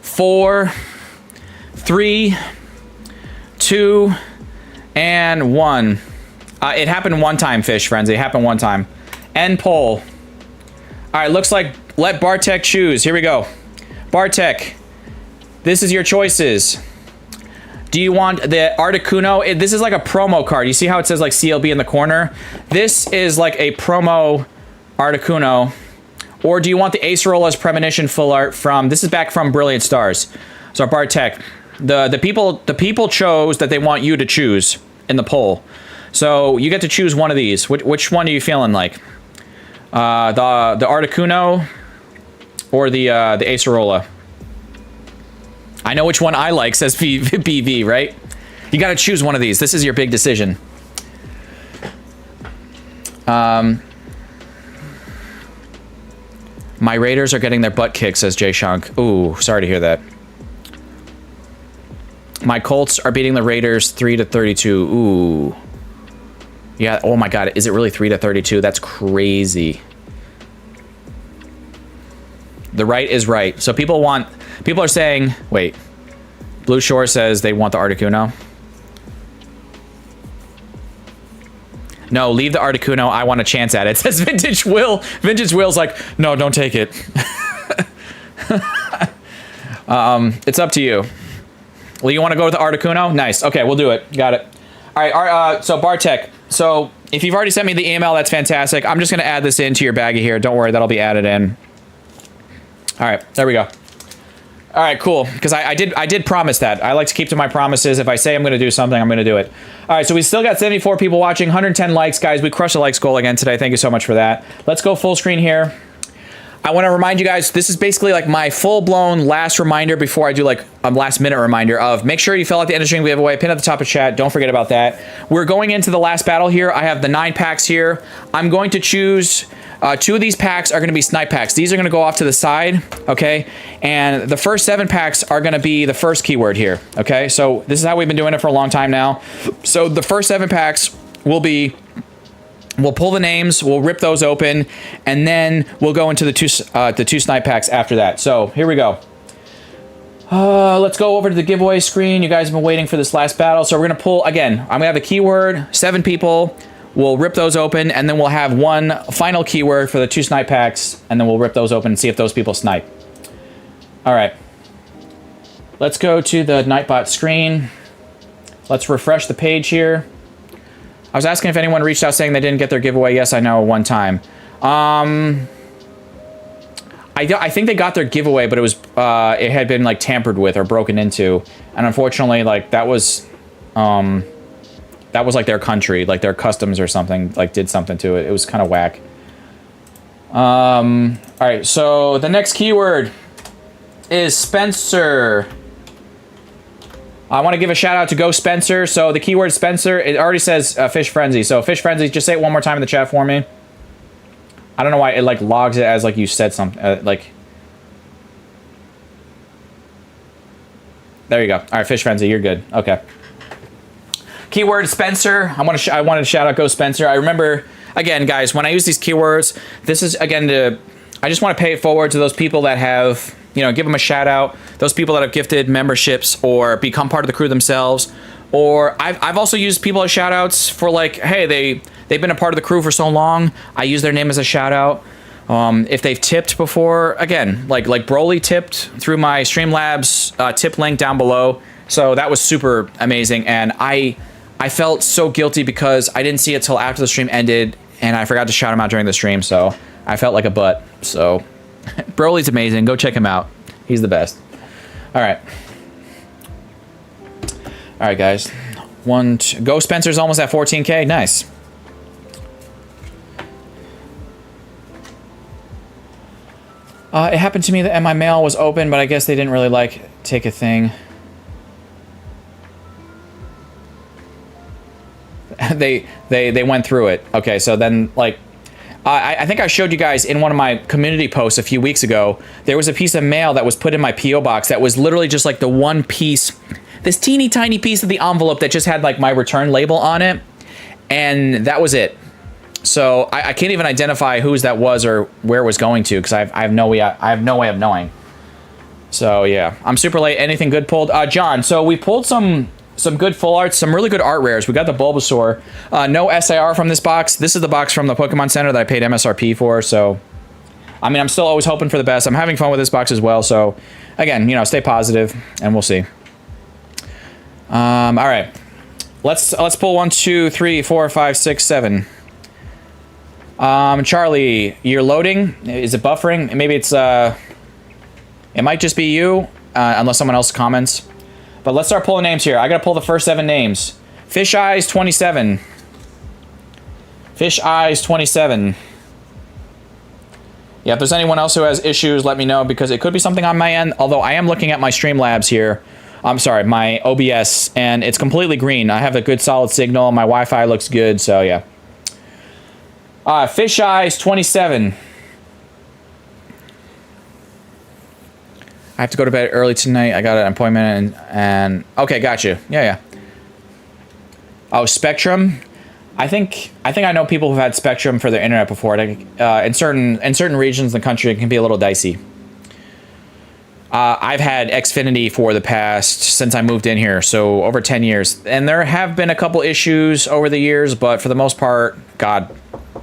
4, 3, 2, and 1. It happened one time, Fish Frenzy. It happened one time. End poll. All right, looks like let Bartek choose. Here we go. Bartek, this is your choices. Do you want the Articuno? This is like a promo card. You see how it says like CLB in the corner? This is like a promo Articuno. Or do you want the Acerola's Premonition full art from... This is back from Brilliant Stars. So Bartek, the people chose that they want you to choose in the poll. So you get to choose one of these. Which one are you feeling like? The Articuno or the Acerola? I know which one I like, says BV, right? You got to choose one of these. This is your big decision. My Raiders are getting their butt kicked, says Jay Shunk. Ooh, sorry to hear that. My Colts are beating the Raiders 3-32. Ooh. Yeah, oh my god, is it really 3-32? That's crazy. The right is right. So people are saying, wait. Blue Shore says they want the Articuno. No, leave the Articuno. I want a chance at it. Says Vintage Will. Vintage Will's like, no, don't take it. It's up to you. Well, you want to go with the Articuno? Nice. Okay, we'll do it. Got it. All right. So Bartek. So if you've already sent me the email, that's fantastic. I'm just going to add this into your baggie here. Don't worry, that'll be added in. All right, there we go. All right, cool. Because I did promise that. I like to keep to my promises. If I say I'm going to do something, I'm going to do it. All right, so we still got 74 people watching, 110 likes, guys. We crushed the likes goal again today. Thank you so much for that. Let's go full screen here. I want to remind you guys, this is basically like my full-blown last reminder before I do like a last-minute reminder of make sure you fill out the end of stream giveaway, pin at the top of chat. Don't forget about that. We're going into the last battle here. I have the 9 packs here. I'm going to choose... 2 of these packs are going to be snipe packs. These are going to go off to the side, okay? And the first 7 packs are going to be the first keyword here, okay? So this is how we've been doing it for a long time now. So the first 7 packs will be... We'll pull the names, we'll rip those open, and then we'll go into the two snipe packs after that. So here we go. Let's go over to the giveaway screen. You guys have been waiting for this last battle. So we're going to pull, again, I'm going to have a keyword, 7 people. We'll rip those open, and then we'll have one final keyword for the 2 snipe packs, and then we'll rip those open and see if those people snipe. All right. Let's go to the Nightbot screen. Let's refresh the page here. I was asking if anyone reached out saying they didn't get their giveaway. Yes, I know, one time. I think they got their giveaway, but it was it had been like tampered with or broken into, and unfortunately, like that was like their country, like their customs or something, like did something to it. It was kind of whack. All right, so the next keyword is Spencer. I want to give a shout out to Go Spencer. So the keyword Spencer, it already says Fish Frenzy. So Fish Frenzy, just say it one more time in the chat for me. I don't know why it like logs it as like you said something. Like, there you go. All right, Fish Frenzy, you're good. Okay. Keyword Spencer. I wanted to shout out Go Spencer. I remember, again, guys, when I use these keywords, this is again I just want to pay it forward to those people that have, you know, give them a shout out. Those people that have gifted memberships or become part of the crew themselves. Or I've also used people as shout outs for like, hey, they've been a part of the crew for so long. I use their name as a shout out. If they've tipped before, again, like Broly tipped through my Streamlabs tip link down below. So that was super amazing. And I felt so guilty because I didn't see it till after the stream ended and I forgot to shout him out during the stream. So I felt like a butt. So Broly's amazing. Go check him out. He's the best. All right. All right, guys. Go Spencer's almost at 14K. Nice. It happened to me that my mail was open, but I guess they didn't really like take a thing. they went through it. Okay, so then like I think I showed you guys in one of my community posts a few weeks ago, there was a piece of mail that was put in my P.O. box that was literally just like the one piece, this teeny tiny piece of the envelope that just had like my return label on it, and that was it. So I can't even identify whose that was or where it was going to because I have no way of knowing. So yeah, I'm super late. Anything good pulled? John, so we pulled some good full arts, some really good art rares. We got the Bulbasaur. No SIR from this box. This is the box from the Pokemon Center that I paid MSRP for. So, I mean, I'm still always hoping for the best. I'm having fun with this box as well. So, again, you know, stay positive, and we'll see. All right, let's pull 1, 2, 3, 4, 5, 6, 7. Charlie, you're loading. Is it buffering? Maybe it's it might just be you, unless someone else comments. But let's start pulling names here. I gotta pull the first 7 names. Fish Eyes 27. Fish Eyes 27. Yeah, if there's anyone else who has issues, let me know because it could be something on my end. Although I am looking at my Streamlabs here. I'm sorry, my OBS, and it's completely green. I have a good solid signal. My Wi-Fi looks good, so yeah. Fish Eyes 27. I have to go to bed early tonight. I got an appointment and okay, got you. Yeah. Oh, Spectrum. I think I know people who've had Spectrum for their internet before. In certain regions in the country, it can be a little dicey. I've had Xfinity for the past since I moved in here, so over 10 years, and there have been a couple issues over the years, but for the most part, God,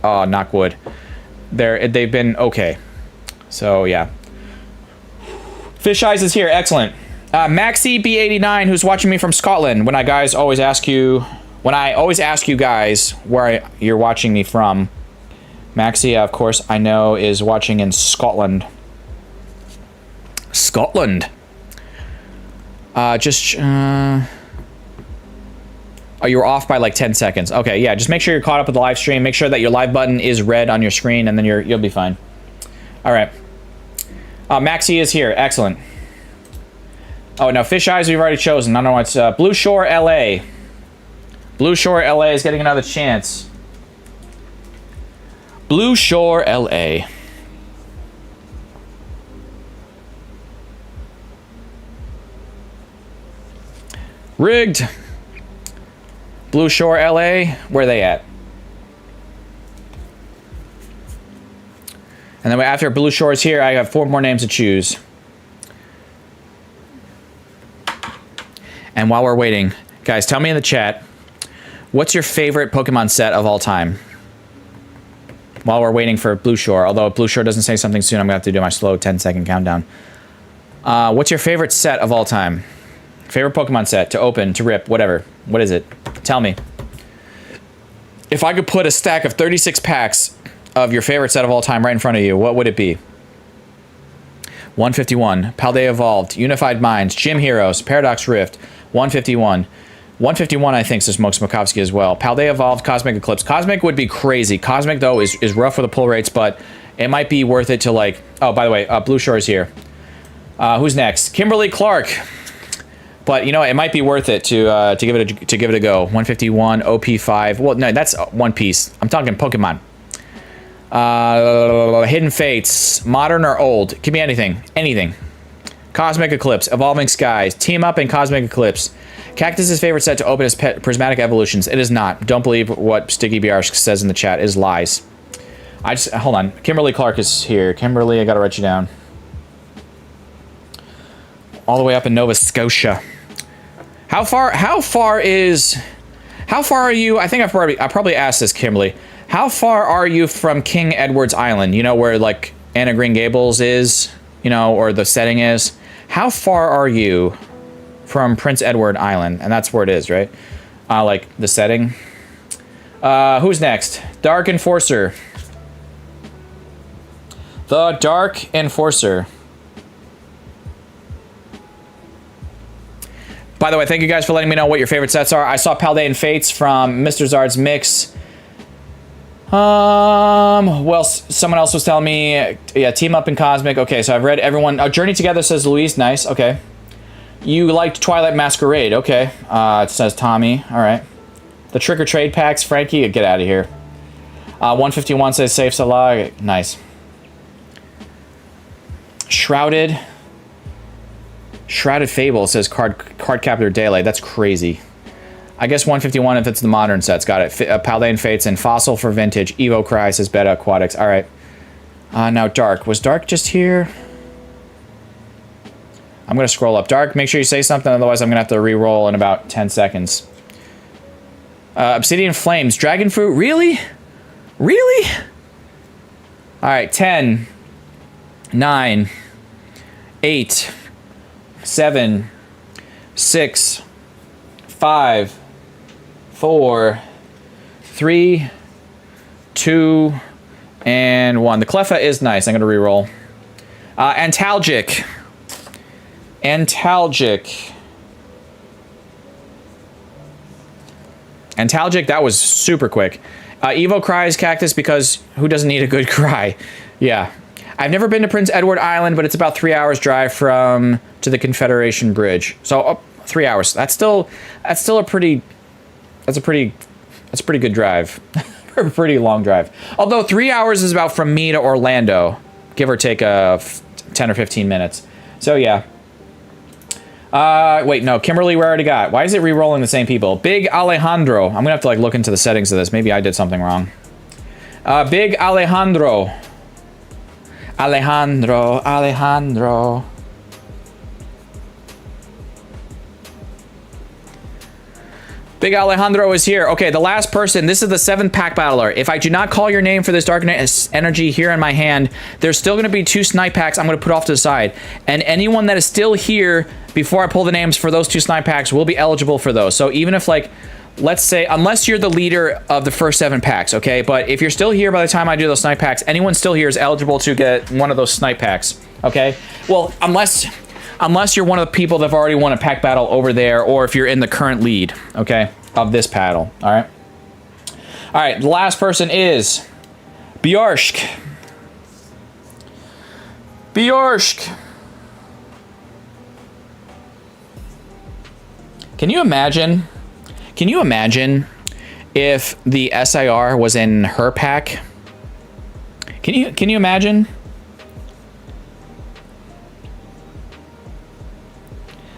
knock wood, they've been okay. So yeah. Fish Eyes is here. Excellent. Maxi B89, who's watching me from Scotland. When I always ask you guys where you're watching me from. Maxi, of course, I know is watching in Scotland. Scotland. Oh, you were off by like 10 seconds. Okay, yeah, just make sure you're caught up with the live stream. Make sure that your live button is red on your screen, and then you'll be fine. All right. Maxie is here. Excellent. Oh, now Fish Eyes we've already chosen. I don't know what's Blue Shore, LA. Blue Shore, LA is getting another chance. Blue Shore, LA. Rigged. Blue Shore, LA. Where are they at? And then after Blue Shore is here, I have 4 more names to choose. And while we're waiting, guys, tell me in the chat, what's your favorite Pokemon set of all time? While we're waiting for Blue Shore, although if Blue Shore doesn't say something soon, I'm gonna have to do my slow 10-second countdown. What's your favorite set of all time? Favorite Pokemon set to open, to rip, whatever. What is it? Tell me. If I could put a stack of 36 packs of your favorite set of all time right in front of you, what would it be? 151, Paldea Evolved, Unified Minds, Gym Heroes, Paradox Rift, 151. 151, I think, says Smoke Smokovsky as well. Paldea Evolved, Cosmic Eclipse. Cosmic would be crazy. Cosmic, though, is rough with the pull rates, but it might be worth it to, like... Oh, by the way, Blue Shore is here. Who's next? Kimberly Clark. But, you know, it might be worth it to give it a go. 151, OP5. Well, no, that's One Piece. I'm talking Pokemon. Hidden Fates. Modern or old? Give me anything. Anything. Cosmic Eclipse. Evolving Skies. Team Up and Cosmic Eclipse. Cactus's favorite set to open is Prismatic Evolutions. It is not. Don't believe what Sticky Biarsk says in the chat. It is lies. Hold on. Kimberly Clark is here. Kimberly, I gotta write you down. All the way up in Nova Scotia. How far are you? I think I probably asked this, Kimberly. How far are you from King Edward's Island? You know, where like Anna Green Gables is, you know, or the setting is. How far are you from Prince Edward Island? And that's where it is, right? Like the setting. Who's next? Dark Enforcer. The Dark Enforcer. By the way, thank you guys for letting me know what your favorite sets are. I saw Paldean Fates from Mr. Zard's Mix. Well, someone else was telling me, yeah, Team Up and Cosmic. Okay, so I've read everyone. Oh, Journey Together says Louise. Nice. Okay. You liked Twilight Masquerade. Okay. It says Tommy. All right. The Trick or Trade packs. Frankie, get out of here. 151 says Safe Salah. Nice. Shrouded Fable says Card Captor Daylight. That's crazy. I guess 151 if it's the modern sets. Got it. Paldean Fates and Fossil for Vintage. Evo Cry says Beta Aquatics. All right. Now Dark. Was Dark just here? I'm going to scroll up. Dark, make sure you say something. Otherwise, I'm going to have to re-roll in about 10 seconds. Obsidian Flames. Dragon Fruit. Really? Really? All right. 10. 9. 8. 7. 6. 5. 4, 3, 2, and 1. The Cleffa is nice. I'm going to reroll. Antalgic. Antalgic, that was super quick. Evo Cries Cactus, because who doesn't need a good cry? Yeah. I've never been to Prince Edward Island, but it's about 3 hours drive to the Confederation Bridge. So 3 hours. That's a pretty good drive. A pretty long drive. Although 3 hours is about from me to Orlando, give or take 10 or 15 minutes. So yeah. Wait, no, Kimberly we already got. Why is it re-rolling the same people? Big Alejandro. I'm gonna have to like look into the settings of this. Maybe I did something wrong. Big Alejandro. Alejandro. Big Alejandro is here. Okay, the last person. This is the 7th pack battler. If I do not call your name for this Dark Energy here in my hand, there's still going to be 2 snipe packs I'm going to put off to the side. And anyone that is still here before I pull the names for those 2 snipe packs will be eligible for those. So even if, like, let's say, unless you're the leader of the first 7 packs, okay? But if you're still here by the time I do those snipe packs, anyone still here is eligible to get one of those snipe packs, okay? Well, unless Unless you're one of the people that have already won a pack battle over there, or if you're in the current lead, okay, of this battle, all right? All right, the last person is Bjorsk. Bjorsk. Can you imagine if the SIR was in her pack? Can you imagine?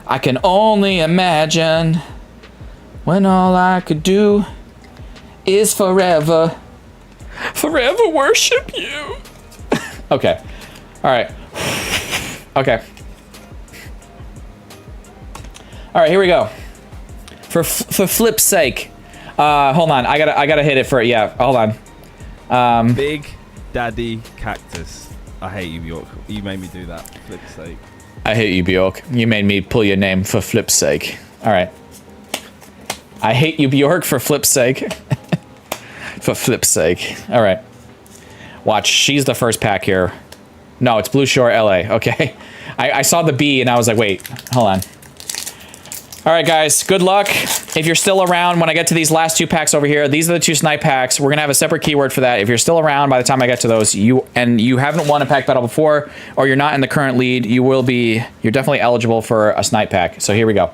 I can only imagine when all I could do is forever worship you. Okay. All right. Okay. All right, here we go. For flip's sake. Hold on. I gotta hit it for, yeah, hold on. Big Daddy Cactus. I hate you, Bjork. You made me do that. Flip's sake. I hate you, Bjork. You made me pull your name for flip's sake. All right. I hate you, Bjork, for flip's sake. For flip's sake. All right. Watch. She's the first pack here. No, it's Blue Shore, LA. Okay. I saw the B and I was like, wait, hold on. All right, guys, good luck. If you're still around when I get to these last 2 packs over here, these are the 2 snipe packs. We're gonna have a separate keyword for that. If you're still around by the time I get to those, you haven't won a pack battle before, or you're not in the current lead, you're definitely eligible for a snipe pack. So here we go.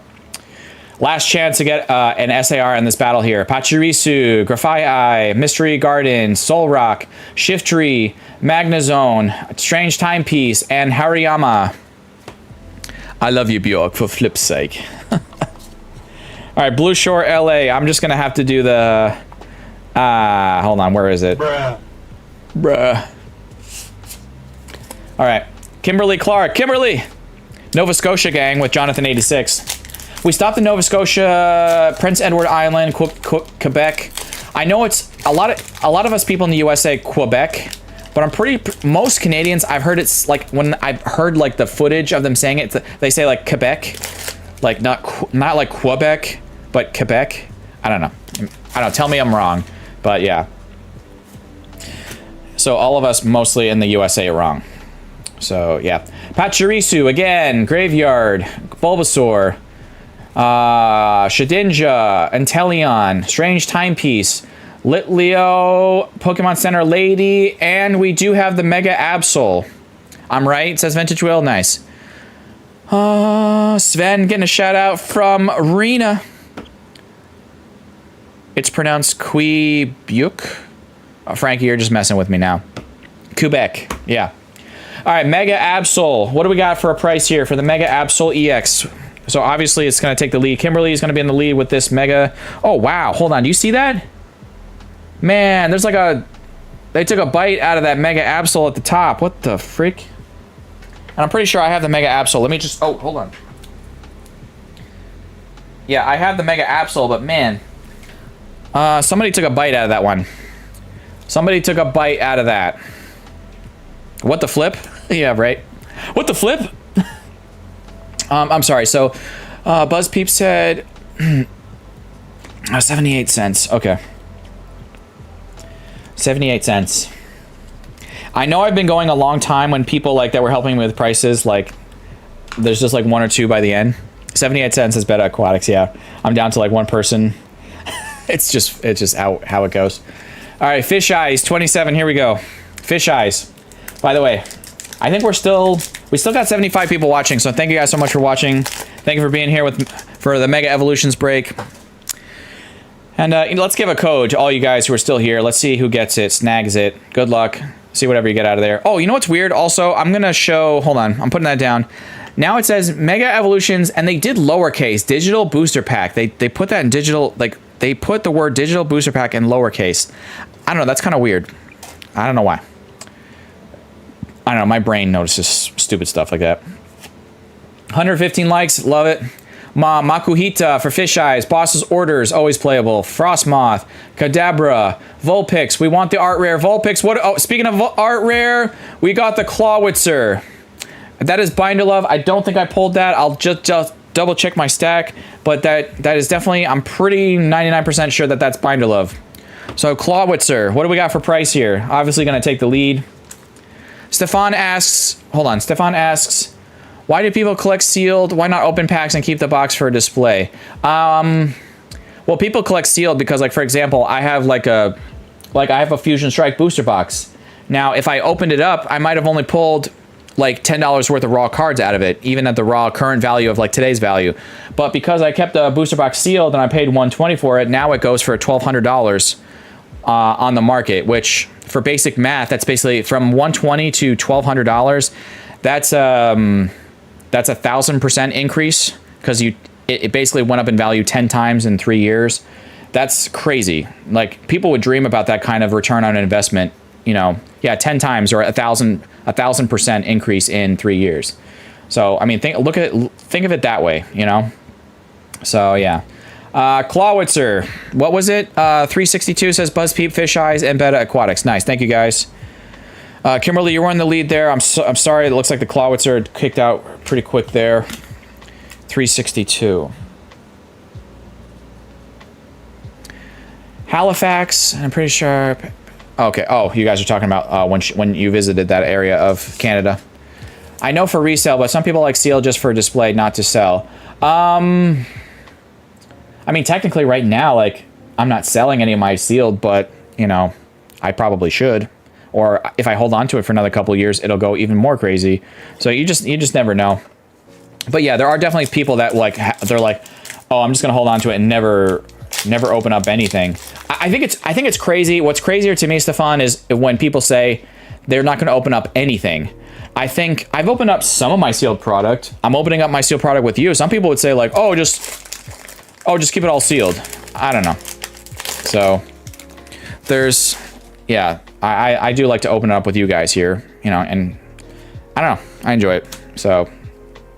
Last chance to get an SAR in this battle here. Pachirisu, Graphite, Mystery Garden, Soul Rock, Shift Tree, Magnazone, Strange Timepiece, and Hariyama. I love you, Bjork, for flip's sake. All right, Blue Shore, LA. I'm just gonna have to do the. Hold on, where is it? Bruh. All right, Kimberly Clark. Kimberly, Nova Scotia gang with Jonathan 86. We stopped in Nova Scotia, Prince Edward Island, Quebec. I know it's a lot of us people in the US say Quebec, but most Canadians, I've heard it's like, when I've heard like the footage of them saying it, they say like Quebec. Like not like Quebec, but Quebec. I don't know. Tell me I'm wrong, but yeah. So all of us mostly in the USA are wrong. So yeah. Pachirisu again, Graveyard, Bulbasaur, Shedinja, Inteleon, Strange Timepiece, Litleo, Pokemon Center Lady, and we do have the Mega Absol. I'm right, it says Vintage Will, nice. Sven getting a shout out from Rena. It's pronounced Quebec. Oh, Frankie, you're just messing with me now. Quebec, yeah. All right, Mega Absol. What do we got for a price here for the Mega Absol EX? So obviously it's going to take the lead. Kimberly is going to be in the lead with this Mega. Oh, wow. Hold on. Do you see that? Man, there's like a... They took a bite out of that Mega Absol at the top. What the freak? And I'm pretty sure I have the Mega Absol. Let me just... Oh, hold on. Yeah, I have the Mega Absol, but man... somebody took a bite out of that one. Somebody took a bite out of that. What the flip? Yeah, right. What the flip? I'm sorry. So, BuzzPeep said... 78 cents. Okay. 78 cents. I know I've been going a long time when people like that were helping me with prices, like there's just like 1 or 2 by the end. 78 cents is Beta Aquatics, yeah. I'm down to like 1 person. it's just how it goes. All right, Fish Eyes 27, here we go. Fish Eyes. By the way, I think we still got 75 people watching, so thank you guys so much for watching. Thank you for being here for the Mega Evolutions break. And let's give a code to all you guys who are still here. Let's see who gets it, snags it. Good luck. See whatever you get out of there. Oh, you know what's weird? Also, I'm going to show... Hold on. I'm putting that down. Now it says Mega Evolutions, and they did lowercase. Digital Booster Pack. They put that in digital... Like, they put the word Digital Booster Pack in lowercase. I don't know. That's kind of weird. I don't know why. I don't know. My brain notices stupid stuff like that. 115 likes. Love it. Makuhita for Fish Eyes, Boss's Orders, always playable. Frostmoth, Kadabra, Vulpix. We want the art rare Vulpix. What? Oh, speaking of art rare, we got the Clawitzer. That is Binder Love. I don't think I pulled that. I'll just double check my stack, but that is definitely. I'm pretty 99% sure that that's Binder Love. So Clawitzer, what do we got for price here? Obviously going to take the lead. Stefan asks. Hold on. Stefan asks. Why do people collect sealed? Why not open packs and keep the box for a display? Well, people collect sealed because, like, for example, I have I have a Fusion Strike booster box. Now, if I opened it up, I might have only pulled like $10 worth of raw cards out of it, even at the raw current value of like today's value. But because I kept the booster box sealed and I paid $120 for it, now it goes for $1,200 on the market, which for basic math, that's basically from $120 to $1,200. That's a 1,000% increase because it basically went up in value 10 times in 3 years. That's crazy. Like, people would dream about that kind of return on investment, you know, yeah, 10 times or 1,000% increase in 3 years. So, I mean, think of it that way, you know? So, yeah. Clawitzer, what was it? 362 says Buzz Peep, Fish Eyes, and Betta Aquatics. Nice, thank you guys. Kimberly, you were in the lead there. I'm sorry, it looks like the Clawitzer kicked out pretty quick there. 362. Halifax, I'm pretty sure. Okay, oh, you guys are talking about when you visited that area of Canada. I know for resale, but some people like sealed just for display, not to sell. I mean, technically right now, like, I'm not selling any of my sealed, but, you know, I probably should. Or if I hold on to it for another couple of years, it'll go even more crazy. So you just never know. But yeah, there are definitely people that like, they're like, oh, I'm just gonna hold on to it and never open up anything. I think it's crazy. What's crazier to me, Stefan, is when people say they're not gonna open up anything. I think I've opened up some of my sealed product. I'm opening up my sealed product with you. Some people would say like, oh, just keep it all sealed. I don't know. So there's, yeah, I do like to open it up with you guys here, you know, and I don't know, I enjoy it. So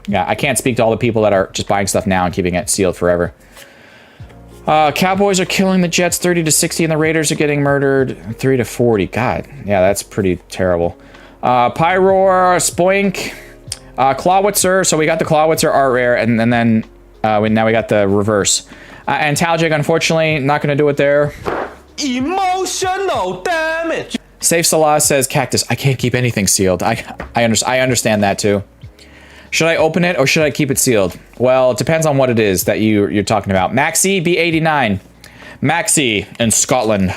yeah, I can't speak to all the people that are just buying stuff now and keeping it sealed forever. Cowboys are killing the Jets 30-60 and the Raiders are getting murdered 3-40. God, yeah, that's pretty terrible. Pyroar, Spoink, Clawitzer. So we got the Clawitzer art rare, and then now we got the reverse. And Taljig, unfortunately, not going to do it there. Emotional damage. Safe Salah says, Cactus, I can't keep anything sealed. I understand that too. Should I open it or should I keep it sealed? Well, it depends on what it is that you're talking about. Maxi B89. Maxi in Scotland.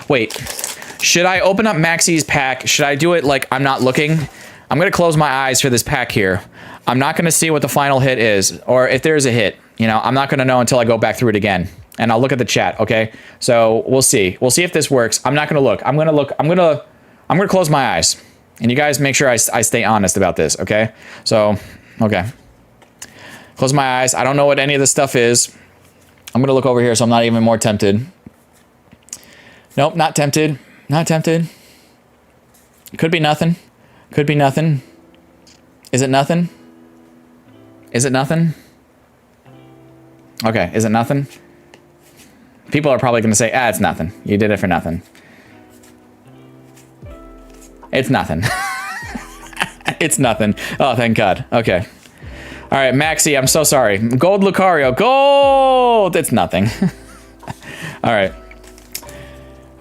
Wait, should I open up Maxi's pack? Should I do it like I'm not looking? I'm gonna close my eyes for this pack here. I'm not gonna see what the final hit is, or if there's a hit. You know, I'm not gonna know until I go back through it again. And I'll look at the chat, okay? So we'll see. We'll see if this works. I'm not gonna look. I'm gonna close my eyes. And you guys make sure I stay honest about this, okay? So, okay. Close my eyes. I don't know what any of this stuff is. I'm gonna look over here so I'm not even more tempted. Nope, not tempted. Not tempted. Could be nothing. Could be nothing. Is it nothing? Is it nothing? Okay, is it nothing? People are probably going to say, it's nothing. You did it for nothing. It's nothing. It's nothing. Oh, thank God. Okay. All right, Maxi, I'm so sorry. Gold Lucario. Gold! It's nothing. All right.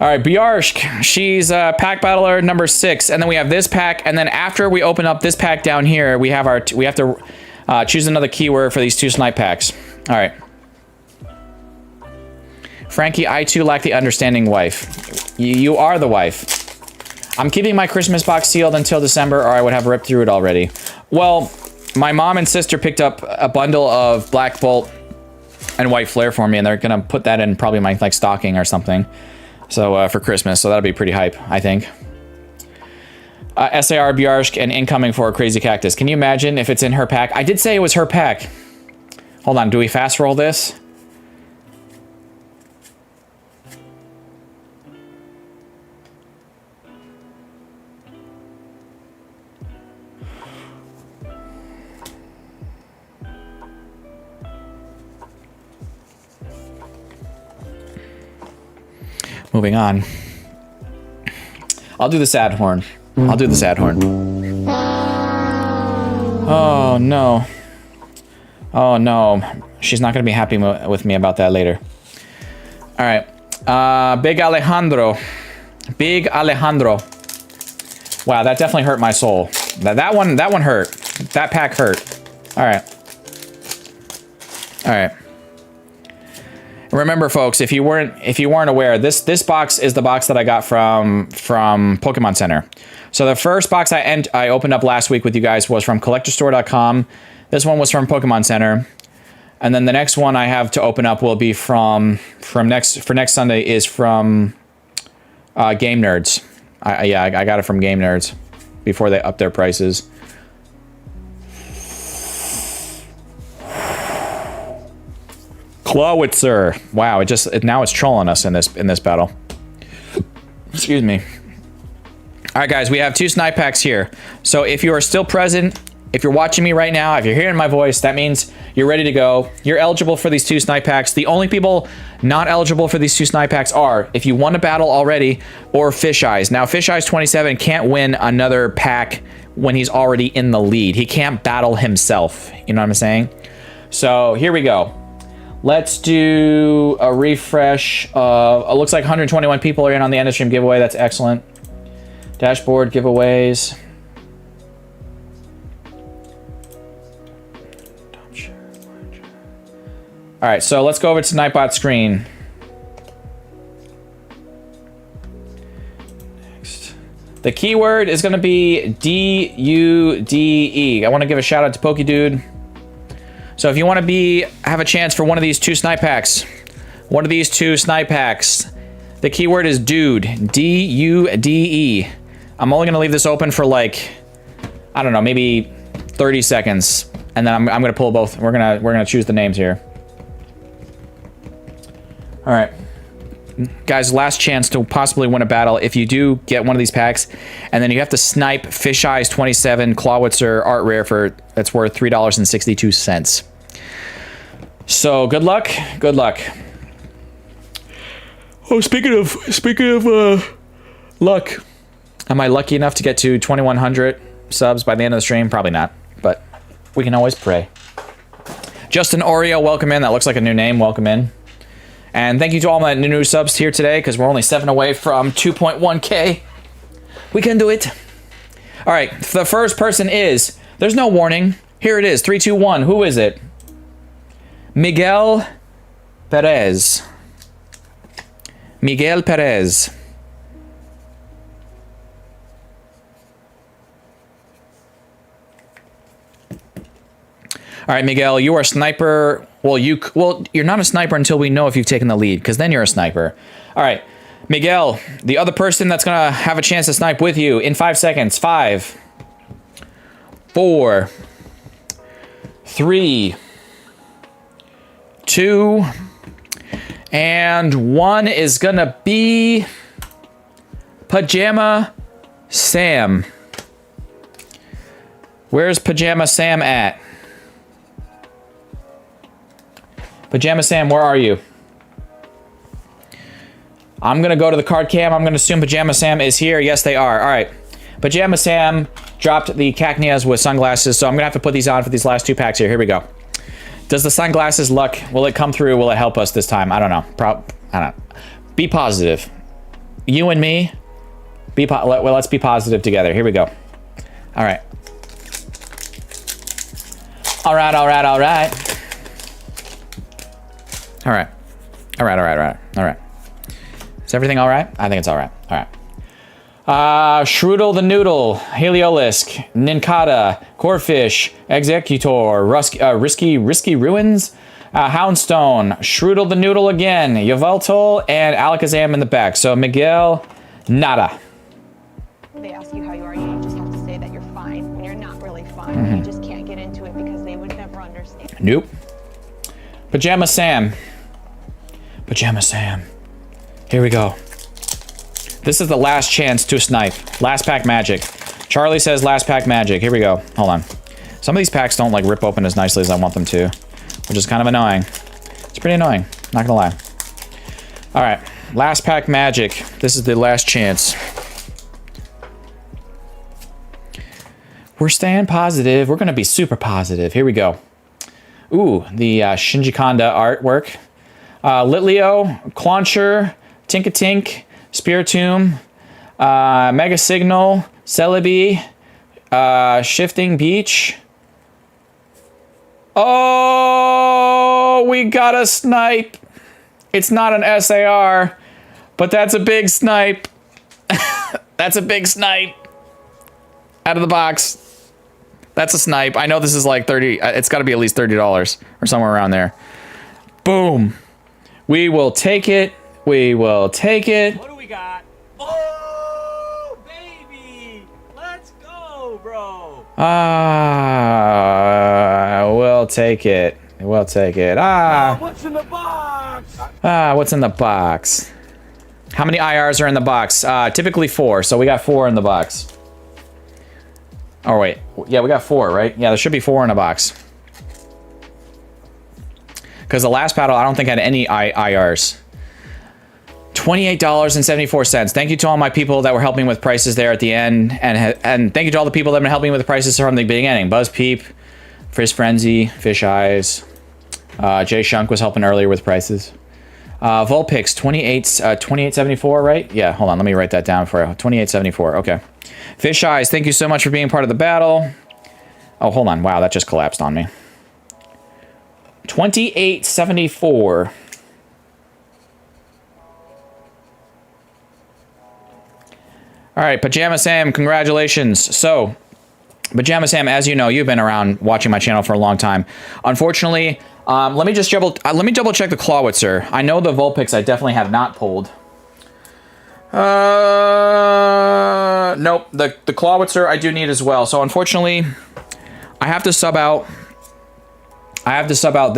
All right, Bjarsk. She's pack battler number 6. And then we have this pack. And then after we open up this pack down here, we have to choose another keyword for these 2 snipe packs. All right. Frankie, I too lack the understanding wife. You are the wife. I'm keeping my Christmas box sealed until December or I would have ripped through it already. Well, my mom and sister picked up a bundle of Black Bolt and White Flare for me, and they're gonna put that in probably my stocking or something. So for Christmas, so that'll be pretty hype, I think. SAR Bjarsk and incoming for a Crazy Cactus. Can you imagine if it's in her pack? I did say it was her pack. Hold on, do we fast roll this? Moving on. I'll do the sad horn. I'll do the sad horn. Oh, no. Oh, no. She's not going to be happy with me about that later. All right. Big Alejandro. Big Alejandro. Wow, that definitely hurt my soul. That one hurt. That pack hurt. All right. All right. Remember, folks, if you weren't aware, this box is the box that I got from Pokemon Center. So the first box I opened up last week with you guys was from collectorstore.com. This one was from Pokemon Center. And then the next one I have to open up will be from next Sunday is from Game Nerds. I got it from Game Nerds before they upped their prices. Clawitzer. Wow, now it's trolling us in this battle. Excuse me. All right, guys, we have 2 snipe packs here. So if you are still present, if you're watching me right now, if you're hearing my voice, that means you're ready to go. You're eligible for these 2 snipe packs. The only people not eligible for these 2 snipe packs are if you won a battle already or Fish Eyes. Now, Fish Eyes 27 can't win another pack when he's already in the lead. He can't battle himself. You know what I'm saying? So here we go. Let's do a refresh. It looks like 121 people are in on the end of stream giveaway. That's excellent. Dashboard giveaways. All right, so let's go over to Nightbot's screen. Next. The keyword is going to be D-U-D-E. I want to give a shout out to PokeDude. So if you want to have a chance for one of these 2 snipe packs, the keyword is dude, D-U-D-E. I'm only going to leave this open for like, I don't know, maybe 30 seconds. And then I'm going to pull both. We're going to choose the names here. All right. Guys, last chance to possibly win a battle. If you do get one of these packs, and then you have to snipe Fish Eyes 27 Clawitzer Art Rare that's worth $3.62. So good luck. Good luck. Oh, speaking of luck, am I lucky enough to get to 2,100 subs by the end of the stream? Probably not, but we can always pray. Justin Oreo, welcome in. That looks like a new name. Welcome in. And thank you to all my new subs here today, because we're only 7 away from 2.1K. We can do it. All right, the first person is, there's no warning. Here it is, 3, 2, 1. Who is it? Miguel Perez. Miguel Perez. All right, Miguel, you are a sniper. Well, you're not a sniper until we know if you've taken the lead, because then you're a sniper. All right, Miguel, the other person that's going to have a chance to snipe with you in 5 seconds. 5, 4, 3, 2, and 1 is going to be Pajama Sam. Where's Pajama Sam at? Pajama Sam, where are you? I'm going to go to the card cam. I'm going to assume Pajama Sam is here. Yes, they are. All right. Pajama Sam dropped the Cacneas with sunglasses, so I'm going to have to put these on for these last 2 packs here. Here we go. Does the sunglasses luck, will it come through? Will it help us this time? I don't know. I don't know. Be positive. You and me, let's be positive together. Here we go. All right. All right, all right, all right. All right. All right, all right, all right, all right. Is everything all right? I think it's all right. All right. Shrudel the Noodle, Heliolisk, Ninkata, Corfish, Executor, Risky Ruins, Houndstone, Shrudel the Noodle again, Yveltal, and Alakazam in the back. So Miguel, nada. They ask you how you are, you just have to say that you're fine when you're not really fine. You just can't get into it because they would never understand. Nope. Pajama Sam. Pajama Sam. Here we go. This is the last chance to snipe. Last pack magic. Charlie says last pack magic. Here we go. Hold on. Some of these packs don't like rip open as nicely as I want them to, which is kind of annoying. It's pretty annoying, not gonna lie. All right, last pack magic. This is the last chance. We're staying positive. We're gonna be super positive. Here we go. Ooh, the Shinji Kanda artwork. Litleo, Clauncher, Tinkatink, Spiritomb, Mega Signal, Celebi, Shifting Beach. Oh, we got a snipe. It's not an SAR, but that's a big snipe. That's a big snipe. Out of the box. That's a snipe. I know this is like 30. It's got to be at least $30 or somewhere around there. Boom. We will take it. We will take it. What do we got? Oh, baby! Let's go, bro! We'll take it. We'll take it. What's in the box? What's in the box? How many IRs are in the box? Typically 4, so we got 4 in the box. Oh, wait. Yeah, we got 4, right? Yeah, there should be 4 in a box. Because the last battle, I don't think had any IRs. $28.74. Thank you to all my people that were helping with prices there at the end. And thank you to all the people that have been helping with the prices from the beginning. Buzz Peep, Frizz Frenzy, Fish Eyes. Jay Shunk was helping earlier with prices. Vulpix, 28.74, right? Yeah, hold on. Let me write that down for you. 28.74. Okay. Fish Eyes, thank you so much for being part of the battle. Oh, hold on. Wow, that just collapsed on me. 28.74. All right, Pajama Sam, congratulations. So, Pajama Sam, as you know, you've been around watching my channel for a long time. Unfortunately, let me double check the Clawitzer. I know the Vulpix I definitely have not pulled. Nope, the Clawitzer I do need as well. So unfortunately, I have to sub out.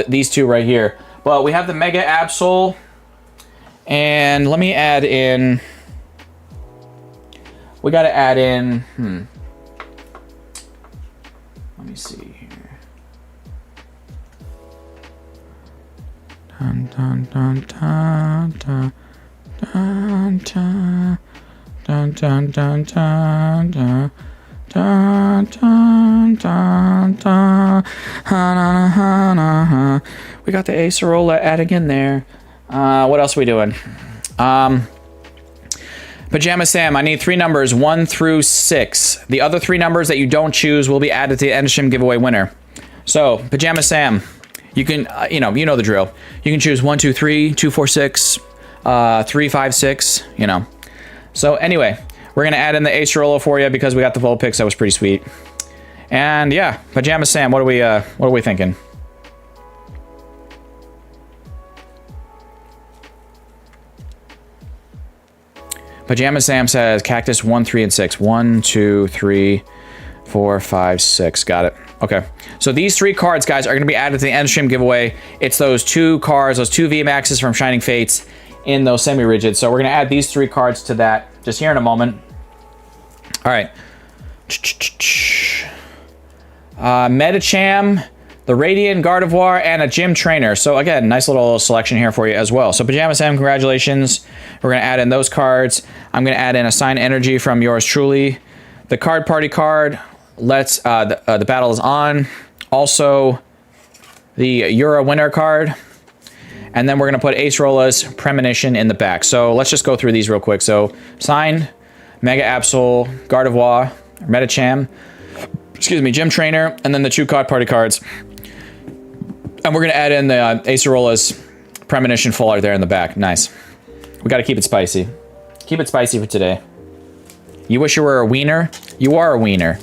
These two right here. But we have the Mega Absol, and let me add in. We got to add in. Let me see here. Dun dun dun dun dun dun dun dun dun dun dun dun. Dun, dun, dun, dun. We got the Acerola adding in there. What else are we doing? Pajama Sam, I need 3 numbers, 1 through 6. The other 3 numbers that you don't choose will be added to the end of stream giveaway winner. So, Pajama Sam, you can, you know the drill. You can choose 1, 2, 3, 2, 4, 6, 3, 5, 6, you know. So, anyway, we're going to add in the Acerola for you because we got the Vulpix. That was pretty sweet. And, yeah, Pajama Sam, what are we thinking? Pajama Sam says Cactus 1, 3, and 6. 1, 2, 3, 4, 5, 6. Got it. Okay. So these 3 cards, guys, are going to be added to the end stream giveaway. It's those 2 cards, those 2 VMAXs from Shining Fates in those semi-rigids. So we're going to add these 3 cards to that just here in a moment. All right. Metacham, the Radiant Gardevoir, and a Gym Trainer. So again, nice little selection here for you as well. So Pajama Sam, congratulations. We're going to add in those cards. I'm going to add in a Sign Energy from yours truly. The Card Party card. Let's the battle is on. Also, the Euro Winner card. And then we're going to put Acerola's Premonition in the back. So let's just go through these real quick. So Sign, Mega Absol, Gardevoir, Metacham, excuse me, Gym Trainer, and then the 2 Card Party cards. And we're going to add in the Acerola's Premonition full art there in the back. Nice. We got to keep it spicy. Keep it spicy for today. You wish you were a wiener? You are a wiener.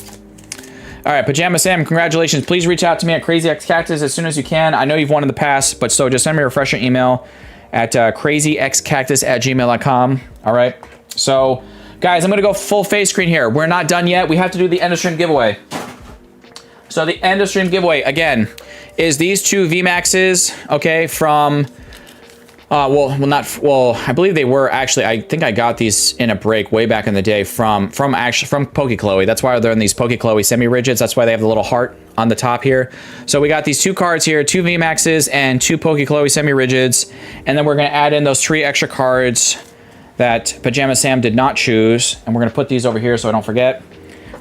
All right, Pajama Sam, congratulations. Please reach out to me at CrazyXCactus as soon as you can. I know you've won in the past, but so just send me a refresher email at crazyxcactus@gmail.com. All right. So, guys, I'm going to go full face screen here. We're not done yet. We have to do the end of stream giveaway. So the end of stream giveaway, again, is these 2 VMAXs, okay, from... I believe they were actually, I think I got these in a break way back in the day from Pokechloe. That's why they're in these Pokechloe semi-rigids. That's why they have the little heart on the top here. So we got these 2 cards here, 2 VMAXs and 2 Pokechloe semi-rigids. And then we're going to add in those 3 extra cards that Pajama Sam did not choose. And we're going to put these over here so I don't forget.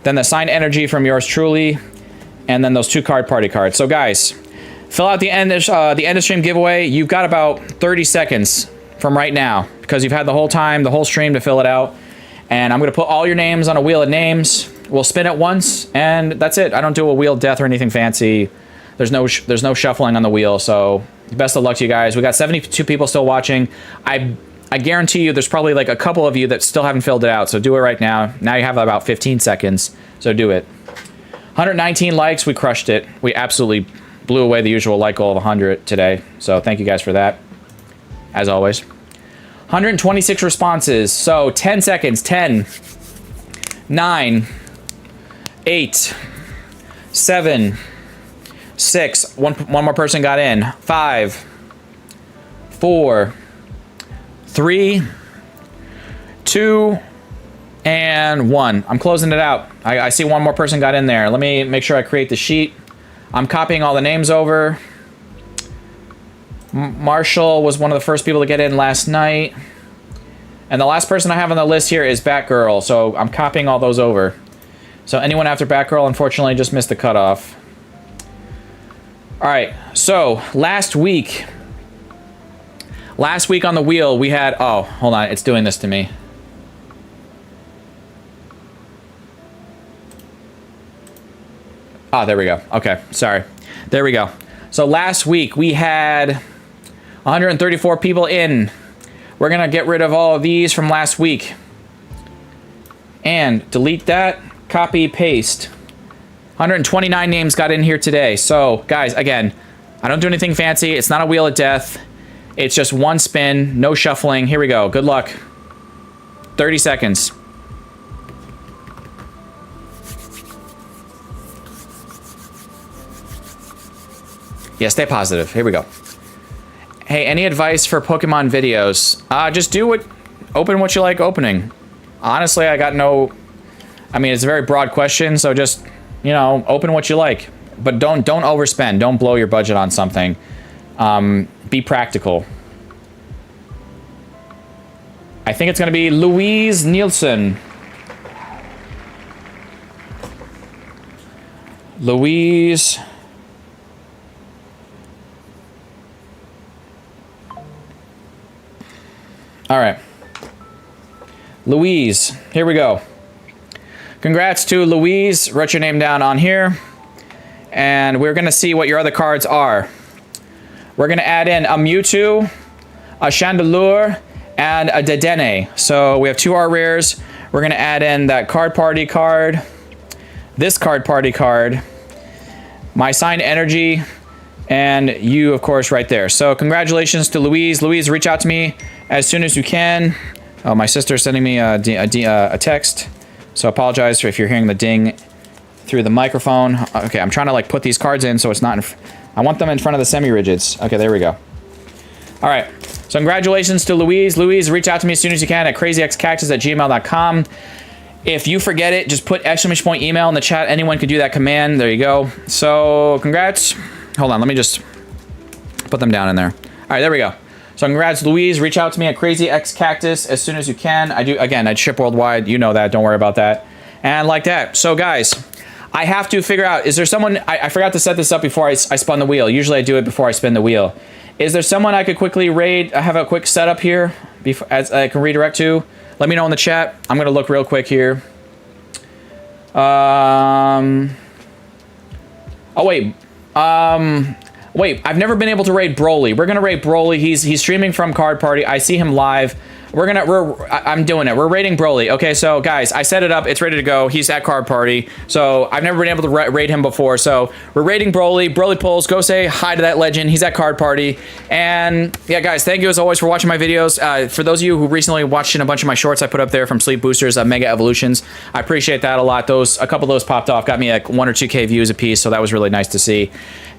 Then the Signed Energy from yours truly. And then those 2 Card Party cards. So guys... fill out the end of stream giveaway. You've got about 30 seconds from right now because you've had the whole time, the whole stream to fill it out. And I'm gonna put all your names on a wheel of names. We'll spin it once, and that's it. I don't do a wheel of death or anything fancy. There's no shuffling on the wheel, so best of luck to you guys. We got 72 people still watching. I guarantee you there's probably like a couple of you that still haven't filled it out, so do it right now. Now you have about 15 seconds, so do it. 119 likes, we crushed it. We absolutely blew away the usual like goal of 100 today, so thank you guys for that, as always. 126 responses, so 10 seconds. 10, 9, 8, 7, 6. One more person got in. 5, 4, 3, 2, and 1. I'm closing it out. I see one more person got in there. Let me make sure I create the sheet. I'm copying all the names over. Marshall was one of the first people to get in last night. And the last person I have on the list here is Batgirl, so I'm copying all those over. So anyone after Batgirl, unfortunately, just missed the cutoff. Alright, so last week on the wheel, we had... Oh, hold on, it's doing this to me. Oh, there we go. Okay, sorry. There we go. So last week, we had 134 people in. We're going to get rid of all of these from last week. And delete that. Copy, paste. 129 names got in here today. So, guys, again, I don't do anything fancy. It's not a wheel of death. It's just one spin, no shuffling. Here we go. Good luck. 30 seconds. Yeah, stay positive. Here we go. Hey, any advice for Pokemon videos? Just open what you like opening. Honestly, I got no... I mean, it's a very broad question, so just, you know, open what you like. But don't overspend. Don't blow your budget on something. Be practical. I think it's going to be Louise Nielsen. Louise... All right. Louise, here we go. Congrats to Louise. Wrote your name down on here. And we're going to see what your other cards are. We're going to add in a Mewtwo, a Chandelure, and a Dedenne. So we have 2 R rares. We're going to add in that Card Party card, this Card Party card, my signed energy, and you, of course, right there. So congratulations to Louise. Louise, reach out to me as soon as you can. Oh, my sister's sending me a text. So apologize if you're hearing the ding through the microphone. Okay, I'm trying to like put these cards in so it's not in... I want them in front of the semi-rigids. Okay, there we go. All right. So congratulations to Louise. Louise, reach out to me as soon as you can at crazyxcactus@gmail.com. If you forget it, just put !email in the chat. Anyone can do that command. There you go. So congrats. Hold on, let me just put them down in there. All right, there we go. So congrats, Louise. Reach out to me at crazyxcactus as soon as you can. I ship worldwide. You know that. Don't worry about that. And like that. So guys, I have to figure out, is there someone... I forgot to set this up before I spun the wheel. Usually I do it before I spin the wheel. Is there someone I could quickly raid? I have a quick setup here as I can redirect to. Let me know in the chat. I'm going to look real quick here. Oh, wait. Wait, I've never been able to raid Broly. We're gonna raid Broly. He's streaming from Card Party. I see him live. I'm doing it. We're raiding Broly. Okay, so guys, I set it up. It's ready to go. He's at Card Party. So I've never been able to raid him before. So we're raiding Broly. Broly pulls. Go say hi to that legend. He's at Card Party. And yeah, guys, thank you as always for watching my videos. For those of you who recently watched in a bunch of my shorts I put up there from Sleep Boosters, Mega Evolutions, I appreciate that a lot. A couple of those popped off, got me like 1 or 2K views a piece. So that was really nice to see.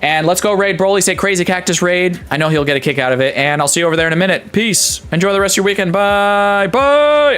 And let's go raid Broly. Say Crazy Cactus raid. I know he'll get a kick out of it. And I'll see you over there in a minute. Peace. Enjoy the rest of your weekend. Bye. Bye.